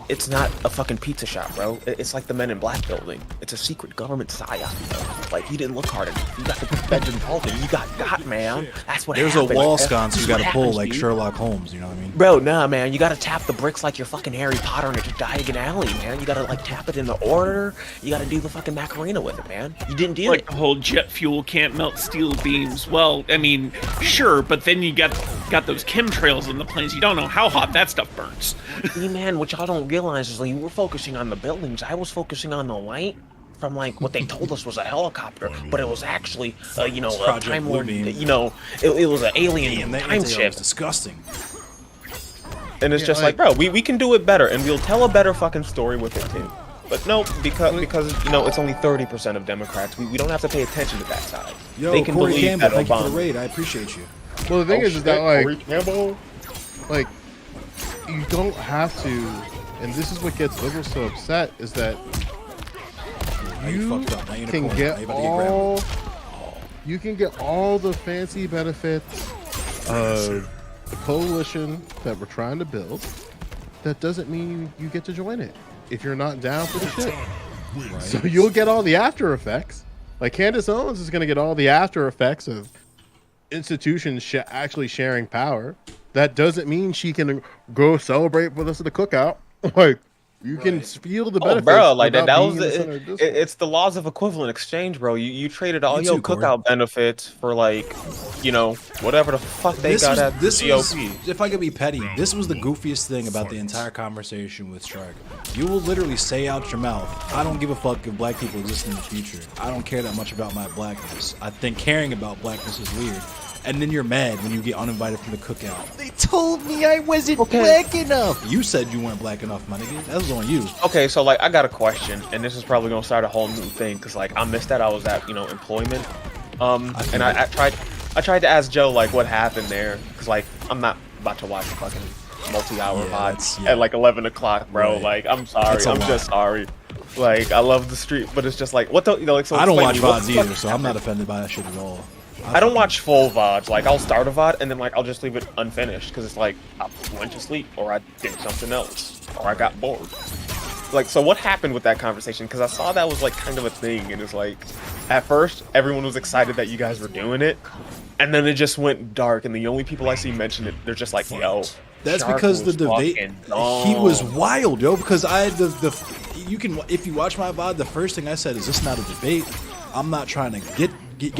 It's not a fucking pizza shop, bro. It's like the Men in Black building. It's a secret government psyop, bro. Like, you didn't look hard enough. You got the Benjamin Fulton. You got, man. That's what There's happened. a wall sconce you gotta pull happens, like dude. Sherlock Holmes, you know what I mean? Bro, nah, man. You gotta tap the bricks like you're fucking Harry Potter in a Diagon Alley, man. You gotta, like, tap it in the order. You gotta do the fucking Macarena with it, man. You didn't do Like it. the whole jet fuel can't melt steel beams. Well, I mean, sure, but then you got those chemtrails in the planes. You don't know how hot that stuff burns. See, man, what y'all don't realize is like, you were focusing on the buildings. I was focusing on the light from like what they told us was a helicopter, but it was actually, you know, a Project time lord. Bluebeam. You know, it was an alien And that time was shift. disgusting. And it's just like, bro, we can do it better, and we'll tell a better fucking story with it too. But no, because you know it's only 30% of Democrats. We don't have to pay attention to that side. Yo, they can Corey believe Campbell, that thank you for Obama. the raid. I appreciate you. Well, the thing is that Corey Campbell. like, you don't have to, and this is what gets liberals so upset, is that you fucked up. Now you're in a can corner. Now get you're about to get grabbed. you can get all the fancy benefits of the coalition that we're trying to build. That doesn't mean you get to join it if you're not down for the shit. Right. So you'll get all the after effects. Like Candace Owens is going to get all the after effects of institutions actually sharing power. That doesn't mean she can go celebrate with us at the cookout. Like, you can feel the benefits. Bro, like that without was being in the center of discourse. it's the laws of equivalent exchange, bro. You traded all Me your too, Corey. cookout benefits for like, you know, whatever the fuck they got at the GOP. If I could be petty, this was the goofiest thing about the entire conversation with Strike. You will literally say out your mouth, I don't give a fuck if black people exist in the future. I don't care that much about my blackness. I think caring about blackness is weird. And then you're mad when you get uninvited from the cookout. They told me I wasn't black enough. You said you weren't black enough, my nigga. That was on you. Okay, so like I got a question, and this is probably gonna start a whole new thing because like I missed that I was at employment, and I tried to ask Joe like what happened there because like I'm not about to watch fucking multi-hour VODs at like 11 o'clock, bro. Right. Like I'm sorry, That's a I'm lot. just sorry. Like I love the street, but it's just like what the like. So I don't explain watch to me, what VODs the either, fuck so I'm not offended by that shit at all. I don't watch full VODs. Like, I'll start a VOD and then, like, I'll just leave it unfinished because it's like, I went to sleep or I did something else or I got bored. Like, so what happened with that conversation? Because I saw that was, like, kind of a thing. And it's like, at first, everyone was excited that you guys were doing it. And then it just went dark. And the only people I see mention it, they're just like, yo. That's Shark because the was debate, fucking he was dumb. wild, yo. Because I had you can, if you watch my VOD, the first thing I said is, this is not a debate. I'm not trying to get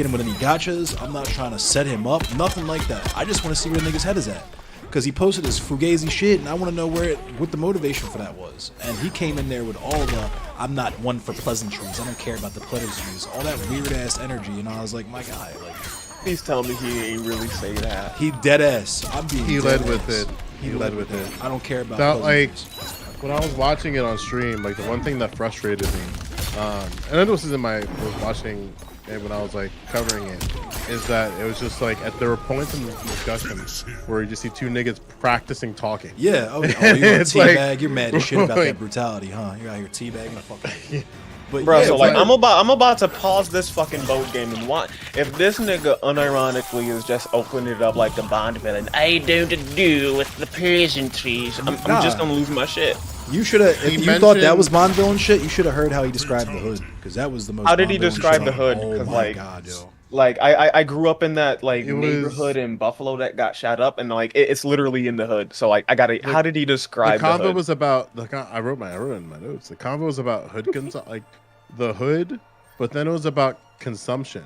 him with any gotchas. I'm not trying to set him up. Nothing like that. I just want to see where the nigga's head is at. Because he posted his fugazi shit, and I want to know what the motivation for that was. And he came in there with all the, I'm not one for pleasantries. I don't care about the pleasantries. All that weird ass energy. And I was like, my guy, like, Please tell me he ain't really say that. he dead ass. I'm being He dead led with ass. it. He led with it. I don't care about That, like, pleasantries. when I was watching it on stream, like the one thing that frustrated me, and then this is in my was watching it when I was like covering it, is that it was just like there were points in the discussion where you just see two niggas practicing talking. Yeah, oh, you want It's teabag? like- You're mad as shit about like- that brutality, huh? You're out here teabagging the fuck. But Bro, yeah, so like but- I'm about to pause this fucking boat game and watch. If this nigga unironically is just opening it up like the Bond villain, I don't do with the pleasantries. I'm just gonna lose my shit. You should have. If He you thought that mentioned- was Bond villain shit, you should have heard how he described the hood, because that was the most. How did he Bond villain describe shit the on- hood? Oh 'Cause, my like- god, yo. Like I grew up in that like It was- neighborhood in Buffalo that got shot up, and like it's literally in the hood. So like I gotta. How did he describe The convo hood? was about I wrote it in my notes. The convo was about hood like the hood, but then it was about consumption.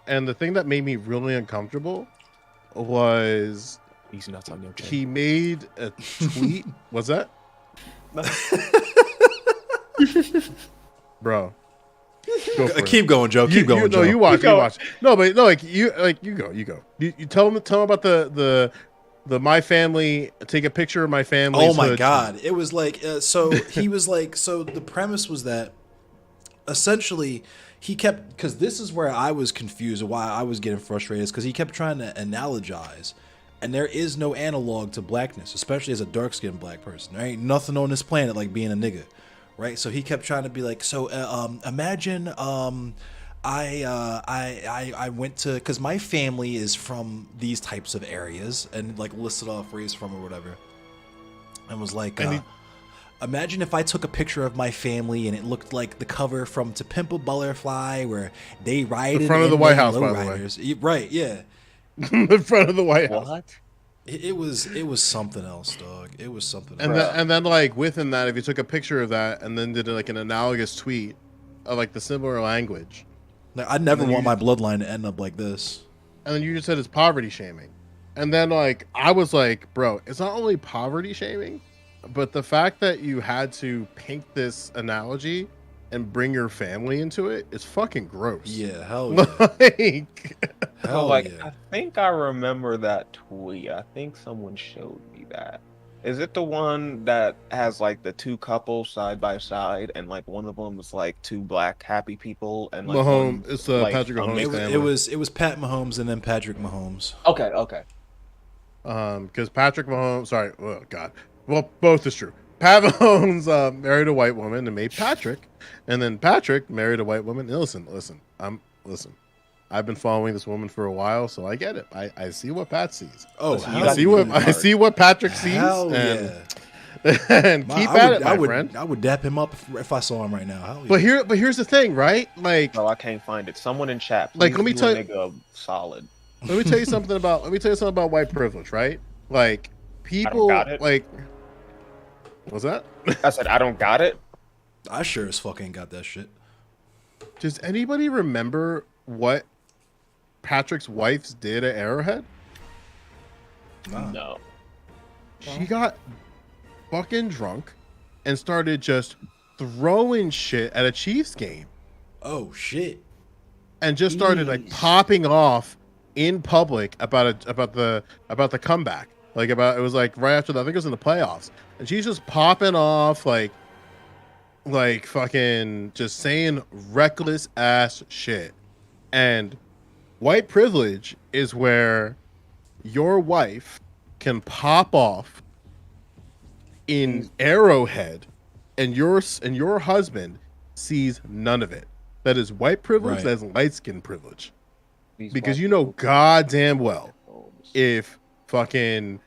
And the thing that made me really uncomfortable was He's nuts on your he made a tweet. Was that? Bro. Go for it. Keep going, Joe. Keep going, Joe. No, you watch. You watch. No, but no, you go. You tell them about the my family. Take a picture of my family. Oh my god! It was like so. He was like so. The premise was that essentially he kept, because this is where I was confused and why I was getting frustrated, is because he kept trying to analogize, and there is no analog to blackness, especially as a dark-skinned black person. There ain't nothing on this planet like being a nigga. Right, so he kept trying to be like, so imagine I went to, because my family is from these types of areas, and like listed off where he's from or whatever, and was like, imagine if I took a picture of my family and it looked like the cover from To Pimp a Butterfly, where they ride in front of the White House, by the way. Right, yeah, in front of the White House. What? It was something else, dog. It was something And else. then like within that, if you took a picture of that and then did like an analogous tweet of like the similar language, Like, I never want my bloodline to end up like this. and then you just said it's poverty shaming, and then like I was like, bro, it's not only poverty shaming, but the fact that you had to paint this analogy and bring your family into it is fucking gross. Yeah, hell yeah. Like, So Hell like yeah. I think I remember that tweet. I think someone showed me that. Is it the one that has like the two couples side by side, and like one of them is like two black happy people, and like Mahomes, one's, it's like, Patrick Mahomes' amazing? family. It was Pat Mahomes and then Patrick Mahomes. Okay. because Patrick Mahomes, sorry, oh god, well, both is true. Pat Mahomes married a white woman and made Patrick, and then Patrick married a white woman. And listen. I've been following this woman for a while, so I get it. I see what Pat sees. Oh, Listen, hell I see what Patrick sees. Hell and, yeah. and keep at it, my friend. I would dap him up if I saw him right now. Hell But yeah. here's the thing, right? Like, No, I can't find it. Someone in chat. Like, Please let me do tell a you- nigga solid. let me tell you something about white privilege, right? Like, people got it. like, what's that? I said I don't got it. I sure as fuck ain't got that shit. Does anybody remember what Patrick's wife did at Arrowhead? Nah. No. She got fucking drunk and started just throwing shit at a Chiefs game, Oh shit. and just started like popping off in public about the comeback. Like, about, it was like right after that, I think it was in the playoffs, and she's just popping off like fucking just saying reckless ass shit. And white privilege is where your wife can pop off in Arrowhead, and your husband sees none of it. That is white privilege. Right. That is light skin privilege. These Because white you know people- goddamn well, if fucking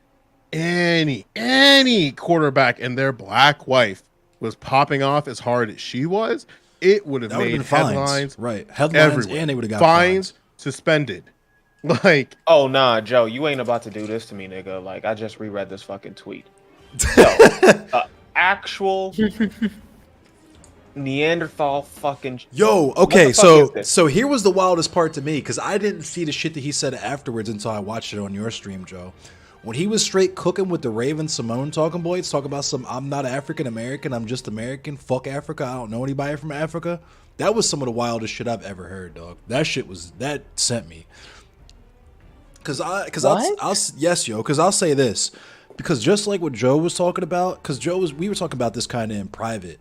any quarterback and their black wife was popping off as hard as she was, it would have That would made have been fines. headlines Right. Headlines everywhere. and they would have got fines, suspended. Like, Oh nah, Joe, you ain't about to do this to me, nigga. Like I just reread this fucking tweet. Yo, actual Neanderthal fucking. Yo, What okay, the fuck is this? so here was the wildest part to me, because I didn't see the shit that he said afterwards until I watched it on your stream, Joe. When he was straight cooking with the Raven Simone talking boys, talking about some, I'm not African American, I'm just American, fuck Africa, I don't know anybody from Africa. That was some of the wildest shit I've ever heard, dog. That sent me. Because I'll say this. Because just like what Joe was talking about, we were talking about this kind of in private.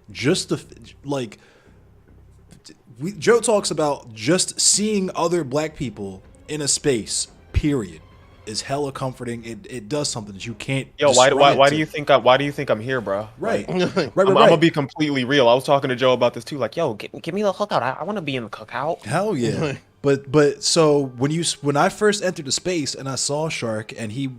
Joe talks about just seeing other black people in a space, period, is hella comforting. It does something that you can't. Yo, describe why to- do you think I'm here, bro? Right, Like, right, I'm right. gonna be completely real. I was talking to Joe about this too. Like, yo, give me the cookout. I want to be in the cookout. Hell yeah. But so when I first entered the space and I saw Shark and he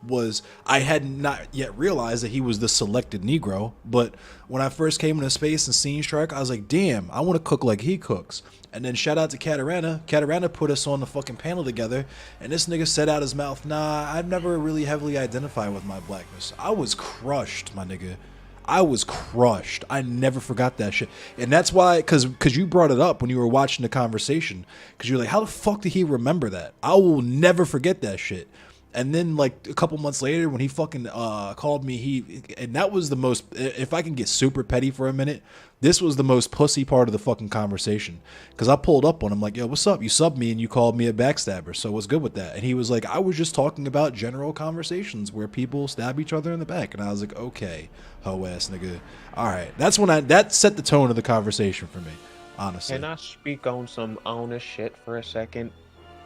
was I had not yet realized that he was the selected Negro. But when I first came into space and seen Shrek, I was like, damn, I want to cook like he cooks. And then shout out to Catarana. Catarana put us on the fucking panel together, and this nigga said out his mouth, nah, I've never really heavily identified with my blackness. I was crushed, my nigga. I was crushed. I never forgot that shit. And that's why, because you brought it up when you were watching the conversation, because you're like, how the fuck did he remember that? I will never forget that shit. And then, like, a couple months later, when he fucking called me, and that was the most, if I can get super petty for a minute, this was the most pussy part of the fucking conversation. Because I pulled up on him, like, yo, what's up? You subbed me and you called me a backstabber, so what's good with that? And he was like, I was just talking about general conversations where people stab each other in the back. And I was like, okay, hoe ass nigga. All right. That's when that set the tone of the conversation for me, honestly. Can I speak on some honest shit for a second?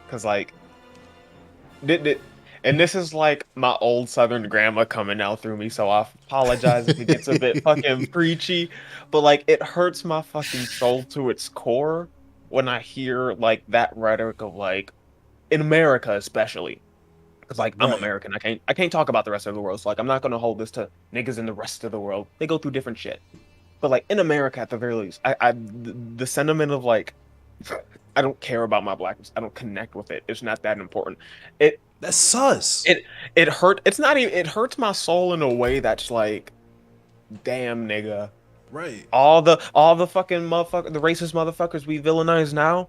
Because, like, and this is like my old Southern grandma coming out through me, so I apologize if it gets a bit fucking preachy, but like it hurts my fucking soul to its core when I hear like that rhetoric of like, in America especially, because like I'm American, I can't talk about the rest of the world, so like I'm not gonna hold this to niggas in the rest of the world. They go through different shit, but like in America at the very least, the sentiment of like, I don't care about my blackness, I don't connect with it, it's not that important. That's sus. It hurt. It's not even. It hurts my soul in a way that's like, damn, nigga. Right. All the fucking motherfucker, the racist motherfuckers we villainize now.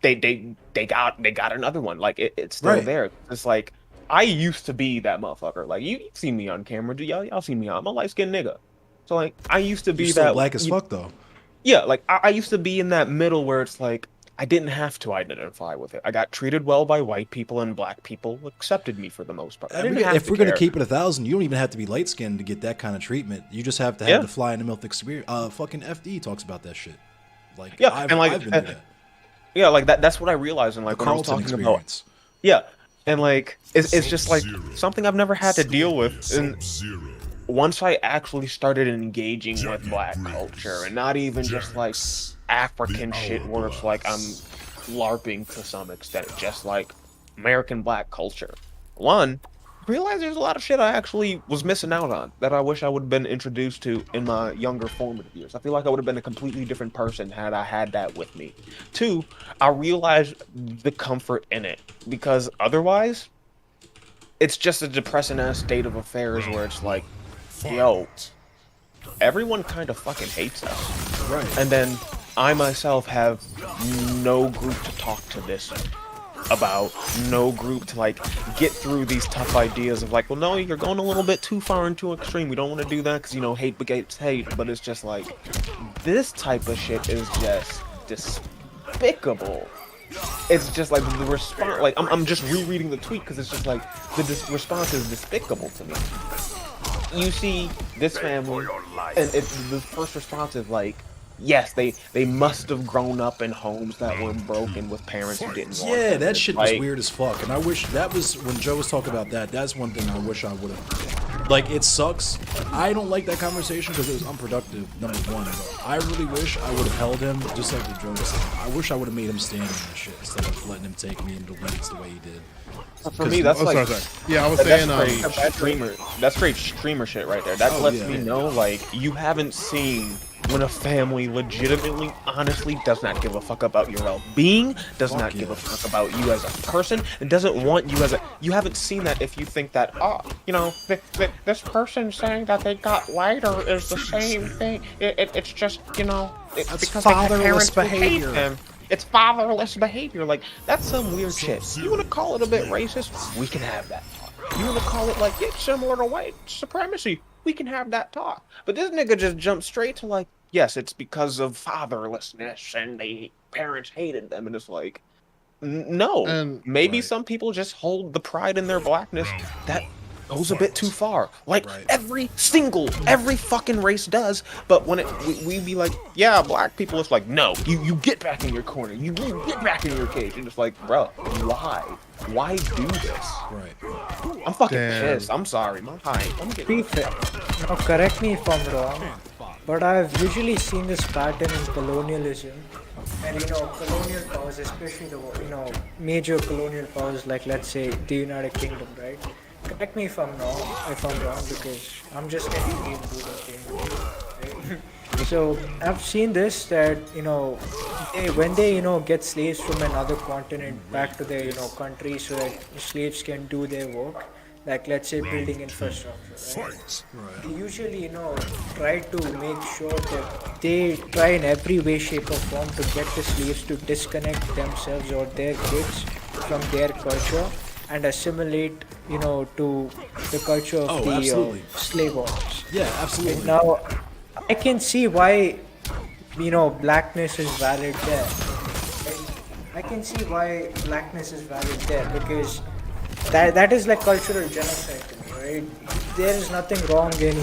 They got another one. Like it's still there. It's like I used to be that motherfucker. Like you see me on camera. Do y'all see me? I'm a light skinned nigga. So like I used to be You're still black as fuck though. Yeah, like I used to be in that middle where it's like. I didn't have to identify with it. I got treated well by white people, and black people accepted me for the most part. If we're gonna keep it 1,000, you don't even have to be light skinned to get that kind of treatment. You just have to have the fly in the milk experience. Fucking FD talks about that shit. Like I've been through that. Yeah, like that's what I realized, and like when I was talking about. Yeah, and like it's just like something I've never had to deal with, and once I actually started engaging with black culture, and not even just like African shit where it's like I'm LARPing to some extent, just like American black culture. One, realize there's a lot of shit I actually was missing out on that I wish I would have been introduced to in my younger formative years. I feel like I would have been a completely different person had I had that with me. Two, I realized the comfort in it, because otherwise it's just a depressing ass state of affairs where it's like, yo, everyone kind of fucking hates us. Right. And then I myself have no group to talk to this about, no group to like get through these tough ideas of like, well, no, you're going a little bit too far and too extreme. We don't want to do that because, you know, hate begets hate. But it's just like, this type of shit is just despicable. It's just like the response, like I'm just rereading the tweet because it's just like the response is despicable to me. You see this family, and the first response is like, yes, they must have grown up in homes that were broken with parents who didn't want them. Yeah, that shit was weird as fuck. And I wish that was when Joe was talking about that. That's one thing I wish I would have. Like, it sucks. I don't like that conversation because it was unproductive, number one. But I really wish I would have held him, just like the Joe was saying. I wish I would have made him stand in that shit instead of letting him take me into leads the way he did. For me, that's like, yeah, I was saying, that's great streamer shit right there. That lets me know, like, you haven't seen when a family legitimately, honestly does not give a fuck about your well-being, does not give a fuck about you as a person, and doesn't want you as a. You haven't seen that if you think that, oh, you know, this person saying that they got lighter is the same thing. It's just, you know, that's because fatherless they have parents behavior. Who hate them. It's fatherless behavior. Like, that's some weird shit. You want to call it a bit racist? We can have that talk. You want to call it, like, it's similar to white supremacy? We can have that talk. But this nigga just jumped straight to, like, yes, it's because of fatherlessness and parents hated them. And it's like, no. And, maybe some people just hold the pride in their blackness that goes a bit too far. Like, every fucking race does. But when we be like, yeah, black people, it's like, no, you get back in your corner. You get back in your cage. And it's like, bro, why? Why do this? Right. I'm fucking pissed. I'm sorry. My high. Be fair. Now, correct me if I'm wrong, but I've usually seen this pattern in colonialism. And, you know, colonial powers, especially the, you know, major colonial powers like, let's say, the United Kingdom, right? correct me if I'm wrong because I'm just an Indian dude, okay? So I've seen this that when they get slaves from another continent back to their country so that slaves can do their work, like let's say building infrastructure, right? They usually try to make sure that they try in every way, shape or form to get the slaves to disconnect themselves or their kids from their culture and assimilate to the culture of the slave owners. Yeah, absolutely. And now I can see why blackness is valid there. I can see why blackness is valid there because that is like cultural genocide to me, right? There is nothing wrong in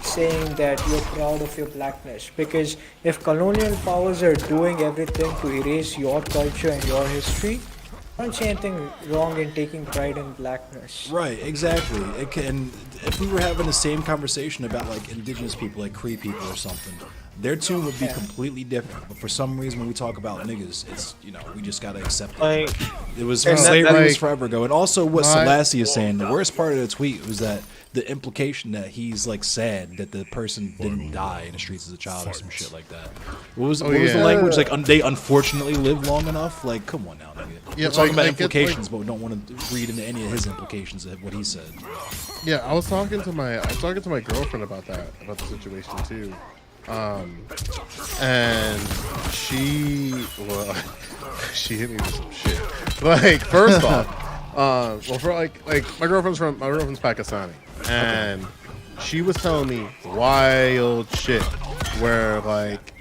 saying that you're proud of your blackness, because if colonial powers are doing everything to erase your culture and your history, I don't see anything wrong in taking pride in blackness. Right, exactly. It can, if we were having the same conversation about like indigenous people, like Cree people or something, their tune would be completely different. But for some reason, when we talk about niggas, it's we just gotta accept it. It was slavery was forever ago. And also, what Selassie is saying, the worst part of the tweet was that the implication that he's like sad that the person didn't die in the streets as a child or some shit like that. What was the language? Like they unfortunately lived long enough. Like, come on now, nigga. Yeah, we're talking about implications, but we don't want to read into any of his implications of what he said. Yeah, I was talking to my girlfriend about that, about the situation too. And she hit me with some shit. Like, first off, well, for like my girlfriend's Pakistani, and she was telling me wild shit where like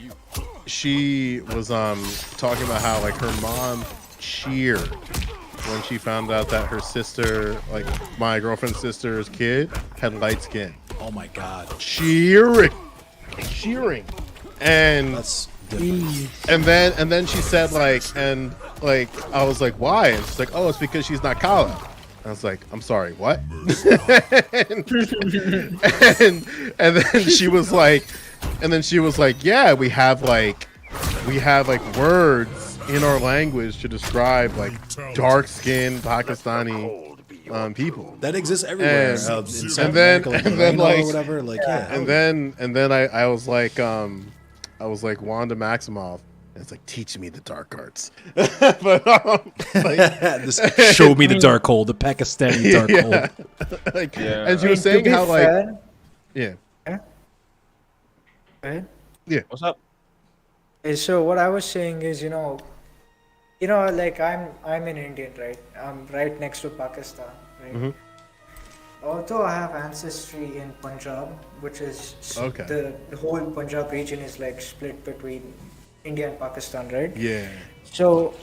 she was talking about how like her mom cheered when she found out that her sister, like my girlfriend's sister's kid, had light skin. Oh my god. Cheering, and that's and then she said like I was like, why? And she's like, oh, it's because she's not Kala. I was like, I'm sorry, what? and then she was like, yeah, we have like words in our language to describe like dark skinned Pakistani people that exists everywhere. In South and America, then like or whatever, like and then I was like Wanda Maximoff. And it's like, teach me the dark arts. But this show me the dark hole, the Pakistani dark hole. Like, and she was saying how like yeah. Right? Yeah. What's up? So what I was saying is, like I'm an Indian, right? I'm right next to Pakistan, right? Mm-hmm. Although I have ancestry in Punjab, which is the whole Punjab region is like split between India and Pakistan, right? Yeah. So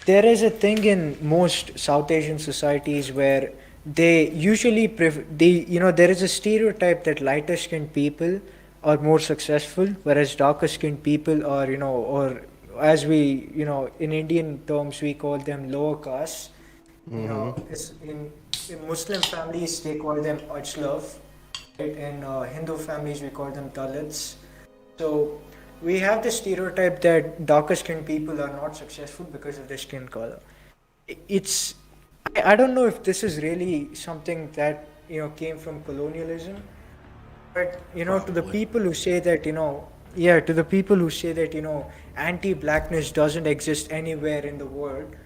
there is a thing in most South Asian societies where they usually there is a stereotype that lighter skinned people are more successful, whereas darker skinned people are, or as we, in Indian terms, we call them lower caste. It's in Muslim families, they call them Ajlav. Right? In Hindu families, we call them Dalits. So we have the stereotype that darker skinned people are not successful because of their skin color. I don't know if this is really something that, came from colonialism. But, to the people who say that, anti-blackness doesn't exist anywhere in the world,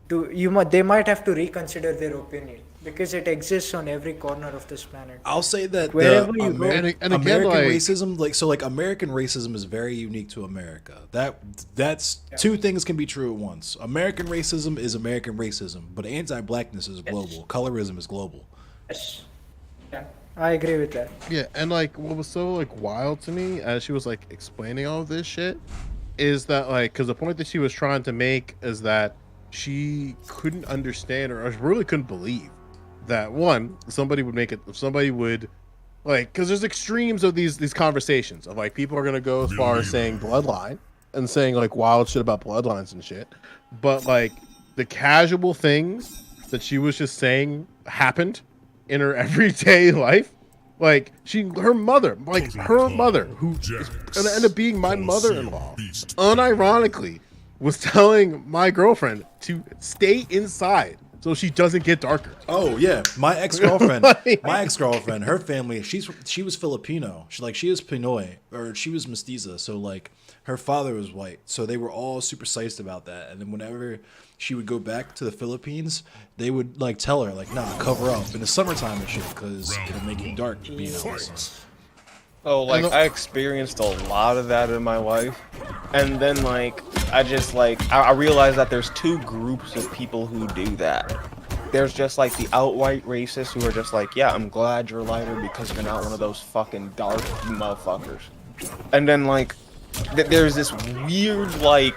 they might have to reconsider their opinion, because it exists on every corner of this planet. I'll say that wherever you go, American racism, American racism is very unique to America. That's two things can be true at once. American racism is American racism, but anti-blackness is global. Colorism is global. Yes. Yeah. I agree with that. Yeah, and like what was so like wild to me as she was like explaining all of this shit is that like, because the point that she was trying to make is that she couldn't understand or really couldn't believe that somebody would like, because there's extremes of these conversations of like people are gonna go as far as saying bloodline and saying like wild shit about bloodlines and shit, but like the casual things that she was just saying happened in her everyday life, like her mother, who ended up being my mother-in-law, unironically was telling my girlfriend to stay inside so she doesn't get darker. Oh yeah, my ex girlfriend, Like- her family, she was Filipino. She was Pinoy, or she was mestiza. So like her father was white, so they were all super psyched about that. And then whenever she would go back to the Philippines, they would like tell her like, nah, cover up in the summertime and shit, because it'll make you dark being out in the sun. So like I experienced a lot of that in my life, and then like I realized that there's two groups of people who do that. There's just like the outright racists who are just like, yeah, I'm glad you're lighter because you're not one of those fucking dark motherfuckers. And then like there's this weird like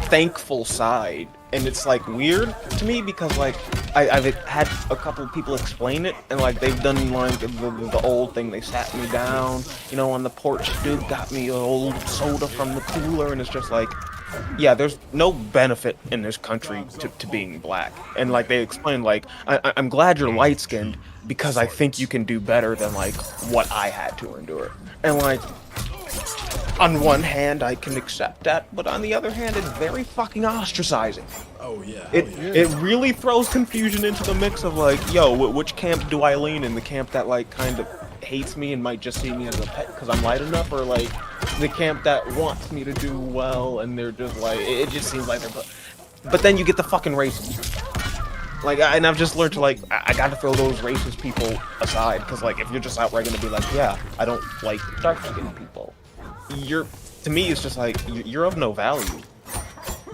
thankful side, and it's like weird to me because like I've had a couple of people explain it, and like they've done like the old thing. They sat me down, you know, on the porch stoop, got me an old soda from the cooler, and it's just like, yeah, there's no benefit in this country to being black. And like they explained, like I'm glad you're light skinned because I think you can do better than like what I had to endure. And like, on one hand, I can accept that, but on the other hand, it's very fucking ostracizing. Oh yeah. It really throws confusion into the mix of like, yo, which camp do I lean in? The camp that like kind of hates me and might just see me as a pet because I'm light enough, or like the camp that wants me to do well and they're just like, it just seems like they're. But then you get the fucking racists. Like, and I've just learned to like, I got to throw those racist people aside, because like if you're just outright gonna be like, yeah, I don't like dark-skinned people, to me it's just like you're of no value.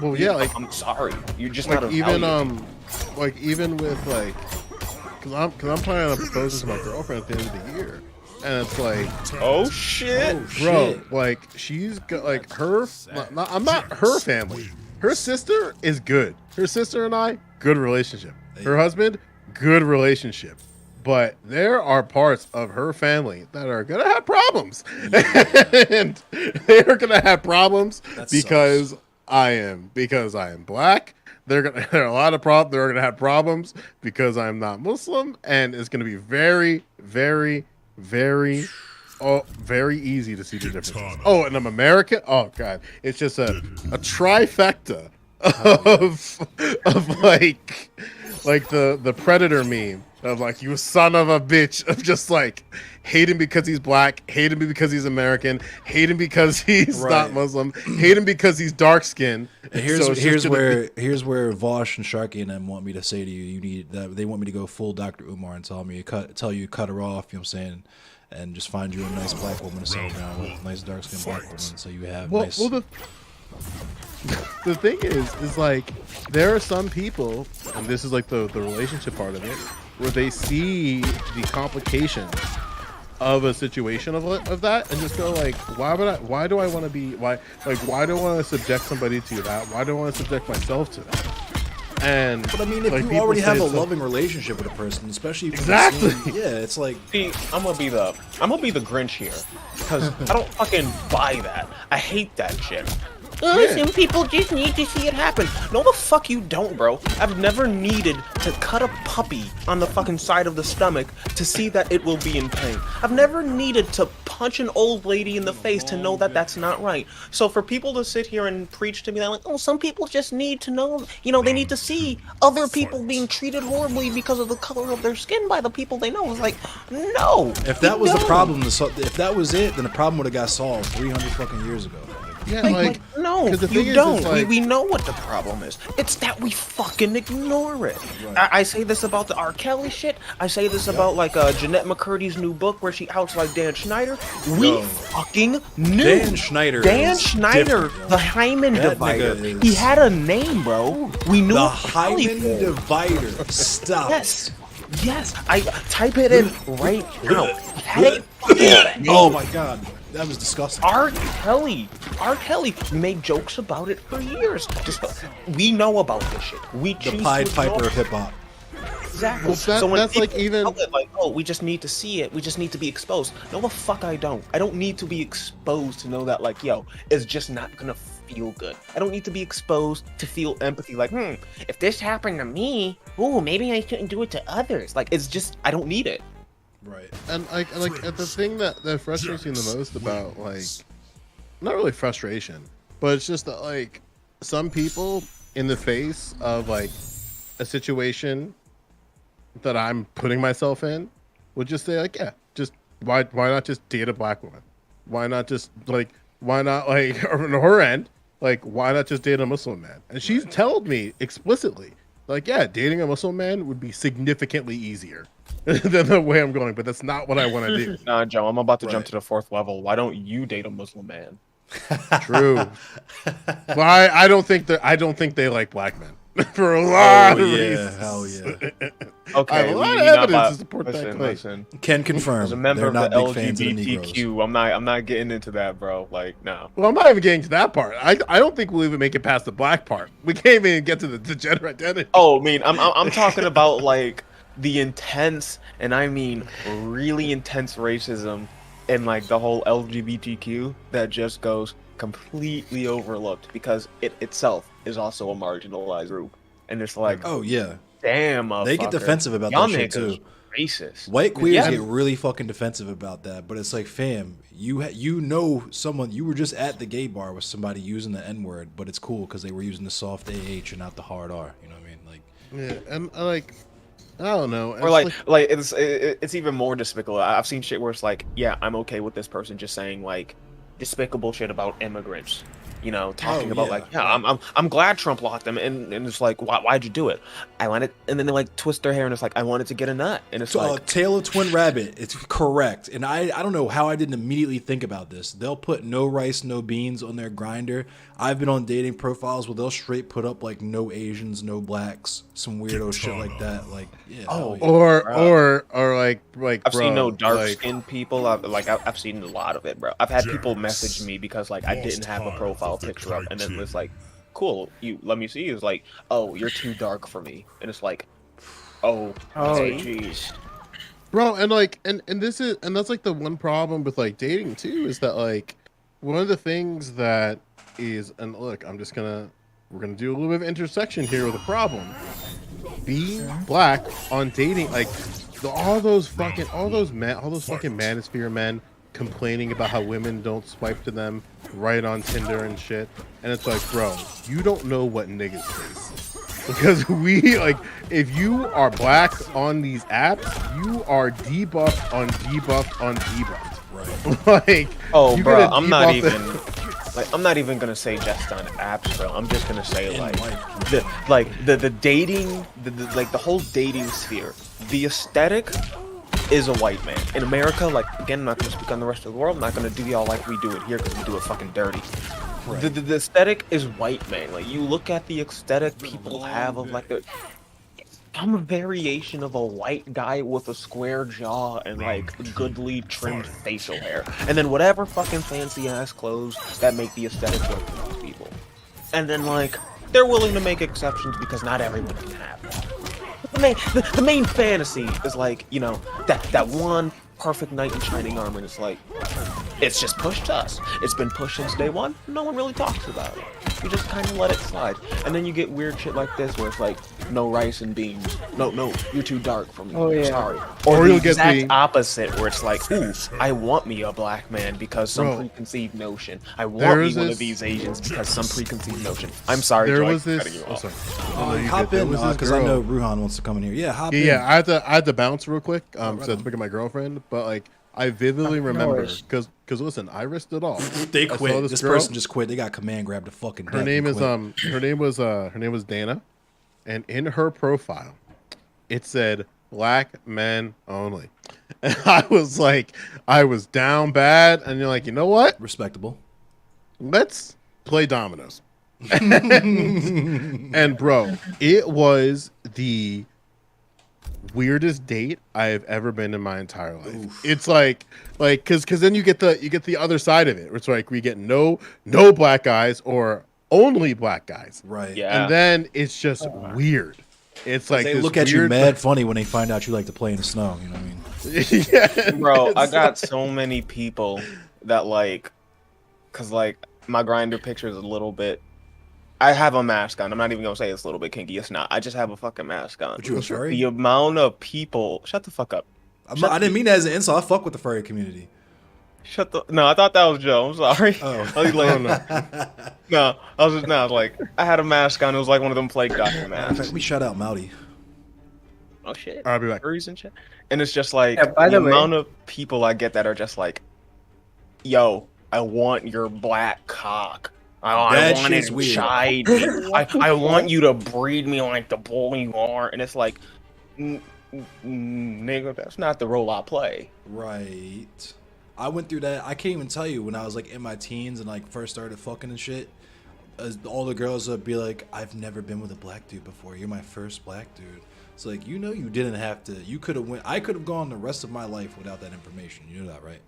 Well, yeah, like I'm sorry, you're just like not of even value. like even with like, cause I'm planning on proposing to my girlfriend at the end of the year, and it's like, oh shit, bro, like she's got like her. I'm not her family. Her sister is good. Her sister and I, good relationship. Her husband, good relationship. But there are parts of her family that are gonna have problems, and they're gonna have problems because I am black. There are a lot of problems. They're gonna have problems because I'm not Muslim, and it's gonna be very, very, very, very easy to see the differences. Oh, and I'm American. Oh god, it's just a trifecta of like the Predator meme of like, you son of a bitch, of just like hate him because he's black, hate him because he's American, hate him because he's not Muslim, hate him because he's dark skinned. And here's where Vosh and Sharky and them want me to say to you, you need that. They want me to go full Dr. Umar and tell you cut her off. You know what I'm saying? And just find you a nice black woman to settle down with, a nice dark skinned black woman, so you have nice. Well, the thing is like there are some people, and this is like the relationship part of it, where they see the complications of a situation of that and just go like, why do I want to subject somebody to that? Why do I want to subject myself to that? And but I mean, if like, you already have a so, loving relationship with a person, especially if exactly, yeah, it's like, see, I'm gonna be the Grinch here, because I don't fucking buy that. I hate that shit. Some people just need to see it happen. No, the fuck you don't, bro. I've never needed to cut a puppy on the fucking side of the stomach to see that it will be in pain. I've never needed to punch an old lady in the face to know that that's not right. So for people to sit here and preach to me that like, oh, some people just need to know, you know, they need to see other people being treated horribly because of the color of their skin by the people they know, it's like, no. If that was the problem, if that was it, then the problem would have got solved 300 fucking years ago. Yeah, like no, you is, don't. like, We know what the problem is. It's that we fucking ignore it. Right. I say this about the R. Kelly shit. I say this about like Jeanette McCurdy's new book where she outs like Dan Schneider. We fucking knew. Dan Schneider, the Hyman divider. He had a name, bro. We knew the Hyman divider. Stop. Yes. I type it in right now. Oh my god. That was disgusting. R. Kelly, we made jokes about it for years. We know about this shit. We the Pied Piper of hip hop. Exactly. Well, so when that's like even like, oh, we just need to see it. We just need to be exposed. No, the fuck I don't. I don't need to be exposed to know that like, yo, it's just not gonna feel good. I don't need to be exposed to feel empathy. Like, if this happened to me, ooh, maybe I shouldn't do it to others. Like, it's just, I don't need it. Right. And like the thing that frustrates me the most about like, not really frustration, but it's just that like some people in the face of like a situation that I'm putting myself in would just say like, yeah, just why not just date a black woman? Why not just like on her end, like why not just date a Muslim man? And she's told me explicitly, like, yeah, dating a Muslim man would be significantly easier than the way I'm going, but that's not what I want to do. Nah, Joe, I'm about to jump to the 4th level. Why don't you date a Muslim man? True. Well, I don't think they like black men for a lot of reasons. Hell yeah. Okay, I have a lot of evidence to support that claim. Can confirm. As a member they're of not the big fans of the Negroes. LGBTQ, I'm not getting into that, bro. Like, no. Well, I'm not even getting to that part. I don't think we'll even make it past the black part. We can't even get to the gender identity. Oh, I mean, I'm talking about like the intense, and I mean really intense racism and like the whole LGBTQ that just goes completely overlooked because it itself is also a marginalized group, and it's like, oh yeah, damn, they get defensive about that shit too. Racist. White queers get really fucking defensive about that, but it's like, fam, you know someone, you were just at the gay bar with somebody using the N word, but it's cool because they were using the soft AH and not the hard R. You know what I mean? Like, yeah, and like, I don't know. Or like it's even more despicable. I've seen shit where it's like, yeah, I'm okay with this person just saying like despicable shit about immigrants. You know, talking about like, yeah, I'm glad Trump locked them, and it's like, why'd you do it? I wanted, and then they like twist their hair, and it's like, I wanted to get a nut, and it's like, tail of twin rabbit. It's correct, and I don't know how I didn't immediately think about this. They'll put no rice, no beans on their grinder. I've been on dating profiles where they'll straight put up like no Asians, no blacks, some weirdo shit like that. Like, yeah, or like I've seen no dark skinned people. I've seen a lot of it, bro. I've had people message me because like I didn't have a profile picture up, and then it's like, cool, you let me see. It's like, oh, you're too dark for me, and it's like, oh jeez, bro. And like, and that's like the one problem with like dating too, is that like one of the things that is, and look, we're gonna do a little bit of intersection here with a problem. Being black on dating, like all those fucking manosphere men complaining about how women don't swipe to them right on Tinder and shit, and it's like, bro, you don't know what niggas face, because we like, if you are black on these apps, you are debuffed on debuffed on debuffed. Right. Like, oh, bro, I'm not even gonna say just on apps, bro. I'm just gonna say the dating, the whole dating sphere, the aesthetic is a white man. In America, like, again, I'm not going to speak on the rest of the world. I'm not going to do y'all like we do it here because we do it fucking dirty. Right. The aesthetic is white man. Like, you look at the aesthetic people have of, like, I'm a variation of a white guy with a square jaw and, like, goodly trimmed facial hair. And then whatever fucking fancy-ass clothes that make the aesthetic work for those people. And then, like, they're willing to make exceptions because not everyone can have that. The main fantasy is like, you know, that one perfect knight in shining armor, and it's like, it's just pushed to us. It's been pushed since day one. No one really talks about it. You just kind of let it slide. And then you get weird shit like this where it's like, no rice and beans. No, you're too dark for me. Oh, yeah. Sorry. Or the exact opposite where it's like, ooh, I want me a black man because some preconceived notion. I want me one of these Asians because some preconceived notion. I'm sorry, there Joy, was this. you off. Hop in because I know Ruhan wants to come in here. Yeah, hop in. Yeah, I had to bounce real quick. So I had to pick up my girlfriend, but like, I vividly remember because listen, I risked it all. They quit. This person just quit. They got command grab to fucking. Her name was Dana, and in her profile, it said black men only. And I was like, I was down bad, and you're like, you know what? Respectable. Let's play dominoes. And bro, it was the weirdest date I've ever been in my entire life. Oof. It's like because then you get the other side of it. It's like we get no black guys or only black guys. Right. Yeah. And then it's just weird. It's like they look at you mad funny when they find out you like to play in the snow. You know what I mean? Yeah, bro. I got so many people that like, cause like my grinder picture is a little bit. I have a mask on. I'm not even gonna say it's a little bit kinky. It's not. I just have a fucking mask on. But you a furry? The amount of people. Shut the fuck up. I didn't mean that as an insult. I fuck with the furry community. Shut the. No, I thought that was Joe. I'm sorry. Oh. I was like, Oh, no. no, I was just no. Like I had a mask on. It was like one of them plague doctor In fact, masks. let me shout out Mouty. Oh shit. I'll be back. Furries and shit. And it's just like Yeah, by the the way- amount of people I get that are just like, "Yo, I want your black cock. I That want it shit's weird. inside me. I want you to breed me like the boy you are." And it's like, nigga, that's not the role I play. Right. I went through that. I can't even tell you when I was like in my teens and like first started fucking and shit. All the girls would be like, "I've never been with a black dude before. You're my first black dude." It's like, you know, you didn't have to. You could have went. I could have gone the rest of my life without that information. You know that, right?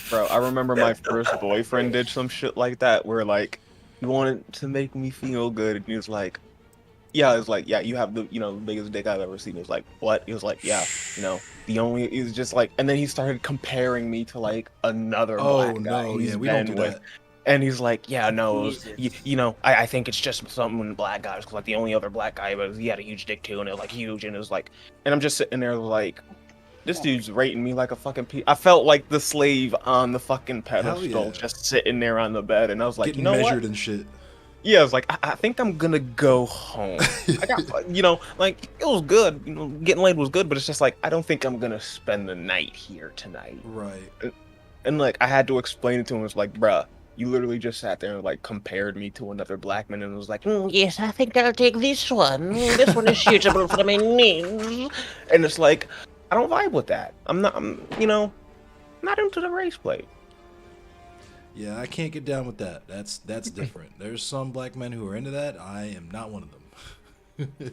Bro, I remember my first boyfriend did some shit like that where like he wanted to make me feel good and he was like, yeah, it was like, yeah, you have the, the biggest dick I've ever seen. It was like, what? He was like, yeah, the only, it was just like, and then he started comparing me to like another black guy. No, he's yeah, we don't do been with. that. And he's like, yeah, no, it was, I think it's just something with black guys because like the only other black guy, but he had a huge dick too, and it was like huge, and it was like, and I'm just sitting there like, this dude's rating me like a fucking I felt like the slave on the fucking pedestal, yeah. just sitting there on the bed, and I was like, Getting you know measured what? and shit. Yeah, I was like, I think I'm gonna go home. I got, like it was good. Getting laid was good, but it's just like I don't think I'm gonna spend the night here tonight. Right. And like I had to explain it to him. It's like, bruh, you literally just sat there and like compared me to another black man, and was like, Yes, I think I'll take this one. This one is suitable for my needs. and it's like, I don't vibe with that. I'm not into the race play. Yeah, I can't get down with that. That's different. There's some black men who are into that. I am not one of them.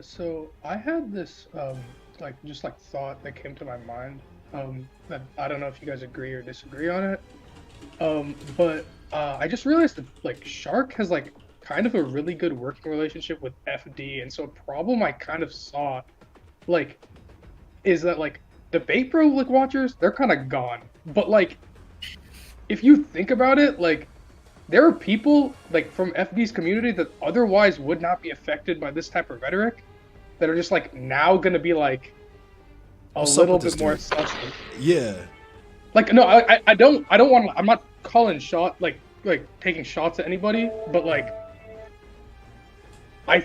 So I had this thought that came to my mind. That I don't know if you guys agree or disagree on it. But I just realized that like Shark has like kind of a really good working relationship with FD, and so a problem I kind of saw, like, is that like the Bait Bro like watchers, they're kind of gone. But like, if you think about it, like, there are people like from FD's community that otherwise would not be affected by this type of rhetoric, that are just like now gonna be like a What's up little with this bit more dude? suspect. Yeah. Like, no, I don't want. I'm not calling like taking shots at anybody, but like, I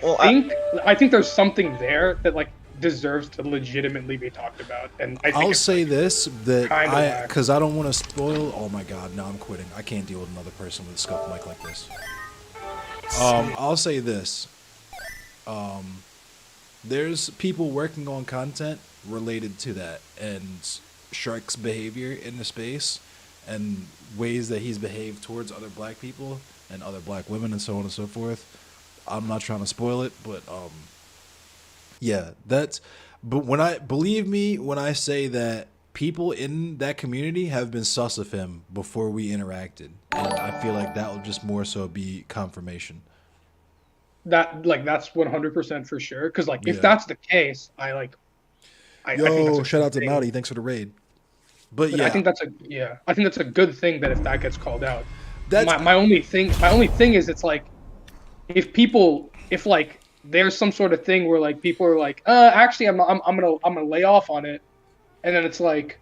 think there's something there that like deserves to legitimately be talked about. And I think I'll it's, say this, that kinda because I don't want to spoil. Oh my god, no, I'm quitting. I can't deal with another person with a scuff mic like this. I'll say this. There's people working on content related to that and Shark's behavior in the space and ways that he's behaved towards other black people and other black women and so on and so forth. I'm not trying to spoil it, but yeah, but when I say that people in that community have been sus of him before we interacted, and I feel like that will just more so be confirmation. that's 100% for sure. Because like, if Yeah. that's the case, I think that's Yo, a shout good out to thing. Mouty, thanks for the raid. But But yeah, I think that's a good thing that if that gets called out. That's- my only thing is it's like if like there's some sort of thing where like people are like, actually I'm gonna lay off on it, and then it's like,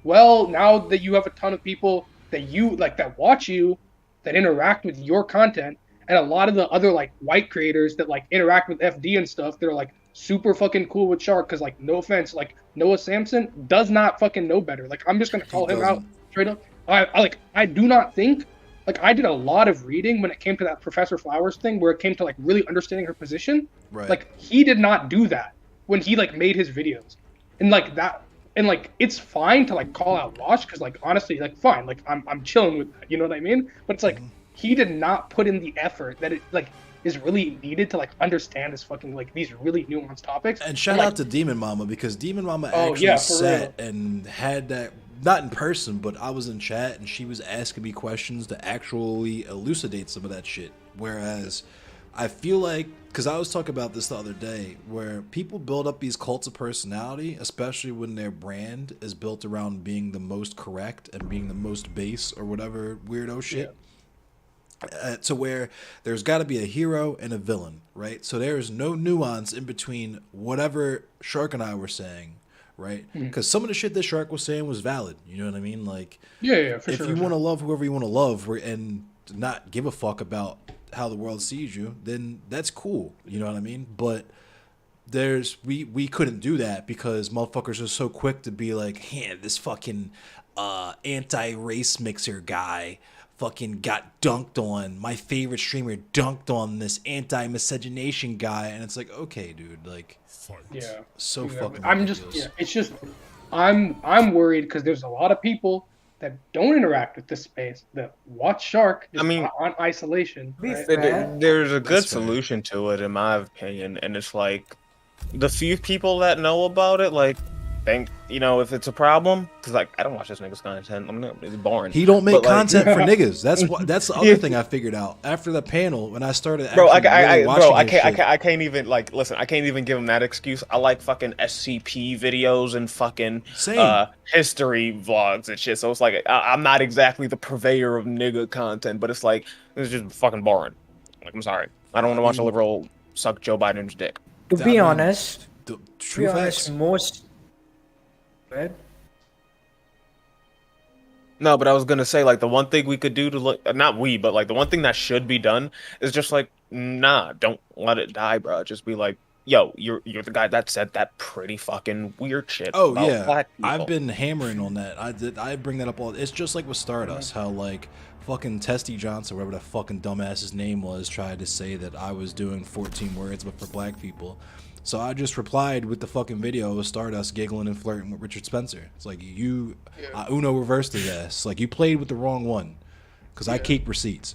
well, now that you have a ton of people that you like that watch you, that interact with your content, and a lot of the other like white creators that like interact with FD and stuff, they're like super fucking cool with Shark, because like, no offense, like Noah Samson does not fucking know better. Like, I'm just gonna call him out straight up. I do not think, like, I did a lot of reading when it came to that Professor Flowers thing, where it came to like really understanding her position. Right. Like, he did not do that when he like made his videos, and like that, and like it's fine to like call out Wash, because like honestly, like fine, like I'm chilling with that, you know what I mean? But it's like he did not put in the effort that it like is really needed to like understand this fucking like these really nuanced topics. And shout out to Demon Mama, because Demon Mama Oh, actually yeah, for sat and had that, not in person, but I was in chat and she was asking me questions to actually elucidate some of that shit. Whereas I feel like, because I was talking about this the other day, where people build up these cults of personality, especially when their brand is built around being the most correct and being the most base or whatever weirdo shit. To where there's got to be a hero and a villain, right? So there is no nuance in between whatever Shark and I were saying right? Because some of the shit that Shark was saying was valid. You know what I mean? Like, yeah, for if sure. you want to love whoever you want to love, and not give a fuck about how the world sees you, then that's cool. You know what I mean? But we couldn't do that because motherfuckers are so quick to be like, yeah, this fucking anti-race mixer guy fucking got dunked on. My favorite streamer dunked on this anti-miscegenation guy, and it's like, okay, dude, like, yeah, so fucking I'm ridiculous. just, yeah, it's just, I'm worried because there's a lot of people that don't interact with this space that watch Shark. Just on isolation. Right? There's a good solution to it, in my opinion, and it's like the few people that know about it, like, think, you know, if it's a problem, because like I don't watch this nigga's content. It's boring. He don't make But, like, content for niggas. That's the other thing I figured out after the panel when I started. Bro, I I can't even like listen. I can't even give him that excuse. I like fucking SCP videos and fucking history vlogs and shit. So it's like I'm not exactly the purveyor of nigga content, but it's like it's just fucking boring. Like, I'm sorry, I don't want to watch a liberal suck Joe Biden's dick. To be honest, true facts. Most. No, but I was gonna say, like, the one thing we could do to look, not we, but like the one thing that should be done is just like, nah, don't let it die, bro. Just be like, yo, you're the guy that said that pretty fucking weird shit. Oh about yeah, black people. I've been hammering on that. I bring that up all. It's just like with Stardust, how like fucking Testy Johnson, whatever that fucking dumbass's name was, tried to say that I was doing 14 words, but for black people. So I just replied with the fucking video of Stardust giggling and flirting with Richard Spencer. It's like, you, Uno reversed his ass. Like, you played with the wrong one. Because I keep receipts.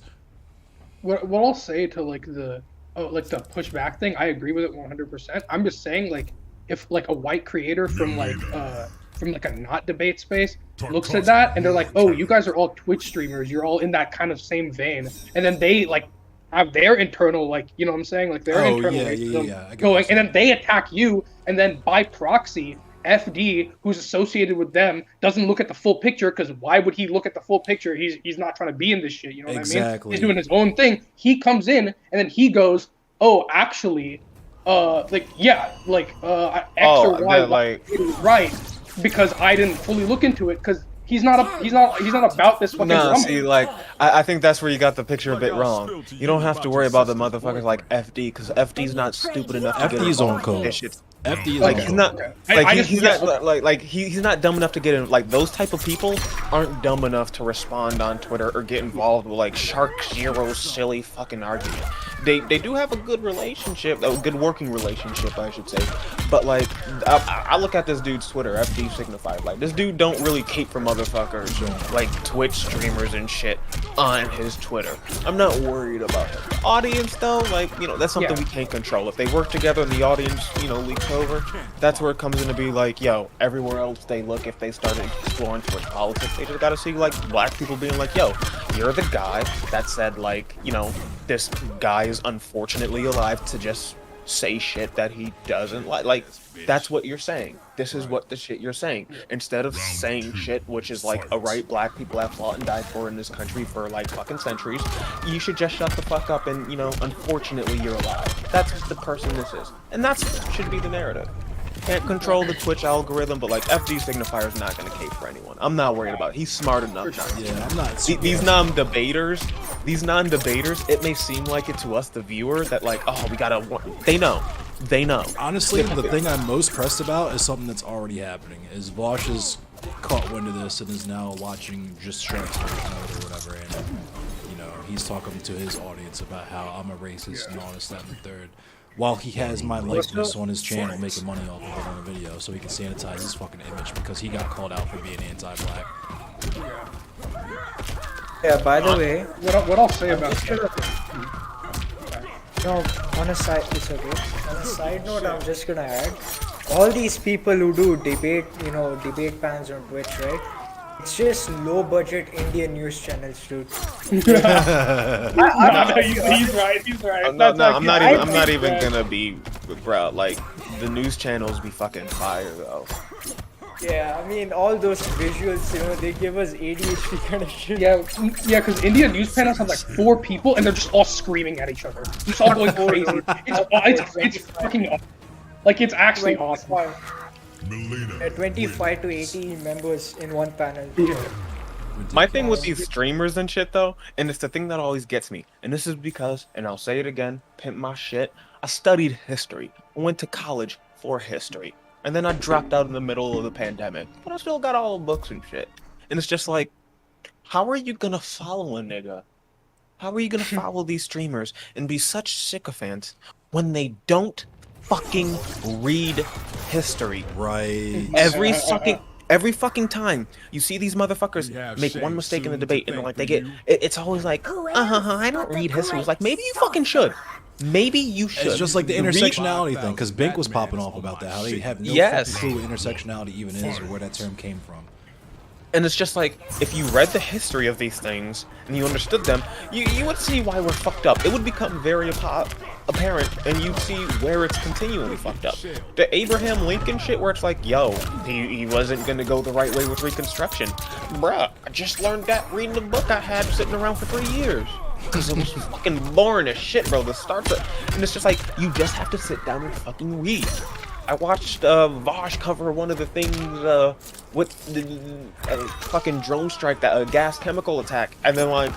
What I'll say to like the pushback thing, I agree with it 100%. I'm just saying, like, if like a white creator from like a not debate space looks at that and they're like, oh, you guys are all Twitch streamers, you're all in that kind of same vein, and then they like have their internal, like, you know what I'm saying, like their internal racism going, and then they attack you, and then by proxy FD, who's associated with them, doesn't look at the full picture, because why would he look at the full picture? He's not trying to be in this shit, you know what I mean? He's doing his own thing. He comes in and then he goes, oh, actually, X or Y, like, right, because I didn't fully look into it, because he's not about this fucking drama. See, like, I think that's where you got the picture a bit wrong. You don't have to worry about the motherfuckers like FD, because FD's not stupid enough to get FD's on code. FD is like, on he's code. not he's not dumb enough to get in. Like, those type of people aren't dumb enough to respond on Twitter or get involved with like Shark Zero's silly fucking argument. They do have a good relationship, a good working relationship, I should say. But like, I look at this dude's Twitter, FD Signified. Like, this dude don't really cape for motherfuckers like Twitch streamers and shit on his Twitter. I'm not worried about it. The audience though, like, you know, that's something we can't control. If they work together and the audience, you know, leaks over, that's where it comes in to be like, yo, everywhere else they look, if they started exploring Twitch politics, they just gotta see like black people being like, yo, you're the guy that said, like, you know, this guy is unfortunately alive to just say shit that he doesn't like. Like, that's what you're saying. This is what the shit you're saying. Instead of saying shit which is like a right black people have fought and died for in this country for like fucking centuries, you should just shut the fuck up and, you know, unfortunately you're alive. That's the person this is. And that should be the narrative. Can't control the Twitch algorithm, but like FD Signifier is not gonna cape for anyone. I'm not worried about it. He's smart enough not to. Yeah, I'm not. These non-debaters, it may seem like it to us, the viewer, that like, oh, we gotta. They know. Honestly, the thing I'm most pressed about is something that's already happening. Is Vosh has caught wind of this and is now watching just Shark's version of it or whatever, and you know, he's talking to his audience about how I'm a racist and all this, that, and the third. While he has my likeness on his channel making money off of it on a video, so he can sanitize his fucking image because he got called out for being anti-black. Yeah, by the way, what I'll say about no, on a side, it's okay. On a side note, I'm just gonna add, all these people who do debate pans on Twitch, right? It's just low-budget Indian news channels, dude. He's right. I'm not even gonna be, bro. Like, the news channels be fucking fire though. Yeah, I mean, all those visuals, you know, they give us ADHD kind of shit. Yeah, because Indian news panels have like 4 people and they're just all screaming at each other. Just all going crazy. It's fucking awesome. Like, it's actually awesome. 25 to 80 members in one panel. My thing with these streamers and shit though, and it's the thing that always gets me, and this is because, and I'll say it again, pimp my shit, I studied history. I went to college for history. And then I dropped out in the middle of the pandemic. But I still got all the books and shit. And it's just like, how are you gonna follow a nigga? How are you gonna follow these streamers and be such sycophants when they don't fucking read history? Right. Every fucking time you see these motherfuckers make one mistake in the debate and like they get, it's always like, I don't read history. It's like, maybe you fucking should. Maybe you should. It's just like the intersectionality thing, because Bink was popping off about that, how they have no fucking clue what intersectionality even is or where that term came from. And it's just like, if you read the history of these things and you understood them, you would see why we're fucked up. It would become very apparent, and you'd see where it's continually fucked up. The Abraham Lincoln shit, where it's like, yo, he wasn't gonna go the right way with Reconstruction. Bruh, I just learned that reading the book I had sitting around for 3 years. Because it was fucking boring as shit, bro. And it's just like, you just have to sit down and fucking read. I watched Vosh cover one of the things with the fucking drone strike, that gas chemical attack, and then like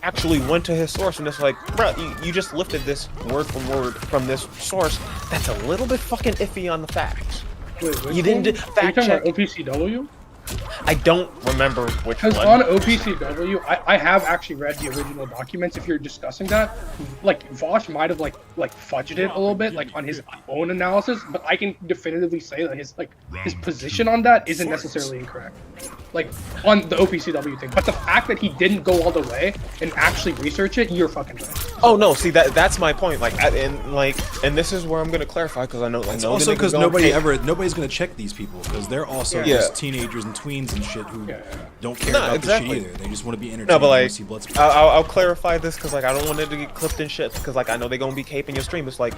actually went to his source, and it's like, bro, you just lifted this word from word from this source that's a little bit fucking iffy on the facts. Wait, you didn't fact check OPCW? I don't remember which one. Because on OPCW, I have actually read the original documents. If you're discussing that, like Vosh might have like fudged it a little bit, like on his own analysis, but I can definitively say that his position on that isn't necessarily incorrect. Like on the OPCW thing, but the fact that he didn't go all the way and actually research it, you're fucking right. Oh no, see that's my point. And this is where I'm gonna clarify, because I know. It's also because nobody's gonna check these people, because they're also just teenagers and tweens and shit who don't care about this shit either. They just want to be entertained. No, but like, see blood I'll clarify this, because like I don't want it to get clipped and shit, because like I know they're gonna be caping your stream. It's like,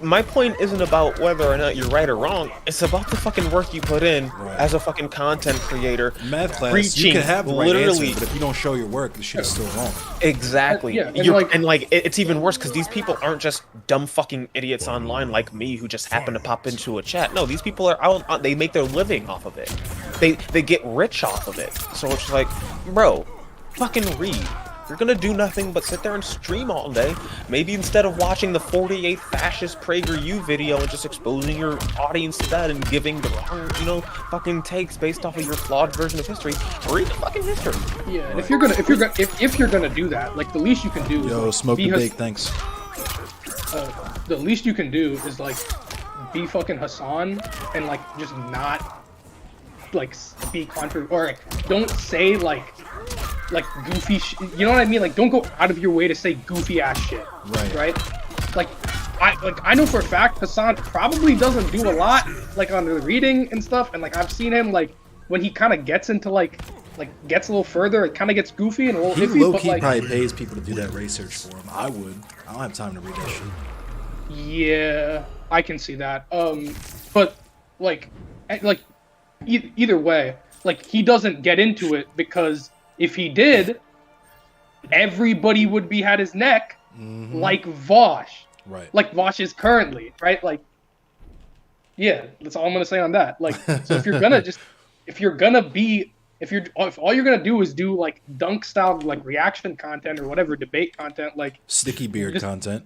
my point isn't about whether or not you're right or wrong. It's about the fucking work you put in as a fucking content creator. Math class, you can have the right answer, but if you don't show your work, the shit is still wrong. Exactly. And it's even worse, because these people aren't just dumb fucking idiots online like me who just happen to pop into a chat. No, these people are out. They make their living off of it. They get rich off of it. So it's like, bro, fucking read. You're gonna do nothing but sit there and stream all day. Maybe instead of watching the 48th fascist PragerU video and just exposing your audience to that and giving the wrong, fucking takes based off of your flawed version of history, read the fucking history. Yeah, and if you're gonna do that, like the least you can do is like, smoke and bake, thanks. The least you can do is like be fucking Hassan and like just not like be controversial, or like don't say like goofy you know what I mean? Like, don't go out of your way to say goofy ass shit. Right? Like I know for a fact Hassan probably doesn't do a lot like on the reading and stuff, and like I've seen him like when he kind of gets into like gets a little further, it kind of gets goofy and a little iffy. He low-key probably pays people to do that research for him. I would. I don't have time to read that shit. Yeah, I can see that. But either way, like he doesn't get into it, because if he did, everybody would be at his neck, like Vosh. Right. Like Vosh is currently, right? Like, yeah, that's all I'm gonna say on that. Like, so if all you're gonna do is do like dunk style like reaction content or whatever, debate content, like sticky beard content.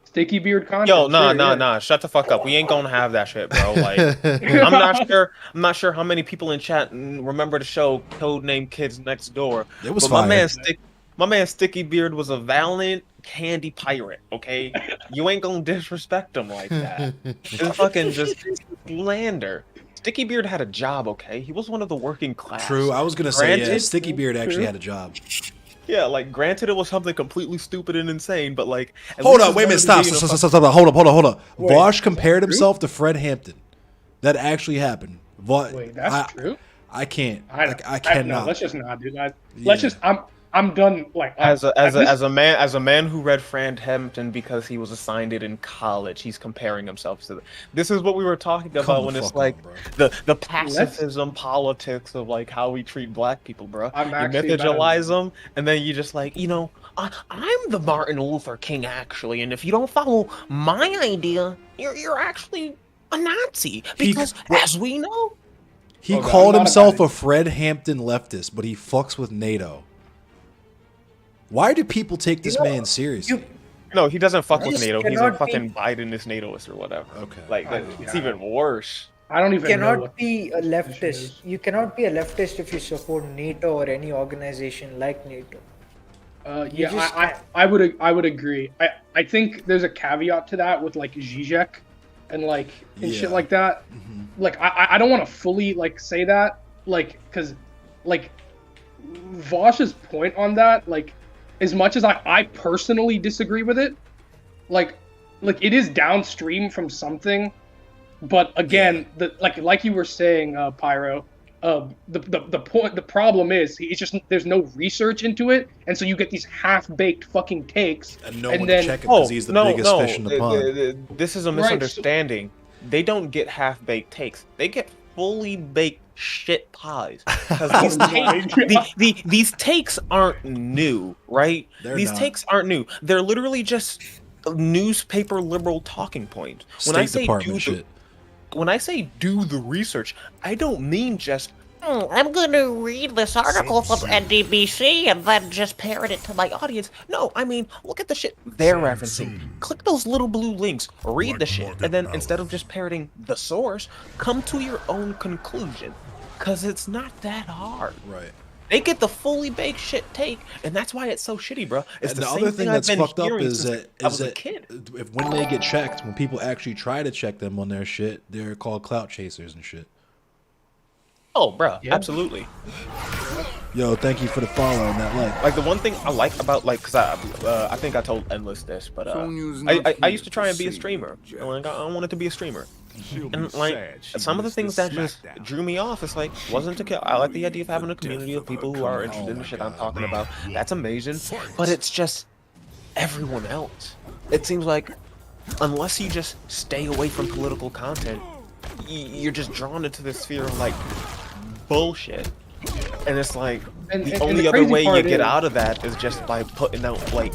Sticky beard content. Yo, nah. Shut the fuck up. We ain't gonna have that shit, bro. Like, I'm not sure how many people in chat remember the show Codename Kids Next Door. It was fire. My man Sticky Beard was a valiant candy pirate. Okay, you ain't gonna disrespect him like that. It's fucking just slander. Sticky Beard had a job. Okay, he was one of the working class. True. I was gonna say Sticky Beard actually had a job. Yeah, like, granted, it was something completely stupid and insane, but like... Hold on, wait a minute, stop. Hold up. Vosh compared himself to Fred Hampton. That actually happened. Wait, that's true? I can't. I cannot. Let's just not do that. Let's just... I'm done. Like as a man who read Fred Hampton because he was assigned it in college, he's comparing himself to. This is what we were talking about when it's like the pacifism politics of like how we treat black people, bro. You mythologize them, and then you just like, I'm the Martin Luther King actually, and if you don't follow my idea, you're actually a Nazi because, as we know, he called himself a Fred Hampton leftist, but he fucks with NATO. Why do people take this man seriously? No, he doesn't fuck with This NATO. He's a cannot fucking Bidenist NATOist or whatever. Okay. Like, it's even worse. I don't You even know. cannot What be a leftist. You cannot be a leftist if you support NATO or any organization like NATO. yeah, just I would agree. I think there's a caveat to that with like Zizek and like and shit Yeah. like that. Like I don't want to fully like say that like because like Vosh's point on that, like as much as I personally disagree with it, like it is downstream from something, but again, the like you were saying, Pyro, the problem is it's just there's no research into it, and so you get these half-baked fucking takes, And no one can check it because he's the biggest fish in the pond. This is a Right, misunderstanding. They don't get half-baked takes. They get fully baked shit pies. 'Cause these, these takes aren't new, right? They're These not. takes aren't new. They're literally just newspaper liberal talking points. State Department shit. When I say do the research, I don't mean just I'm gonna read this article from NDBC and then just parrot it to my audience. No, I mean, look at the shit they're referencing. Click those little blue links, read the shit, and then instead of just parroting the source, come to your own conclusion. Cause it's not that hard. Right. They get the fully baked shit take, and that's why it's so shitty, bro. It's And the same other thing I've that's been fucked up hearing is since that I was a kid. if when they get checked, when people actually try to check them on their shit, they're called clout chasers and shit. Oh, bro, absolutely. Yo, thank you for the follow and that like. Like the one thing I like about like, cause I think I told Endless this, but I used to try and be a streamer. And, like, I wanted to be a streamer, and like some of the things that just drew me off, it's like wasn't to kill. I like the idea of having a community of people who are interested in the shit I'm talking about. That's amazing, but it's just everyone else. It seems like unless you just stay away from political content, you're just drawn into this sphere of like bullshit. And it's like the only other way you get out of that is just by putting out like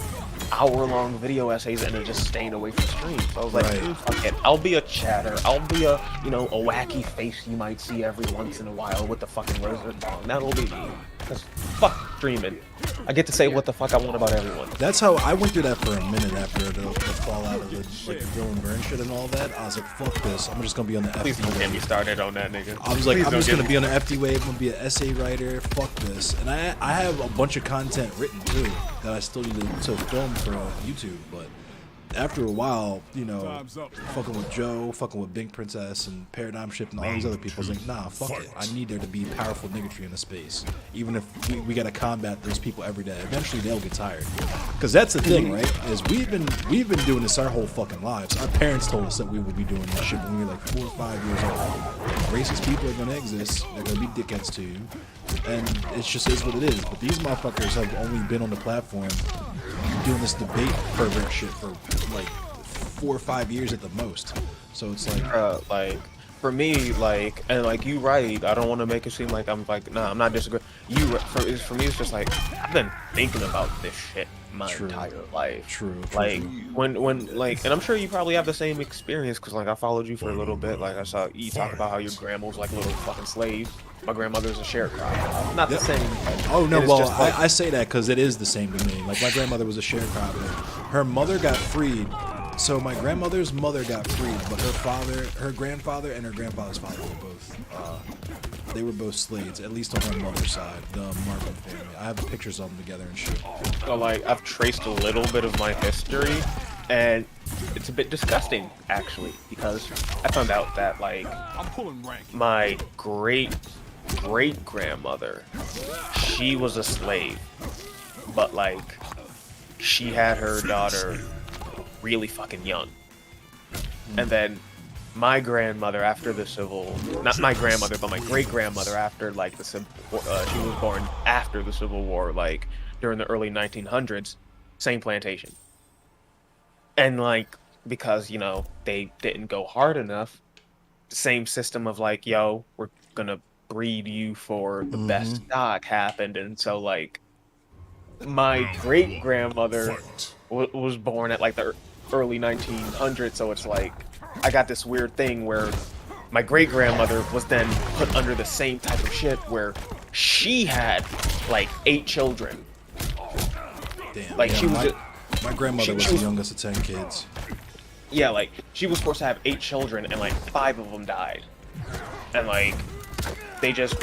hour-long video essays and then just staying away from streams. So I was like, fuck it, I'll be a chatter. I'll be a, you know, a wacky face you might see every once in a while with the fucking resident song. That'll be me. Cause fuck streaming. I get to say what the fuck I want about everyone. That's how I went through that for a minute after the fallout of the like Dylan Byrne shit and all that. I was like, fuck this. I'm just gonna be on the Please FD don't get wave. me started on that, nigga. I was like, Please I'm don't just get gonna me be on the FD wave. I'm gonna be an essay writer. Fuck this. And I have a bunch of content written too that I still need to film for YouTube. But after a while, you know, fucking with Joe, fucking with Bink Princess and Paradigm Shift and all these other people, I was like, nah, fuck it. I need there to be powerful niggatry in the space. Even if we gotta combat those people every day. Eventually they'll get tired. Because that's the thing, right? Is we've been doing this our whole fucking lives. Our parents told us that we would be doing this shit when we were like 4 or 5 years old. Racist people are gonna exist. They're gonna be dickheads to you. And it just is what it is. But these motherfuckers have only been on the platform doing this debate pervert shit for like 4 or 5 years at the most. So it's like, for me, like, and like you right, I don't want to make it seem like I'm like, nah, I'm not disagreeing. For me, it's just like I've been thinking about this shit my entire life. True. Like when like, and I'm sure you probably have the same experience because like I followed you for a little bit. Like I saw you talk about how your grandma was like a little fucking slave. My grandmother's a sharecropper. Not the same. Oh no, It's well just like- I say that because it is the same to me. Like my grandmother was a sharecropper. Her mother got freed. So my grandmother's mother got freed, but her grandfather, and her grandfather's father were both. They were both slaves, at least on her mother's side, the Markham family. I have pictures of them together and shit. So like I've traced a little bit of my history, and it's a bit disgusting actually because I found out that like my great grandmother, she was a slave, but like she had her daughter really fucking young, and then my grandmother after the civil, not my grandmother, but my great grandmother after like the civil, she was born after the Civil War, like during the early 1900s, same plantation, and like because you know they didn't go hard enough, same system of like, yo, we're gonna breed you for the best stock happened, and so like my great grandmother was born at like the early 1900s, so it's like I got this weird thing where my great grandmother was then put under the same type of shit where she had like 8 children. Damn. Like yeah, she was. my grandmother was the youngest of 10 kids. Yeah, like she was supposed to have 8 children, and like 5 of them died, and like they just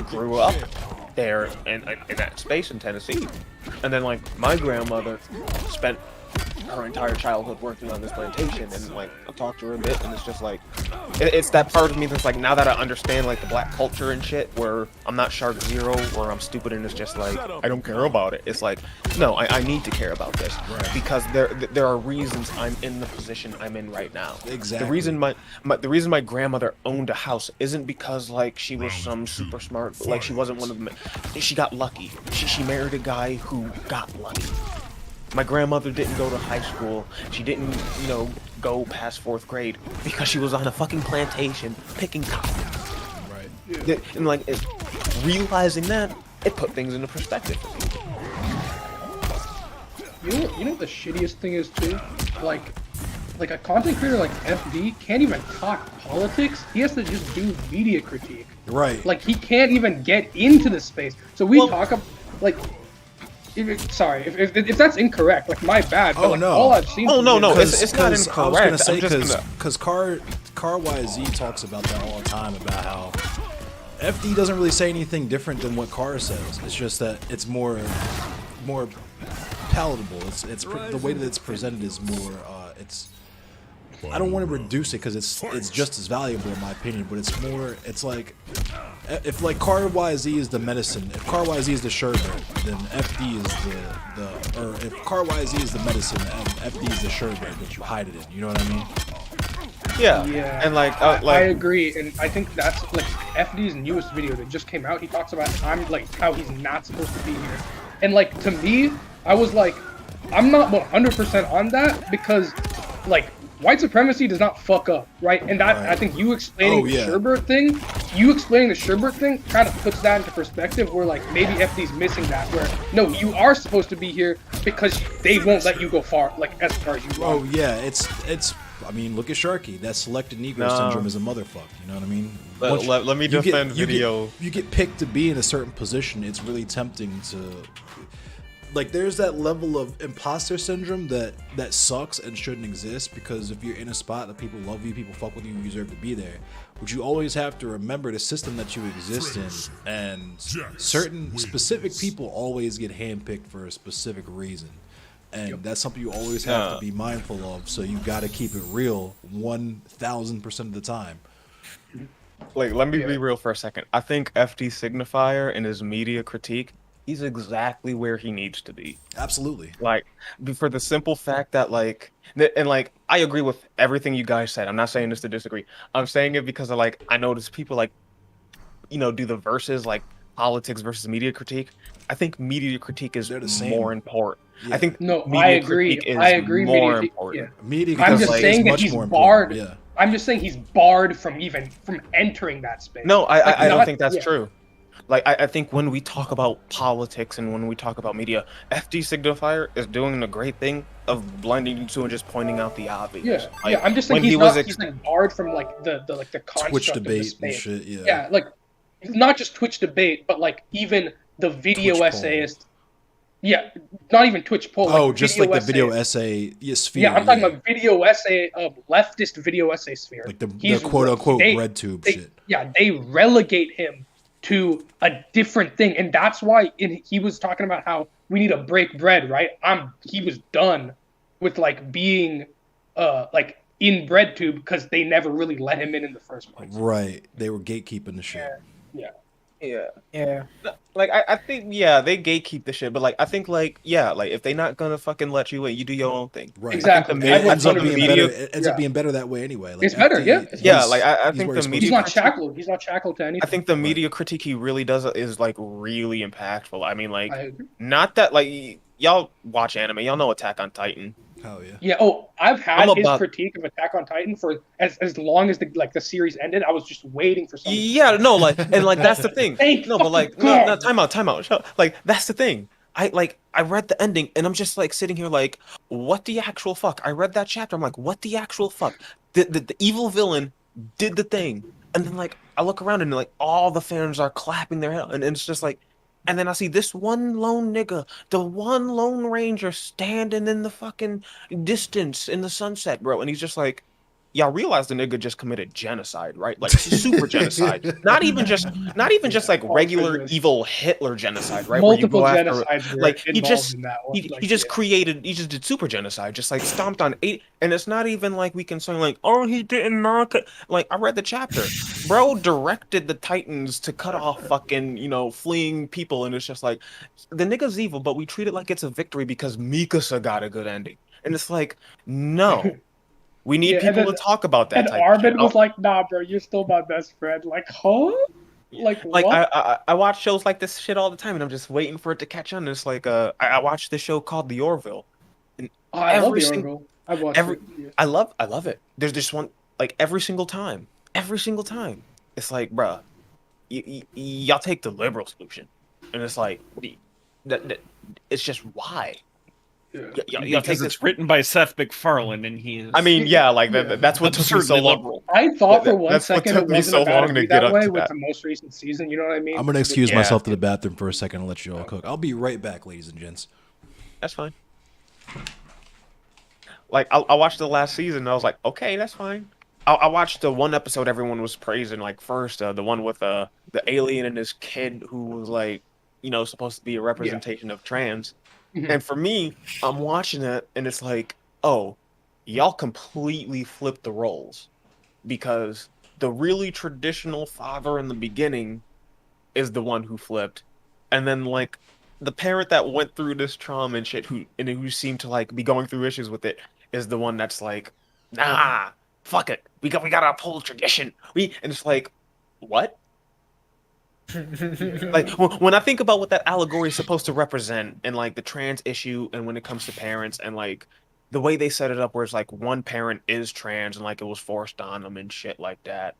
grew up there in that space in Tennessee, and then like my grandmother spent her entire childhood working on this plantation, and like I talked to her a bit, and it's just like it's that part of me that's like, now that I understand like the black culture and shit, where I'm not Shark Zero, where I'm stupid and it's just like I don't care about it. It's like, no, I need to care about this, because there are reasons I'm in the position I'm in right now. Exactly. The reason my grandmother owned a house isn't because like she was some super smart, like she wasn't one of them. She got lucky. She married a guy who got lucky. My grandmother didn't go to high school. She didn't, go past 4th grade because she was on a fucking plantation picking cotton. Right. And like realizing that, it put things into perspective. You know what the shittiest thing is too? Like a content creator like FD can't even talk politics. He has to just do media critique. Right. Like he can't even get into the space. So we talk about like. If that's incorrect, like my bad. But, no. All I've seen. Oh no, it's not incorrect. I was gonna say because Car YZ talks about that all the time, about how FD doesn't really say anything different than what Car says. It's just that it's more palatable. It's the way that it's presented is more. I don't want to reduce it because it's just as valuable in my opinion, but it's more. It's like if like Car YZ is the medicine, if Car YZ is the sherbet, then FD is or if Car YZ is the medicine and FD is the sherbet that you hide it in. You know what I mean? Yeah. And I agree, and I think that's like FD's newest video that just came out. He talks about how he's not supposed to be here, and like to me, I was like, I'm not 100% on that because like. White supremacy does not fuck up, right? And that I think you explaining the Sherbert thing kind of puts that into perspective where like maybe FD's missing that, where no, you are supposed to be here because they won't let you go far, like as far as you want. Oh yeah, it's I mean, look at Sharky. That selected Negro syndrome is a motherfucker, you know what I mean? Let me defend video. You get picked to be in a certain position, it's really tempting to like there's that level of imposter syndrome that sucks and shouldn't exist, because if you're in a spot that people love you, people fuck with you, you deserve to be there. But you always have to remember the system that you exist in, and certain specific people always get handpicked for a specific reason. And that's something you always have to be mindful of, so you got to keep it real 1000% of the time. Like, let me be real for a second. I think FD Signifier in his media critique, he's exactly where he needs to be. Absolutely. Like, for the simple fact that, like, and like, I agree with everything you guys said. I'm not saying this to disagree. I'm saying it because of, like, I notice people, like, you know, do the verses, like, politics versus media critique. I think media critique is more important. Yeah. I think I agree. More important. Yeah. Media I'm just like, saying that he's barred. Yeah. I'm just saying he's barred from entering that space. No, I don't think that's true. Like, I think when we talk about politics and when we talk about media, FD Signifier is doing a great thing of blending into and just pointing out the obvious. Yeah, like, I'm just saying he's like barred from like the construct Twitch of the debate space. and shit. Yeah. Yeah, like not just Twitch debate, but like even the video Twitch essayist. Poll. Yeah, not even Twitch poll. Oh, like just like the video essay sphere. Yeah, I'm talking about video essay, leftist video essay sphere. Like the quote unquote bread tube shit. Yeah, they relegate him to a different thing, and that's why he was talking about how we need to break bread, right? He was done with like being like in BreadTube because they never really let him in the first place. Right, they were gatekeeping the shit. Yeah. Like I think they gatekeep the shit, but like I think like if they not gonna fucking let you in, you do your own thing. Right. Exactly. It ends up being better that way anyway. Like, it's better, yeah. Like I think the media. He's not shackled. He's not shackled to anything. I think the media critique he really does is like really impactful. I mean, like not that like y'all watch anime, y'all know Attack on Titan. Hell yeah. Yeah. Oh, I've had his critique of Attack on Titan for as long as the series ended. I was just waiting for something. Yeah, no, like and like that's the thing. But like no, time out. Like that's the thing. I read the ending and I'm just like sitting here like, what the actual fuck? I read that chapter. I'm like, what the actual fuck? The evil villain did the thing, and then like I look around and like all the fans are clapping their head, and it's just like, and then I see this one lone nigga, the one lone ranger standing in the fucking distance in the sunset, bro, and he's just like, y'all realize the nigga just committed genocide, right? Like super genocide. Not even just like regular evil Hitler genocide, right? Multiple Where you go after, genocides were like he involved just in that one. he, Like, he just created he just did super genocide, just like stomped on 8, and it's not even like we can say like, oh, he didn't knock it. Like I read the chapter. Bro directed the Titans to cut off fucking, fleeing people, and it's just like the nigga's evil, but we treat it like it's a victory because Mikasa got a good ending. And it's like, no. We need people to talk about that. And type Armin of shit. was like, "Nah, bro, you're still my best friend." Like, huh? Like what? I watch shows like this shit all the time, and I'm just waiting for it to catch on. And it's like I watched this show called The Orville. And I love The Orville. I watched it. Yeah. I love it. There's this one like every single time, it's like, bruh, y'all take the liberal solution, and it's like, it's just why. Because it's written by Seth MacFarlane, and he is. I mean, yeah, like that's what took me so long. I thought for one That's what second took it me wasn't so about long to to be get that up way to with that. the most recent season. You know what I mean? I'm gonna excuse myself to the bathroom for a second and let you all cook. I'll be right back, ladies and gents. That's fine. Like I watched the last season, and I was like, okay, that's fine. I watched the one episode everyone was praising, like first, the one with the alien and his kid who was like, supposed to be a representation of trans. And for me, I'm watching it, and it's like, oh, y'all completely flipped the roles, because the really traditional father in the beginning is the one who flipped, and then like the parent that went through this trauma and shit, who seemed to like be going through issues with it, is the one that's like, nah, fuck it, we gotta uphold tradition. And it's like, what? Like when I think about what that allegory is supposed to represent, and like the trans issue, and when it comes to parents, and like the way they set it up, where it's like one parent is trans and like it was forced on them and shit like that,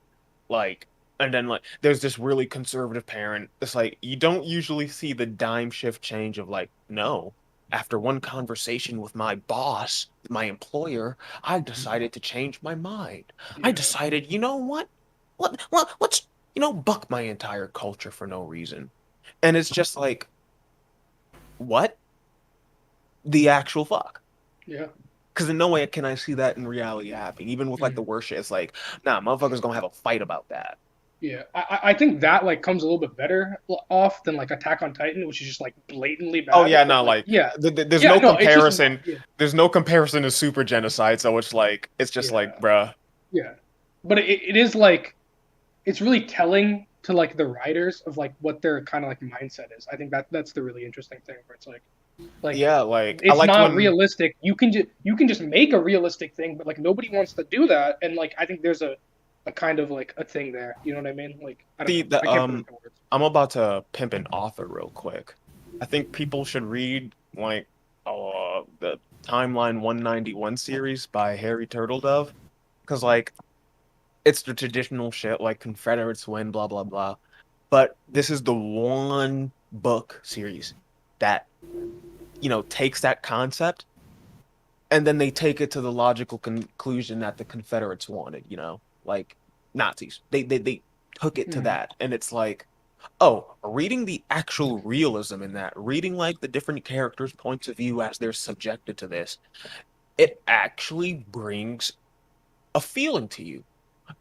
like, and then like there's this really conservative parent. It's like you don't usually see the dime shift change of like, no, after one conversation with my boss, my employer, I decided to change my mind. I decided, you know what, let's buck my entire culture for no reason. And it's just like, what the actual fuck? Yeah. Because in no way can I see that in reality happening. Even with like the worst shit, it's like, nah, motherfuckers gonna have a fight about that. Yeah, I think that like comes a little bit better off than like Attack on Titan, which is just like blatantly bad. Oh yeah, no, like there's no comparison. It's just, There's no comparison to super genocide, so it's like like, bruh. Yeah, but it is like, it's really telling to like the writers of like what their kind of like mindset is. I think that's the really interesting thing, where it's like yeah, like it's I like not when... realistic. You can just make a realistic thing, but like nobody wants to do that, and like I think there's a kind of like a thing there. You know what I mean? Like I don't know. I can't put it into words. I'm about to pimp an author real quick. I think people should read like the Timeline 191 series by Harry Turtledove, because like it's the traditional shit like Confederates win, blah blah blah, but this is the one book series that takes that concept and then they take it to the logical conclusion that the Confederates wanted, like Nazis. They took it to that, and it's like, oh, reading the actual realism in that, reading like the different characters' points of view as they're subjected to this, it actually brings a feeling to you.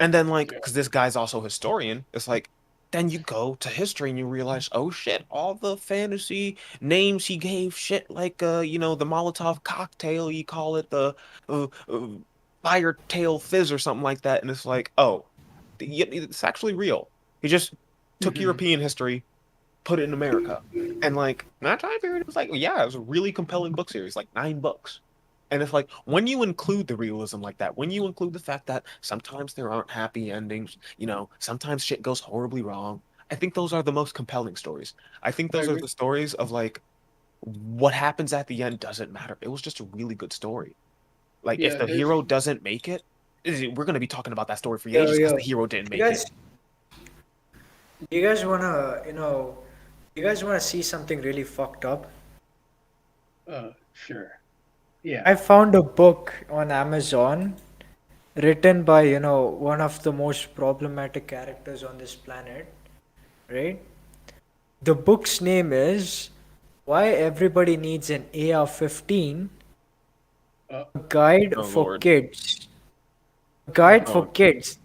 And then like, because this guy's also a historian, it's like, then you go to history and you realize, oh shit, all the fantasy names he gave, shit like the Molotov cocktail, you call it the fire tail fizz or something like that, and it's like, oh, it's actually real. He just took European history, put it in America, and like that time period, it was like, yeah, it was a really compelling book series, like 9 books. And it's like, when you include the realism like that, when you include the fact that sometimes there aren't happy endings, sometimes shit goes horribly wrong, I think those are the most compelling stories. I think those are the stories of like, what happens at the end doesn't matter. It was just a really good story. Like, if the hero doesn't make it, we're going to be talking about that story for ages because the hero didn't make it. You guys wanna see something really fucked up? Sure. Yeah. I found a book on Amazon written by, one of the most problematic characters on this planet, right? The book's name is Why Everybody Needs an AR-15, a guide for Lord. kids. A guide for Oh. kids.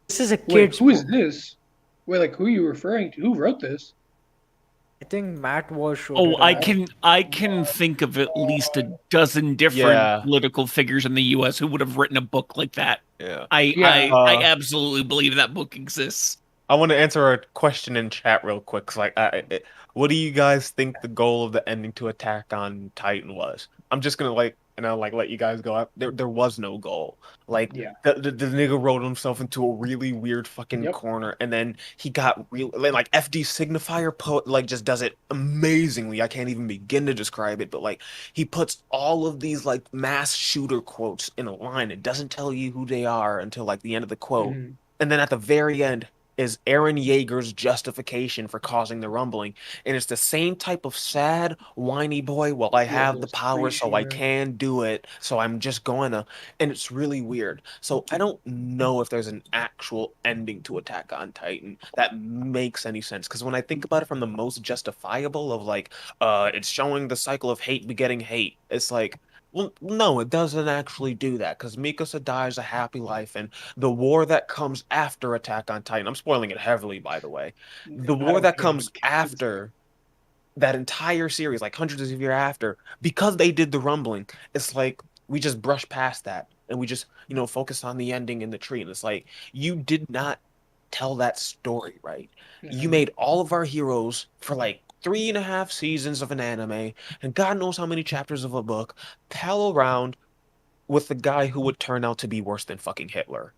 This is a Wait, kid's who is book. this? Wait, like who are you referring to? Who wrote this? I think Matt Walsh wrote Oh, it. I can think of at least a dozen different Yeah. political figures in the U.S. who would have written a book like that. Yeah. I absolutely believe that book exists. I want to answer a question in chat real quick. 'Cause, like, what do you guys think the goal of the ending to Attack on Titan was? I'm just gonna let you guys go up. There was no goal. Like, Yeah. the nigga wrote himself into a really weird fucking corner, and then he got real like FD Signifier just does it amazingly. I can't even begin to describe it, but like he puts all of these like mass shooter quotes in a line. It doesn't tell you who they are until like the end of the quote, and then at the very end is Aaron Yeager's justification for causing the rumbling. And it's the same type of sad, whiny boy, well, I have the power, so I can do it, so I'm just going to. And it's really weird. So I don't know if there's an actual ending to Attack on Titan that makes any sense. Because when I think about it from the most justifiable of like, it's showing the cycle of hate begetting hate, it's like, well, no, it doesn't actually do that because Mikasa dies a happy life, and the war that comes after Attack on Titan, I'm spoiling it heavily, by the way. The war that comes after that entire series, like hundreds of years after, because they did the rumbling, it's like we just brush past that and we just, focus on the ending in the tree. And it's like, you did not tell that story, right? You made all of our heroes for like 3.5 seasons of an anime and God knows how many chapters of a book pal around with the guy who would turn out to be worse than fucking Hitler.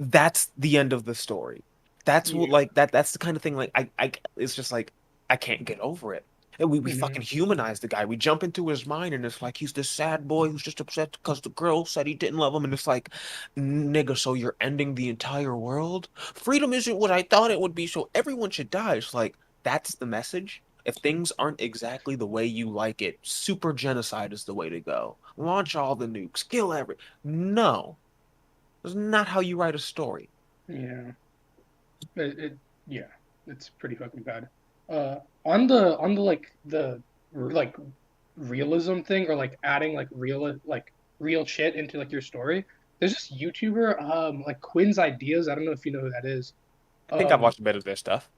That's the end of the story. That's what like that's the kind of thing like I it's just like I can't get over it. And we fucking humanize the guy. We jump into his mind and it's like he's this sad boy who's just upset because the girl said he didn't love him, and it's like, nigga, so you're ending the entire world? Freedom isn't what I thought it would be, so everyone should die. It's like, that's the message. If things aren't exactly the way you like it, super genocide is the way to go. Launch all the nukes, kill No. That's not how you write a story. Yeah. It's pretty fucking bad. On the realism thing, or like adding like real shit into like your story. There's this YouTuber, like Quinn's Ideas. I don't know if you know who that is. I think I've watched a bit of their stuff.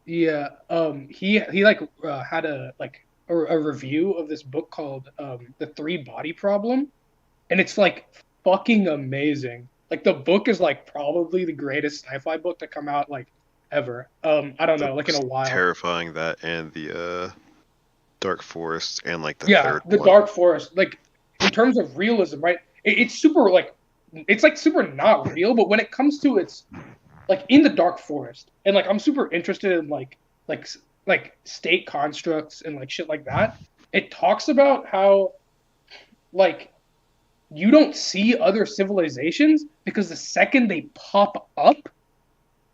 Yeah. He like had a review of this book called The Three Body Problem, and it's like fucking amazing. Like the book is like probably the greatest sci-fi book to come out like ever. I don't know, like in a while. Terrifying, that and the Dark Forest and like the third the one. Dark Forest. Like in terms of realism, right? It's super like it's like super not real, but when it comes to its like in the Dark Forest, and like I'm super interested in like state constructs and like shit like that. It talks about how like you don't see other civilizations because the second they pop up,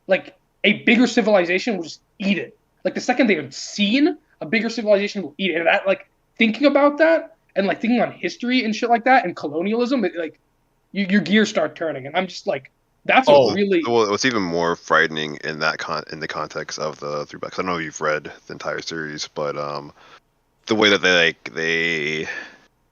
like a bigger civilization will just eat it. Like the second they're seen, a bigger civilization will eat it. And that, like, thinking about that and like thinking on history and shit like that and colonialism, like your gears start turning. And I'm just like, that's really. Well, what's even more frightening in that in the context of the Three Backs. I don't know if you've read the entire series, but the way that they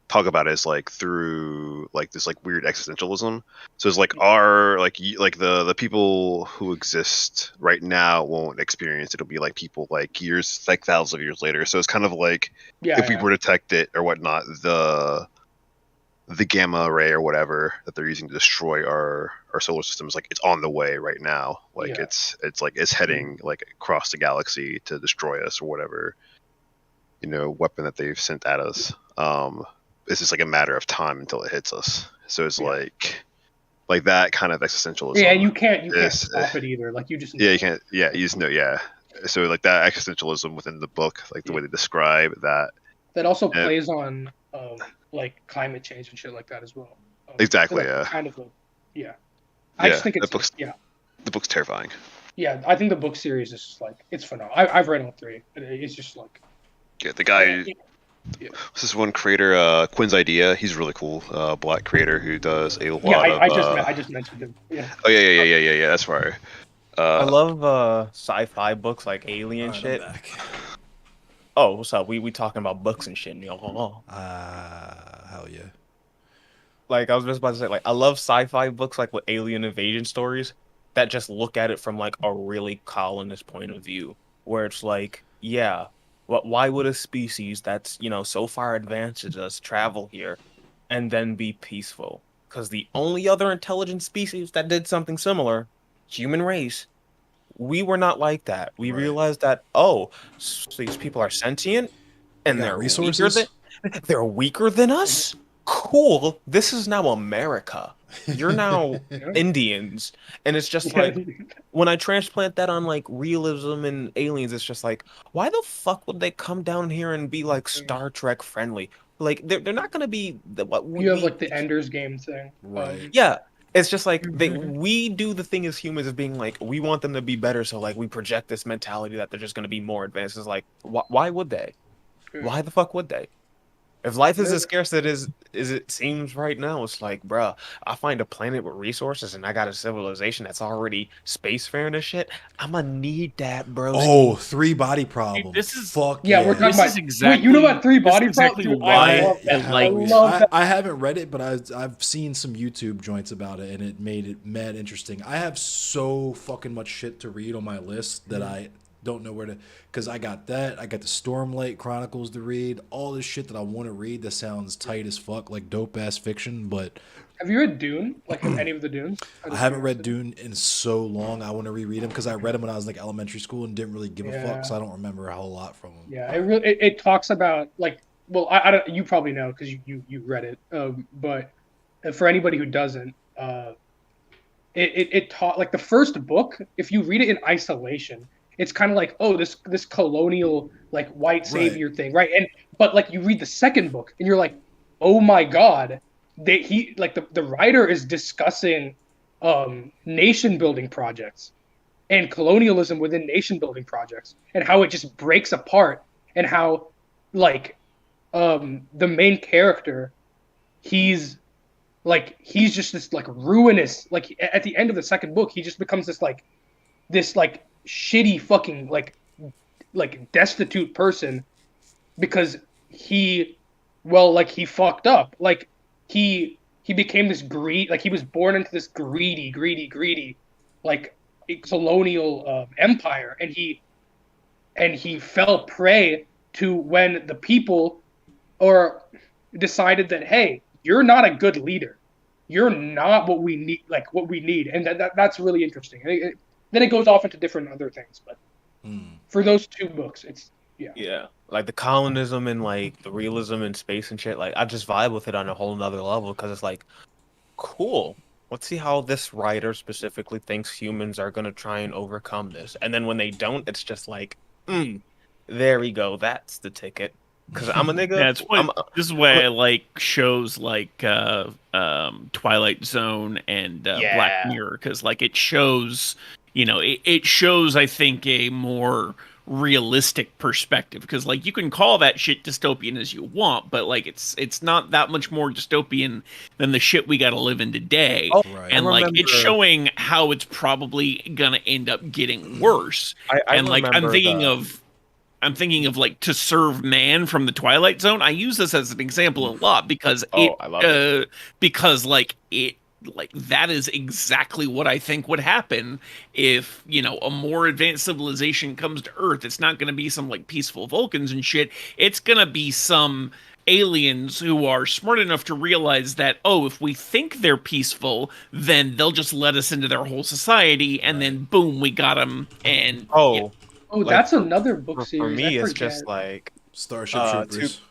talk about it is like through like this like weird existentialism. So it's like our like the people who exist right now won't experience it. It'll be like people like years, like thousands of years later. So it's kind of like if we were to detect it or whatnot, the gamma ray or whatever that they're using to destroy our solar system is like it's on the way right now. Like it's like it's heading like across the galaxy to destroy us or whatever, weapon that they've sent at us. It's just like a matter of time until it hits us. So it's like that kind of existentialism. Yeah, and you can't stop it either. Like you just you can't. Yeah, you just know. Yeah, so like that existentialism within the book, like the way they describe that. That also plays on like climate change and shit like that as well. Exactly. So Yeah. Kind of I just think it's the book's terrifying. Yeah, I think the book series is just like it's phenomenal. I've read all three. It's just like the guy This is one creator, Quinn's Idea. He's really cool. Black creator who does a lot Yeah, of. I just mentioned him. Yeah. Oh yeah. That's fire. I love sci-fi books like Alien shit. Oh, what's up? We talking about books and shit. Hell yeah. Like I was just about to say, like I love sci-fi books like with alien invasion stories that just look at it from like a really colonist point of view, where it's like, yeah, why would a species that's so far advanced as us travel here and then be peaceful? Because the only other intelligent species that did something similar, human race, we were not like that. We realized that these people are sentient and they're resources. They're weaker than us. Cool. This is now America. You're now Indians, and it's just like when I transplant that on like realism and aliens, it's just like, why the fuck would they come down here and be like Star Trek friendly? Like they're not gonna be you have like the Ender's Game thing, right? Yeah, it's just like we do the thing as humans of being like we want them to be better, so like we project this mentality that they're just gonna be more advanced. It's like why would they? Why the fuck would they? If life is as scarce as it seems right now, it's like, bruh, I find a planet with resources and I got a civilization that's already spacefaring and shit. I'ma need that, bro. Oh, 3 body problem. This is fuck. Yeah, we're talking This about. is exactly. Wait, you know about 3 body exactly problem? why. I love that. And like, I love that. I haven't read it, but I've seen some YouTube joints about it, and it made it mad interesting. I have so fucking much shit to read on my list that I don't know where to, because I got that. I got the Stormlight Chronicles to read. All this shit that I want to read that sounds tight as fuck, like dope ass fiction. But have you read Dune? Like any of the Dunes? I haven't read Dune in so long. I want to reread them because I read them when I was like elementary school and didn't really give a fuck, so I don't remember a whole lot from them. Yeah, it talks about like, well, I don't, you probably know because you read it, but for anybody who doesn't, it taught like the first book. If you read it in isolation, it's kind of like, oh, this colonial like white savior thing, right? But like you read the second book and you're like, oh my god, the writer is discussing nation building projects and colonialism within nation building projects and how it just breaks apart, and how like the main character, he's just this like ruinous, like at the end of the second book he just becomes this shitty fucking like destitute person because he fucked up, like he became this he was born into this greedy like colonial empire, and he fell prey to when the people decided that, hey, you're not a good leader, you're not what we need, and that's really interesting. Then it goes off into different other things, but for those 2 books, it's yeah, like the colonism and like the realism in space and shit. Like I just vibe with it on a whole nother level because it's like, cool. Let's see how this writer specifically thinks humans are gonna try and overcome this, and then when they don't, it's just like, there we go. That's the ticket. Because I'm a nigga. Yeah, this is why I like shows like Twilight Zone and Black Mirror, because like it shows, it shows, I think, a more realistic perspective, because like you can call that shit dystopian as you want, but like it's not that much more dystopian than the shit we got to live in today. And like it's showing how it's probably gonna end up getting worse. I'm thinking of like To Serve Man from the Twilight Zone. I use this as an example a lot because that is exactly what I think would happen if, a more advanced civilization comes to Earth. It's not going to be some like peaceful Vulcans and shit. It's going to be some aliens who are smart enough to realize that, if we think they're peaceful, then they'll just let us into their whole society, and then boom, we got them. And that's another book series. For me, it's just like Starship Troopers.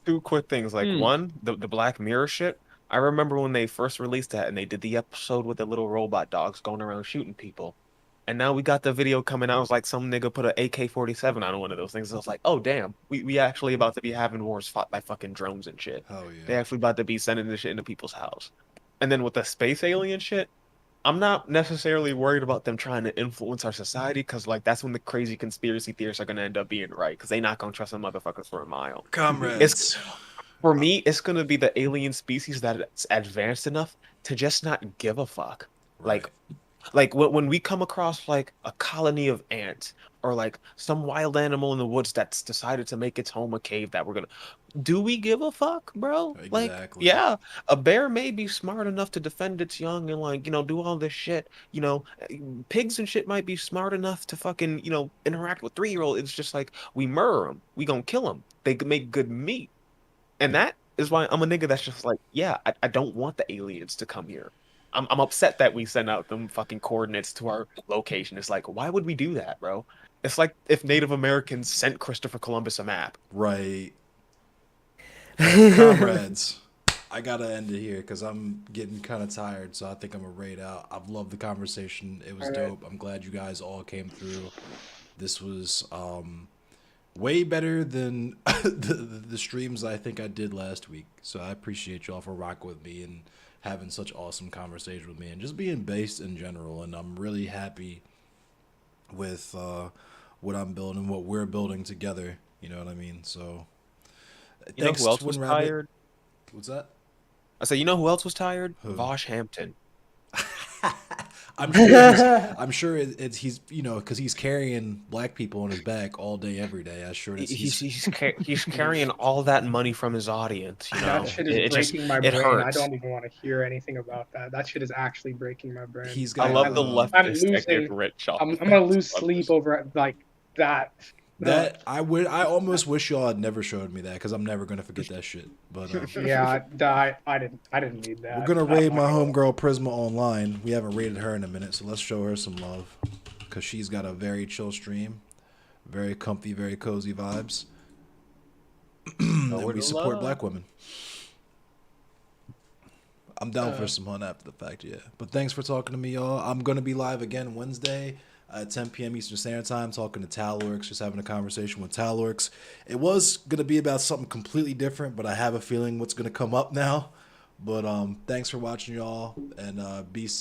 Two quick things. Like one, the Black Mirror shit. I remember when they first released that and they did the episode with the little robot dogs going around shooting people. And now we got the video coming out. It was like some nigga put an AK-47 on one of those things. I was like, oh, damn. We actually about to be having wars fought by fucking drones and shit. Oh, yeah. They actually about to be sending this shit into people's house. And then with the space alien shit, I'm not necessarily worried about them trying to influence our society, because like that's when the crazy conspiracy theorists are gonna end up being right, because they not gonna trust them motherfuckers for a mile. Comrades. For me, it's gonna be the alien species that's advanced enough to just not give a fuck. Like when we come across like a colony of ants or like some wild animal in the woods that's decided to make its home a cave that we're gonna, do we give a fuck, bro? Like, Exactly. yeah, a bear may be smart enough to defend its young and like, do all this shit. Pigs and shit might be smart enough to fucking, interact with 3-year-old. It's just like, we murder them. We gonna kill them. They make good meat. And that is why I'm a nigga that's just like, yeah, I don't want the aliens to come here. I'm upset that we send out them fucking coordinates to our location. It's like, why would we do that, bro? It's like if Native Americans sent Christopher Columbus a map. Right. Comrades, I gotta end it here because I'm getting kind of tired, so I think I'm gonna raid out. I've loved the conversation. It was dope. I'm glad you guys all came through. This was way better than the streams I think I did last week. So I appreciate y'all for rocking with me and having such awesome conversation with me and just being based in general. And I'm really happy with what I'm building, what we're building together. You know what I mean? So You know who else was tired? What's that? I said, you know who else was tired? Who? Vosh Hampton. I'm sure it's he's because he's carrying black people on his back all day every day. I'm sure He's carrying all that money from his audience. That shit is breaking my brain. I don't even want to hear anything about that. That shit is actually breaking my brain. I love the leftist that get rich. I'm gonna lose sleep over like that. That I almost wish y'all had never showed me that because I'm never gonna forget that shit. But yeah, I didn't need that. We're gonna raid my homegirl Prisma online. We haven't raided her in a minute, so let's show her some love because she's got a very chill stream, very comfy, very cozy vibes, and we support black women. I'm down for some hunt after the fact, yeah. But thanks for talking to me, y'all. I'm gonna be live again Wednesday at 10 p.m. Eastern Standard Time, talking to Talorix, just having a conversation with Talorix. It was going to be about something completely different, but I have a feeling what's going to come up now. But thanks for watching, y'all, and be safe.